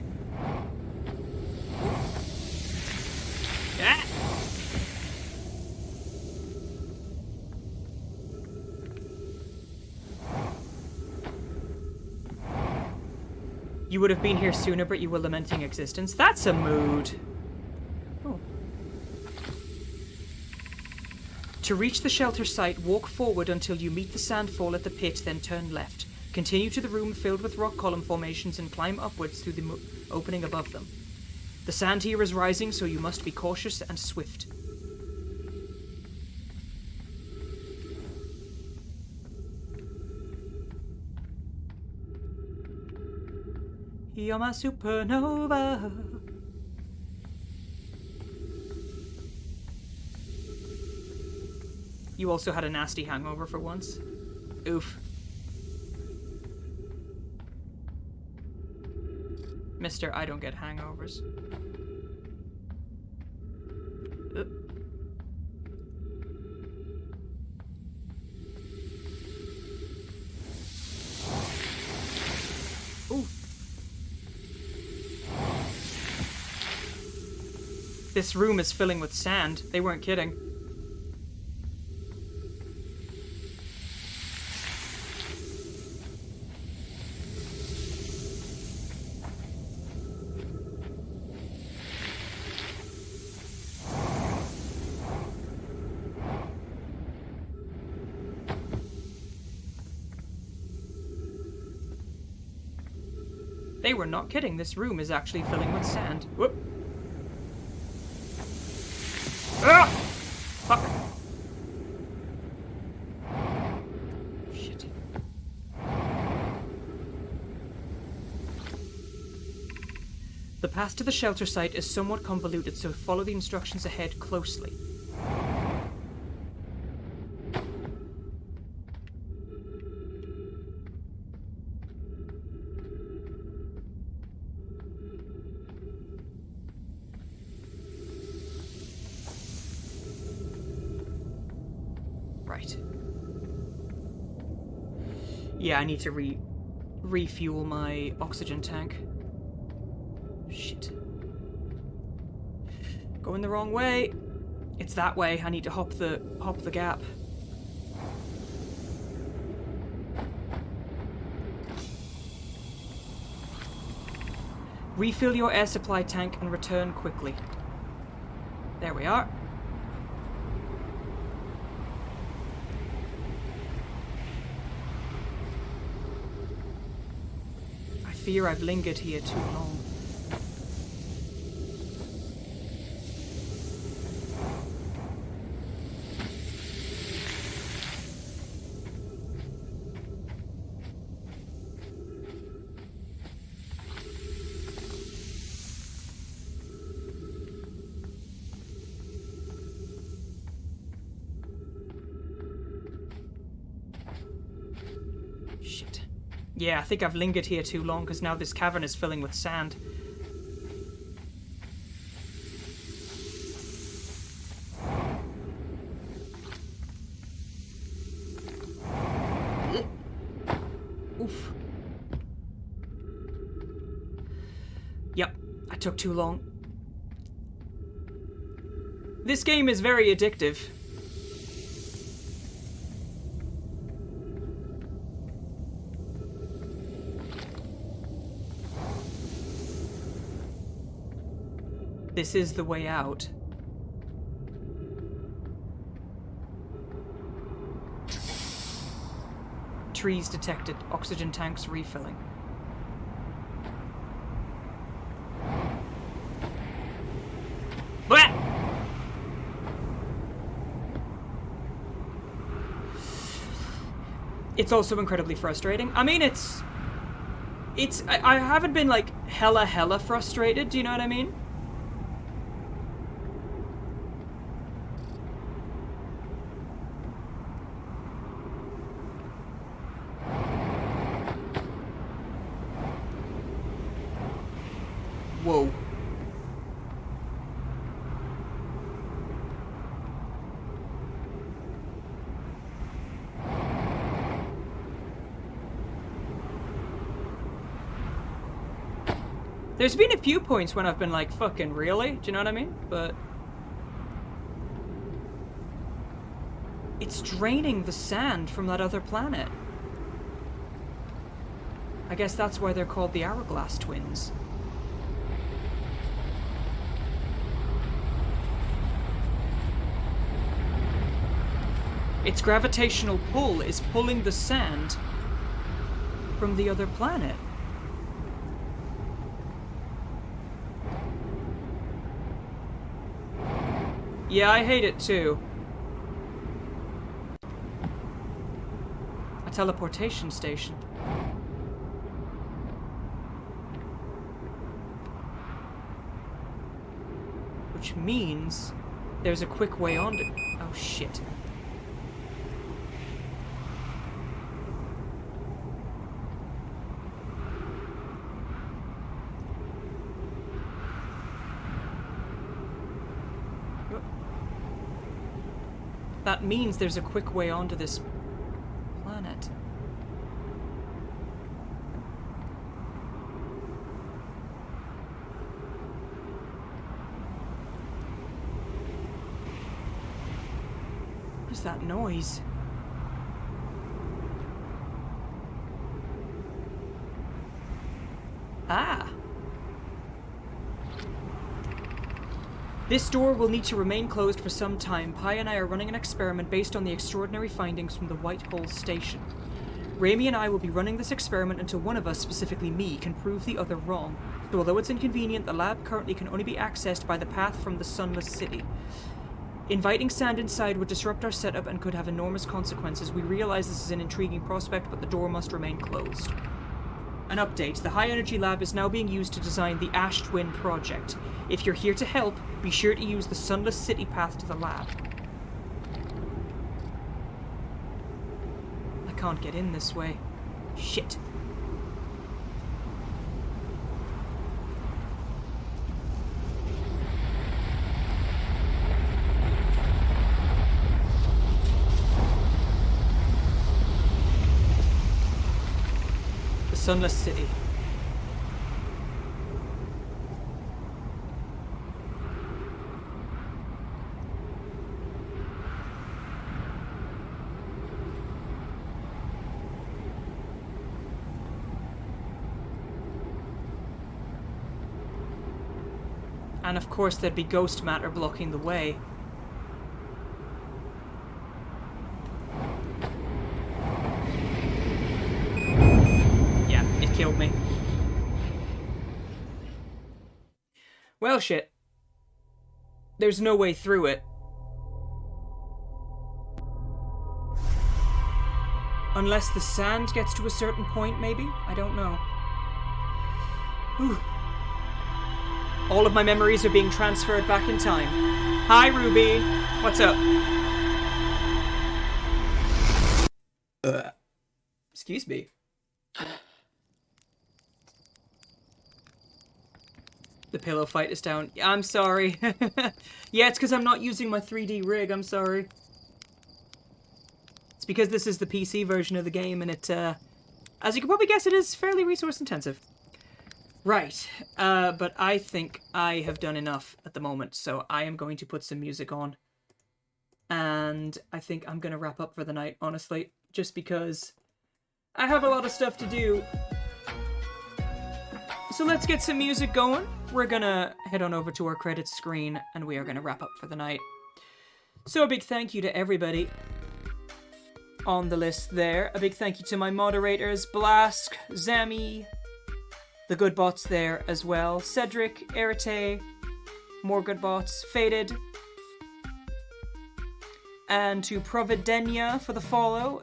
Ah! You would have been here sooner, but you were lamenting existence. That's a mood. Oh. To reach the shelter site, walk forward until you meet the sandfall at the pit, then turn left. Continue to the room filled with rock column formations and climb upwards through the opening above them. The sand here is rising, so you must be cautious and swift. You're my supernova. You also had a nasty hangover for once. Oof. Mister, I don't get hangovers. Ooh. This room is filling with sand. They weren't kidding. They were not kidding. This room is actually filling with sand. Whoop. Ah! Fuck. Shit. The path to the shelter site is somewhat convoluted, so follow the instructions ahead closely. Right. Yeah, I need to refuel my oxygen tank. Shit. Going the wrong way. It's that way. I need to hop the gap. Refill your air supply tank and return quickly. There we are. I fear I've lingered here too long. Shit. Yeah, I think I've lingered here too long because now this cavern is filling with sand. Oof. Yep, I took too long. This game is very addictive. This is the way out. Trees detected. Oxygen tanks refilling. Blah! It's also incredibly frustrating. I mean, I haven't been like hella frustrated, do you know what I mean? Whoa. There's been a few points when I've been like, fucking really? Do you know what I mean? But it's draining the sand from that other planet. I guess that's why they're called the Hourglass Twins. Its gravitational pull is pulling the sand from the other planet. Yeah, I hate it too. A teleportation station. Which means there's a quick way on to... Oh shit. That means there's a quick way onto this planet. What is that noise? Ah! This door will need to remain closed for some time. Pi and I are running an experiment based on the extraordinary findings from the White Hole Station. Raimi and I will be running this experiment until one of us, specifically me, can prove the other wrong. So although it's inconvenient, the lab currently can only be accessed by the path from the Sunless City. Inviting sand inside would disrupt our setup and could have enormous consequences. We realize this is an intriguing prospect, but the door must remain closed. An update. The High Energy Lab is now being used to design the Ash Twin project. If you're here to help, be sure to use the Sunless City path to the lab. I can't get in this way. Shit. Sunless City. And of course there'd be ghost matter blocking the way. Yeah, it killed me. Well, shit. There's no way through it. Unless the sand gets to a certain point, maybe? I don't know. Whew. All of my memories are being transferred back in time. Hi, Ruby. What's up? Excuse me. The pillow fight is down. I'm sorry. Yeah, it's because I'm not using my 3D rig. I'm sorry. It's because this is the PC version of the game, and it, as you can probably guess, it is fairly resource intensive. Right, but I think I have done enough at the moment, so I am going to put some music on. And I think I'm going to wrap up for the night, honestly, just because I have a lot of stuff to do. So let's get some music going. We're going to head on over to our credits screen, and we are going to wrap up for the night. So a big thank you to everybody on the list there. A big thank you to my moderators, Blask, Zami, the good bots there as well. Cedric, Erite, more good bots, Faded. And to Providenia for the follow,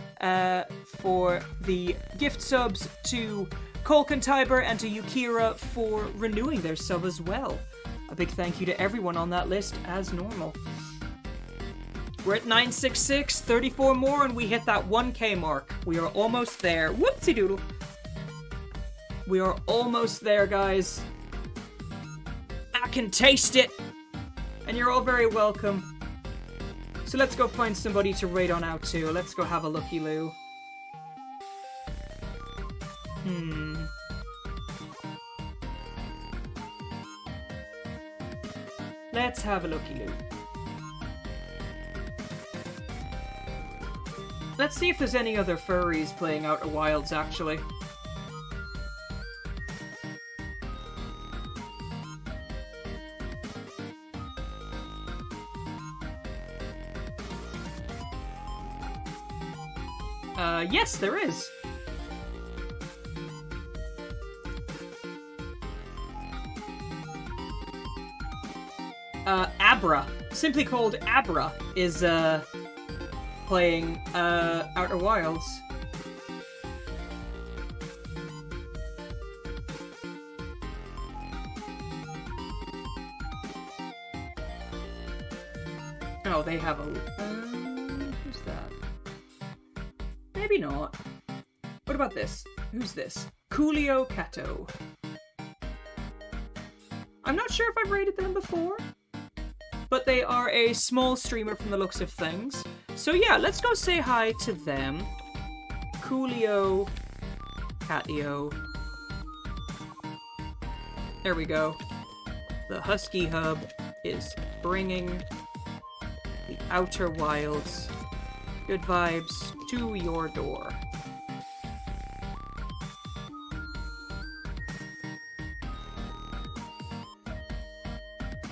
for the gift subs, to Kolkan Tiber and to Yukira for renewing their sub as well. A big thank you to everyone on that list as normal. We're at 966, 34 more, and we hit that 1K mark. We are almost there. Whoopsie doodle. We are almost there, guys. I can taste it. And you're all very welcome. So let's go find somebody to raid on out to. Let's go have a looky loo. Let's have a looky loo. Let's see if there's any other furries playing Outer Wilds, actually. Yes, there is. Abra, simply called Abra, is, playing, Outer Wilds. Oh, they have a... who's that? Maybe not. What about this? Who's this? Coolio Kato. I'm not sure if I've rated them before, but they are a small streamer from the looks of things. So yeah, let's go say hi to them. Coolio Katio. There we go. The Husky Hub is bringing the Outer Wilds good vibes to your door.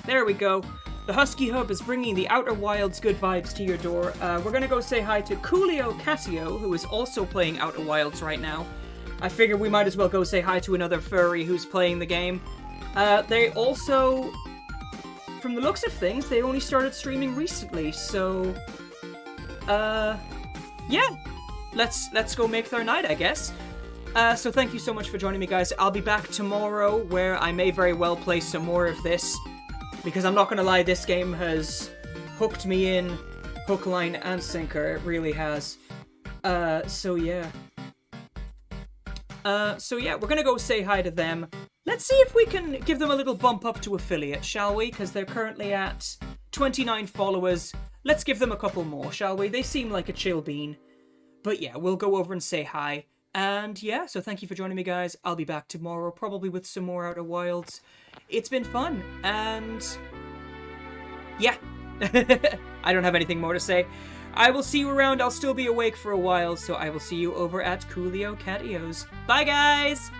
There we go. The Husky Hub is bringing the Outer Wilds good vibes to your door. We're gonna go say hi to Coolio Katio, who is also playing Outer Wilds right now. I figure we might as well go say hi to another furry who's playing the game. They also, from the looks of things, they only started streaming recently, so... yeah. Let's go make their night, I guess. So thank you so much for joining me, guys. I'll be back tomorrow, where I may very well play some more of this. Because I'm not gonna lie, this game has hooked me in hook, line, and sinker. It really has. So yeah, we're gonna go say hi to them. Let's see if we can give them a little bump up to affiliate, shall we? Because they're currently at 29 followers. Let's give them a couple more, shall we? They seem like a chill bean. But yeah, we'll go over and say hi. And yeah, so thank you for joining me, guys. I'll be back tomorrow, probably with some more Outer Wilds. It's been fun, and yeah. I don't have anything more to say. I will see you around. I'll still be awake for a while, so I will see you over at Coolio Catios. Bye, guys!